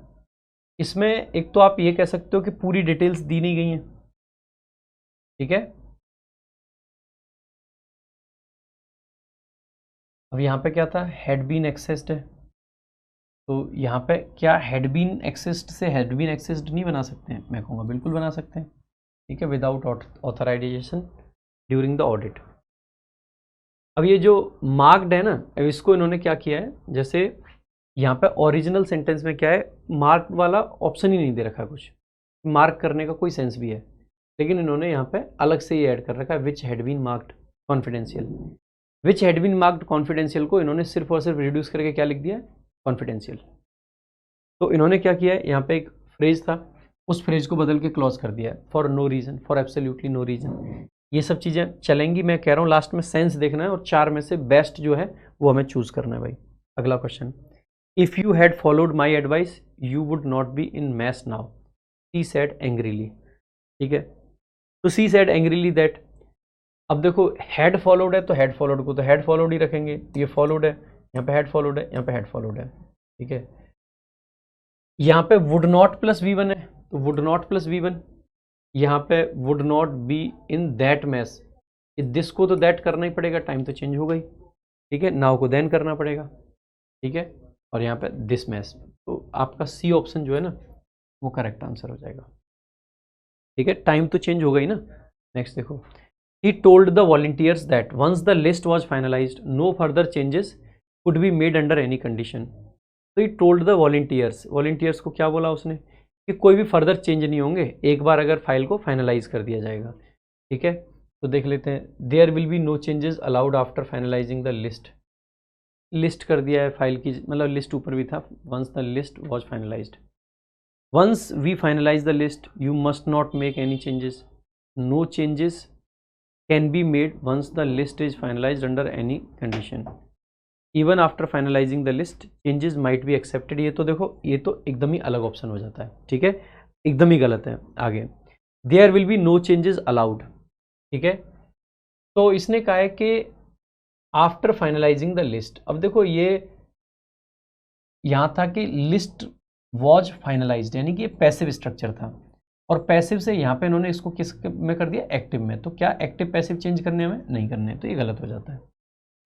इसमें एक तो आप ये कह सकते हो कि पूरी डिटेल्स दी नहीं गई हैं, ठीक है। अब यहाँ पे क्या था, हैड बीन एक्सेस्ड है, तो यहाँ पे क्या हैड बीन एक्सेस्ड से हैड बीन एक्सेस्ड नहीं बना सकते हैं, मैं कहूँगा बिल्कुल बना सकते हैं, ठीक है, without authorisation during the audit. अब ये जो मार्क्ड है ना, अब इसको इन्होंने क्या किया है, जैसे यहाँ पे ओरिजिनल सेंटेंस में क्या है, मार्क वाला ऑप्शन ही नहीं दे रखा, कुछ मार्क करने का कोई सेंस भी है, लेकिन इन्होंने यहाँ पे अलग से ये ऐड कर रखा है, which had been marked confidential. Which had been marked confidential को इन्होंने सिर्फ और सिर्फ रिड्यूस करके क्या लिख दिया है, कॉन्फिडेंशियल। तो इन्होंने क्या किया है, यहाँ पे एक फ्रेज था, उस फ्रेज को बदल के क्लॉज कर दिया है, for no reason, for absolutely no reason. ये सब चीज़ें चलेंगी, मैं कह रहा हूँ लास्ट में सेंस देखना है और चार में से बेस्ट जो है वो हमें चूज़ करना है भाई। अगला question, if you had followed my advice you would not be in mess now, she said angrily, ठीक है। तो सी सेड एंग्रीली दैट, अब देखो हैड फॉलोड है तो हैड फॉलोड को तो हैड फॉलोड ही रखेंगे, ये फॉलोड है, यहाँ पे हैड फॉलोड है, यहाँ पे हैड फॉलोड है, ठीक है। यहाँ पे वुड नॉट प्लस वी1 है तो वुड नॉट प्लस वी1, यहाँ पे would not be in that mess, this को तो दैट करना ही पड़ेगा, टाइम तो चेंज हो गई, ठीक है। नाउ को देन करना पड़ेगा, ठीक है, और यहाँ पे दिस मैस, तो आपका सी ऑप्शन जो है ना वो करेक्ट आंसर हो जाएगा, ठीक है। टाइम तो चेंज हो गई ना। नेक्स्ट देखो, he told the volunteers that once the list was finalized no further changes could be made under any condition। तो he told the volunteers, volunteers को क्या बोला उसने कि कोई भी फर्दर चेंज नहीं होंगे एक बार अगर फाइल को फाइनलाइज कर दिया जाएगा। ठीक है, तो देख लेते हैं। There will be no changes allowed after finalising the list. List कर दिया है फाइल की, मतलब लिस्ट ऊपर भी था, once the list was finalised. Once we finalise the list you must not make any changes. No changes can be made once the list is finalised under any condition. Even after finalising the list changes might be accepted. ये तो देखो, ये तो एकदम ही अलग option हो जाता है। ठीक है, एकदम ही गलत है। आगे, there will be no changes allowed. ठीक है, तो इसने कहा है कि आफ्टर फाइनलाइजिंग द लिस्ट। अब देखो, ये यहाँ था कि लिस्ट वॉज फाइनलाइज्ड, यानी कि ये पैसिव स्ट्रक्चर था, और पैसिव से यहाँ पे इन्होंने इसको किस में कर दिया, एक्टिव में। तो क्या एक्टिव पैसिव चेंज करने में नहीं करने, तो ये गलत हो जाता है।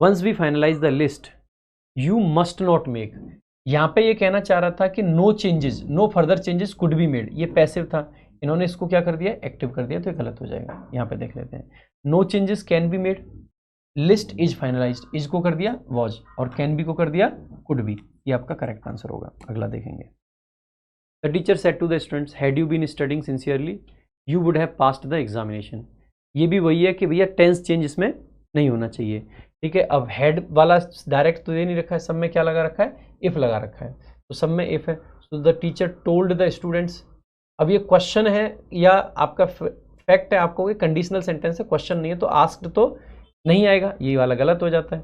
Once we finalise the list you must not make. यहाँ पे ये कहना चाह रहा था कि no changes, no further changes could be made, ये पैसिव था, इन्होंने इसको क्या कर दिया, एक्टिव कर दिया, तो ये गलत हो जाएगा। यहाँ पे देख लेते हैं, no changes can be made, list is finalised, is को कर दिया वॉज, और कैन बी को कर दिया कुड बी। ये आपका करेक्ट आंसर होगा। अगला देखेंगे। The teacher said to the students, had you been studying sincerely you would have passed the examination. ये भी वही है कि भैया टेंस चेंज इसमें नहीं होना चाहिए। ठीक है, अब हेड वाला डायरेक्ट तो ये नहीं रखा है, सब में क्या लगा रखा है, इफ लगा रखा है, तो सब में इफ है। तो the teacher told the students. अब ये क्वेश्चन है या आपका फैक्ट है, आपको कंडीशनल सेंटेंस है, क्वेश्चन नहीं है, तो आस्क्ड तो नहीं आएगा, ये वाला गलत हो जाता है।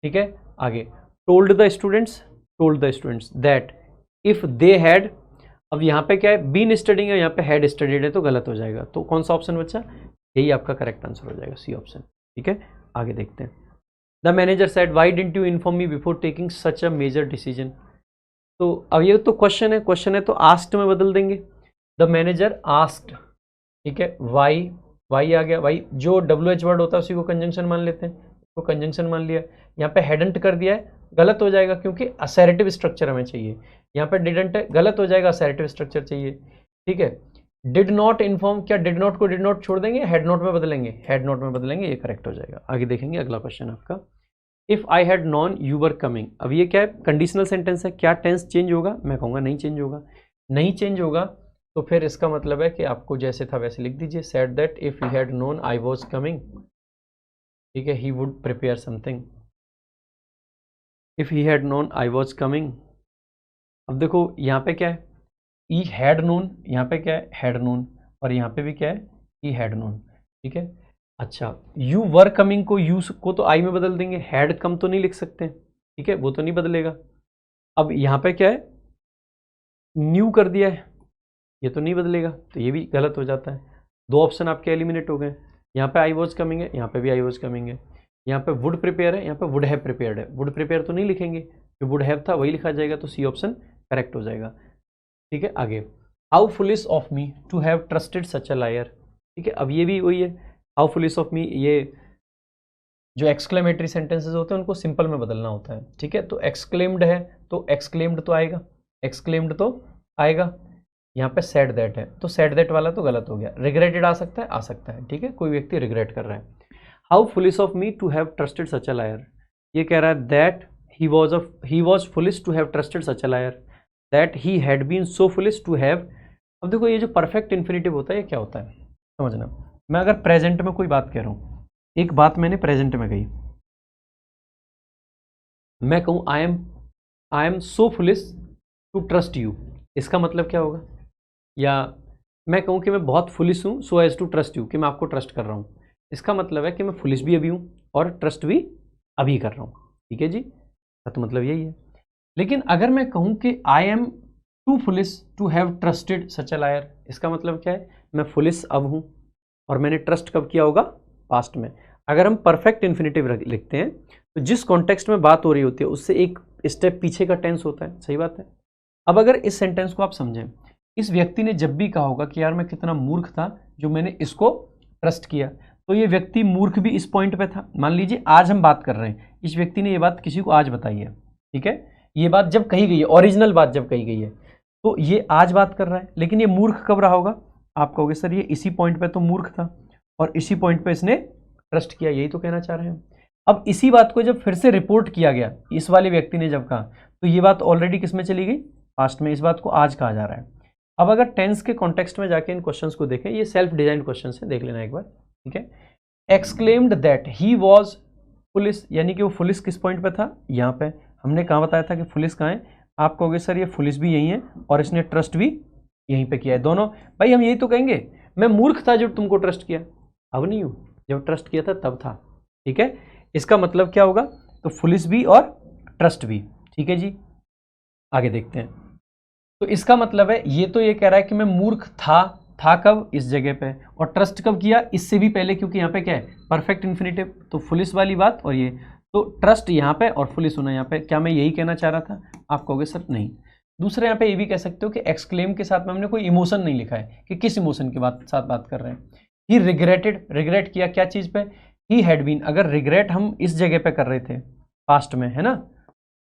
ठीक है, आगे, told the students that if they had. अब यहाँ पे क्या है, बीन स्टडिंग है, यहाँ पे हैड स्टडीड है, तो गलत हो जाएगा। तो कौन सा ऑप्शन बचा, यही आपका करेक्ट आंसर हो जाएगा, सी ऑप्शन। ठीक है, आगे देखते हैं। The manager said, why didn't you inform me before taking such a major decision. तो अब ये तो क्वेश्चन है तो आस्क्ड में बदल देंगे। The manager asked. ठीक है, वाई आ गया, वाई जो WH वर्ड होता है उसी को कंजंक्शन मान लेते हैं, तो कंजंक्शन मान लिया। यहाँ पे हैडंट कर दिया है, गलत हो जाएगा, क्योंकि असैरेटिव स्ट्रक्चर हमें चाहिए। यहाँ पे डिडंट है, गलत हो जाएगा, असैरेटिव स्ट्रक्चर चाहिए। ठीक है, डिड नॉट इन्फॉर्म, क्या डिड नॉट को डिड नॉट छोड़ देंगे, हेड नॉट में बदलेंगे, हेड नॉट में बदलेंगे, ये करेक्ट हो जाएगा। आगे देखेंगे अगला क्वेश्चन आपका, if I had non you were coming. अब ये क्या है, कंडीशनल सेंटेंस है, क्या टेंस चेंज होगा, मैं कहूँगा नहीं चेंज होगा। नहीं चेंज होगा तो फिर इसका मतलब है कि आपको जैसे था वैसे लिख दीजिए, said that if he had known I was coming. ठीक है, he would prepare something. If he had known I was coming. अब देखो यहाँ पे क्या है, ई हैड नोन, यहाँ पे क्या है, हैड नोन, और यहाँ पे भी क्या है, ई हैड नोन। ठीक है, अच्छा, यू वर कमिंग को यू को तो आई में बदल देंगे, हैड कम तो नहीं लिख सकते। ठीक है, वो तो नहीं बदलेगा। अब यहाँ पे क्या है, न्यू कर दिया है, ये तो नहीं बदलेगा, तो ये भी गलत हो जाता है। दो ऑप्शन आपके एलिमिनेट हो गए। यहाँ पे आई वॉज कमिंग है, यहाँ पे भी आई वॉज कमिंग है। यहाँ पे वुड प्रिपेयर है, यहाँ पे वुड हैव प्रिपेयर्ड है। वुड प्रिपेयर तो नहीं लिखेंगे, जो वुड हैव था वही लिखा जाएगा, तो सी ऑप्शन करेक्ट हो जाएगा। ठीक है, आगे, how foolish of me to have trusted such a liar. ठीक है, अब ये भी वही है, हाउ फुलिश ऑफ मी, ये जो एक्सक्लेमेटरी सेंटेंसेस होते हैं उनको सिंपल में बदलना होता है। ठीक है, तो एक्सक्लेम्ड है तो एक्सक्लेम्ड तो आएगा, एक्सक्लेम्ड तो आएगा। यहाँ पे सैड दैट है, तो सैड दैट वाला तो गलत हो गया। रिग्रेटेड आ सकता है, आ सकता है। ठीक है, कोई व्यक्ति रिग्रेट कर रहा है। How foolish of me to have trusted such a liar, ये कह रहा है that he was foolish to have trusted such a liar, that he had been so foolish to have. अब देखो, ये जो परफेक्ट इन्फिनिटिव होता है ये क्या होता है समझना। मैं अगर प्रेजेंट में कोई बात कह रहा हूँ, एक बात मैंने प्रेजेंट में कही, मैं कहूँ I am so foolish to trust you, इसका मतलब क्या होगा। या मैं कहूँ कि मैं बहुत फुलिश हूँ so as to trust you, कि मैं आपको ट्रस्ट कर रहा हूँ, इसका मतलब है कि मैं फुलिश भी अभी हूँ और ट्रस्ट भी अभी कर रहा हूँ। ठीक है जी, तो मतलब यही है। लेकिन अगर मैं कहूँ कि I am too foolish to have trusted such a liar, इसका मतलब क्या है, मैं फुलिश अब हूँ और मैंने ट्रस्ट कब किया होगा, पास्ट में। अगर हम परफेक्ट इन्फिनिटिव लिखते हैं तो जिस कॉन्टेक्स्ट में बात हो रही होती है उससे एक स्टेप पीछे का टेंस होता है, सही बात है। अब अगर इस सेंटेंस को आप समझें, इस व्यक्ति ने जब भी कहा होगा कि यार मैं कितना मूर्ख था जो मैंने इसको ट्रस्ट किया, तो ये व्यक्ति मूर्ख भी इस पॉइंट पे था। मान लीजिए आज हम बात कर रहे हैं, इस व्यक्ति ने ये बात किसी को आज बताई है। ठीक है, ये बात जब कही गई है, ओरिजिनल बात जब कही गई है, तो ये आज बात कर रहा है। लेकिन ये मूर्ख कब रहा होगा, आप कहोगे सर ये इसी पॉइंट पे तो मूर्ख था और इसी पॉइंट पे इसने ट्रस्ट किया, यही तो कहना चाह रहे हैं। अब इसी बात को जब फिर से रिपोर्ट किया गया, इस वाले व्यक्ति ने जब कहा, तो ये बात ऑलरेडी किस में चली गई, पास्ट में। इस बात को आज कहा जा रहा है। अब अगर टेंस के कॉन्टेक्स्ट में जाके इन क्वेश्चंस को देखें, ये सेल्फ डिजाइंड क्वेश्चंस हैं, देख लेना एक बार, ठीक है। Exclaimed that he was foolish, यानी कि वो फुलिश किस पॉइंट पे था, यहाँ पे हमने कहाँ बताया था कि फुलिश कहाँ है, आप कहोगे सर ये फुलिश भी यही है और इसने ट्रस्ट भी यहीं पे किया है, दोनों भाई हम यही तो कहेंगे, मैं मूर्ख था जब तुमको ट्रस्ट किया, अब नहीं हूँ, जब ट्रस्ट किया था तब था, ठीक है। इसका मतलब क्या होगा, तो फुलिश भी और ट्रस्ट भी, ठीक है जी। आगे देखते हैं, तो इसका मतलब है ये तो ये कह रहा है कि मैं मूर्ख था कब, इस जगह पे, और ट्रस्ट कब किया, इससे भी पहले, क्योंकि यहाँ पे क्या है परफेक्ट इन्फिनेटिव, तो फुलिश वाली बात, और ये तो ट्रस्ट यहाँ पे और फुलिश होना यहाँ पे, क्या मैं यही कहना चाह रहा था, आप कहोगे सर नहीं। दूसरे यहाँ पे ये भी कह सकते हो कि एक्सक्लेम के साथ में हमने कोई इमोशन नहीं लिखा है कि किस इमोशन के साथ बात कर रहे हैं। ही रिग्रेटेड, रिग्रेट किया क्या चीज़ पे, ही हैड बीन, अगर रिग्रेट हम इस जगह पे कर रहे थे पास्ट में, है ना,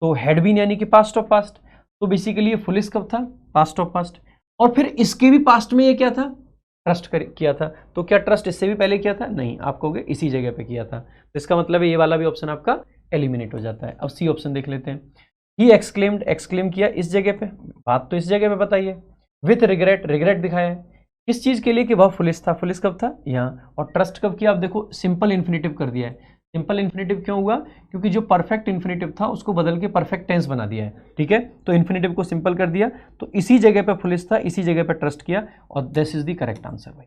तो हैड बीन यानी कि पास्ट ऑफ पास्ट, तो बेसिकली ये फुलिश कब था, पास्ट ऑफ पास्ट, और फिर इसके भी पास्ट में ये क्या था, ट्रस्ट किया था, तो क्या ट्रस्ट इससे भी पहले किया था, नहीं, आप कहोगे इसी जगह पे किया था, तो इसका मतलब है ये वाला भी ऑप्शन आपका एलिमिनेट हो जाता है। अब सी ऑप्शन देख लेते हैं, ही एक्सक्लेम्ड, एक्सक्लेम किया इस जगह पे, बात तो इस जगह पे बताइए, विथ रिग्रेट, रिग्रेट दिखाया है किस चीज़ के लिए, कि वह फुलिश था, फुलिश कब था यहाँ, और ट्रस्ट कब किया, आप देखो सिंपल इन्फिनेटिव कर दिया है, सिंपल इन्फिनेटिव क्यों हुआ, क्योंकि जो परफेक्ट इन्फिनेटिव था उसको बदल के परफेक्ट टेंस बना दिया है, ठीक है, तो इन्फिनेटिव को सिंपल कर दिया, तो इसी जगह पे फुलिश था, इसी जगह पे ट्रस्ट किया, और this is the correct answer भाई,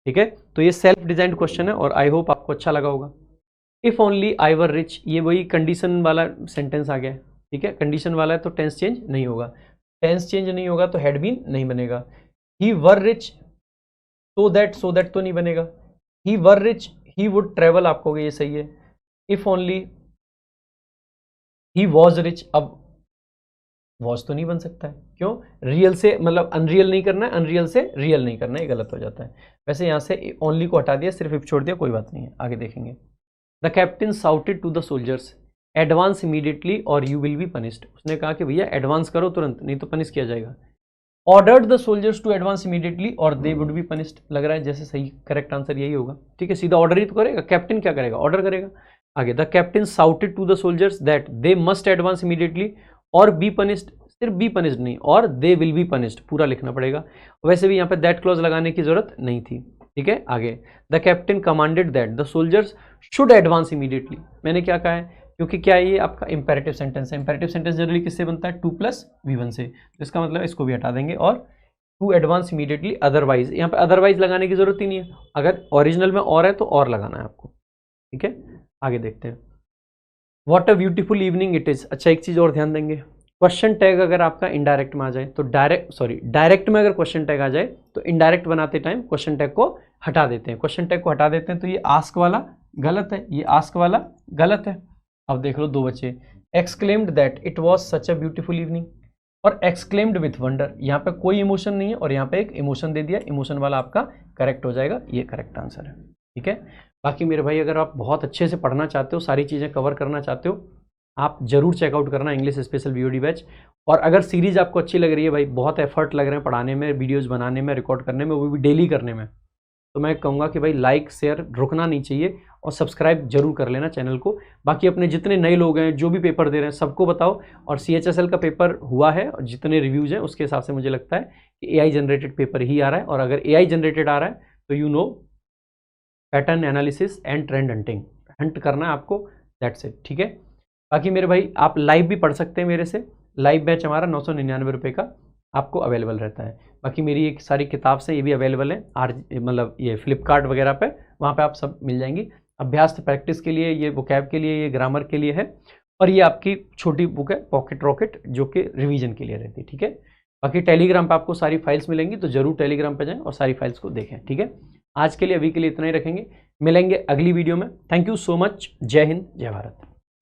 ठीक है। तो ये सेल्फ डिजाइंड क्वेश्चन है और आई होप आपको अच्छा लगा होगा। If only I were rich, ये वही कंडीशन वाला सेंटेंस आ गया, ठीक है, कंडीशन वाला है तो टेंस चेंज नहीं होगा, टेंस चेंज नहीं होगा तो हैड बीन नहीं बनेगा, he were rich, so that तो नहीं बनेगा, he were rich he would travel, आप कहोगे ये सही है, if only he was rich, अब वॉज तो नहीं बन सकता है, क्यों, रियल से मतलब अनरियल नहीं करना है, अनरियल से रियल नहीं करना है, ये गलत हो जाता है। वैसे यहाँ से ओनली को हटा दिया, सिर्फ इफ छोड़ दिया, कोई बात नहीं है, आगे देखेंगे। The captain shouted to the soldiers, advance immediately और यू विल बी पनिश्ड, उसने कहा कि भैया एडवांस करो तुरंत, नहीं तो पनिश किया जाएगा। Ordered the soldiers to advance immediately और दे वुड बी पनिश्ड, लग रहा है जैसे सही करेक्ट आंसर यही होगा, ठीक है, सीधा ऑर्डर ही तो करेगा, कैप्टन क्या करेगा, ऑर्डर करेगा। आगे, the captain shouted to the soldiers that they must advance immediately और बी पनिश्ड, सिर्फ बी पनिश्ड नहीं, और दे विल बी पनिश्ड पूरा लिखना पड़ेगा, वैसे भी यहाँ पे दैट क्लॉज लगाने की जरूरत नहीं थी, ठीक है। आगे, the captain commanded that the soldiers should advance immediately, मैंने क्या कहा है, क्योंकि क्या है ये आपका इंपेरेटिव सेंटेंस है, इंपेरेटिव सेंटेंस जनरली किससे बनता है, 2+V1 से, तो इसका मतलब इसको भी हटा देंगे, और टू एडवांस इमीडिएटली अदरवाइज, यहाँ पे अदरवाइज लगाने की जरूरत ही नहीं है, अगर ओरिजिनल में और है तो और लगाना है आपको, ठीक है। आगे देखते हैं, what a beautiful evening it is, अच्छा एक चीज और ध्यान देंगे, क्वेश्चन टैग अगर आपका इनडायरेक्ट में आ जाए तो डायरेक्ट में अगर क्वेश्चन टैग आ जाए तो इनडायरेक्ट बनाते टाइम क्वेश्चन टैग को हटा देते हैं, क्वेश्चन टैग को हटा देते हैं, तो ये आस्क वाला गलत है, ये आस्क वाला गलत है। अब देख लो दो बच्चे, exclaimed that it was such a beautiful evening और एक्सक्लेम्ड विथ वंडर, यहाँ पे कोई इमोशन नहीं है और यहाँ पे एक इमोशन दे दिया, इमोशन वाला आपका करेक्ट हो जाएगा, ये करेक्ट आंसर है, ठीक है। बाकी मेरे भाई अगर आप बहुत अच्छे से पढ़ना चाहते हो, सारी चीज़ें कवर करना चाहते हो, आप जरूर चेकआउट करना इंग्लिश स्पेशल VOD बैच, और अगर सीरीज आपको अच्छी लग रही है, भाई बहुत एफर्ट लग रहे हैं पढ़ाने में, वीडियोज़ बनाने में, रिकॉर्ड करने में, वो भी डेली करने में, तो मैं कहूँगा कि भाई लाइक शेयर रुकना नहीं चाहिए और सब्सक्राइब जरूर कर लेना चैनल को। बाकी अपने जितने नए लोग हैं जो भी पेपर दे रहे हैं सबको बताओ, और CHSL का पेपर हुआ है और जितने रिव्यूज़ हैं उसके हिसाब से मुझे लगता है कि AI जनरेटेड पेपर ही आ रहा है, और अगर AI जनरेटेड आ रहा है तो you know pattern analysis and trend Hunt करना है आपको, दैट्स इट, ठीक है। बाकी मेरे भाई आप लाइव भी पढ़ सकते हैं मेरे से, लाइव बैच हमारा 999 रुपये का आपको अवेलेबल रहता है। बाकी मेरी एक सारी किताब से ये भी अवेलेबल है मतलब ये फ्लिपकार्ट वगैरह पे, वहाँ पे आप सब मिल जाएंगी, अभ्यास प्रैक्टिस के लिए, ये वोकैब के लिए, ये ग्रामर के लिए है, और ये आपकी छोटी बुक है पॉकेट रॉकेट जो कि रिवीजन के लिए रहती है, ठीक है। बाकी टेलीग्राम पे आपको सारी फाइल्स मिलेंगी, तो जरूर टेलीग्राम पे जाएं और सारी फाइल्स को देखें, ठीक है। आज के लिए अभी के लिए इतना ही रखेंगे, मिलेंगे अगली वीडियो में। थैंक यू सो मच, जय हिंद जय भारत।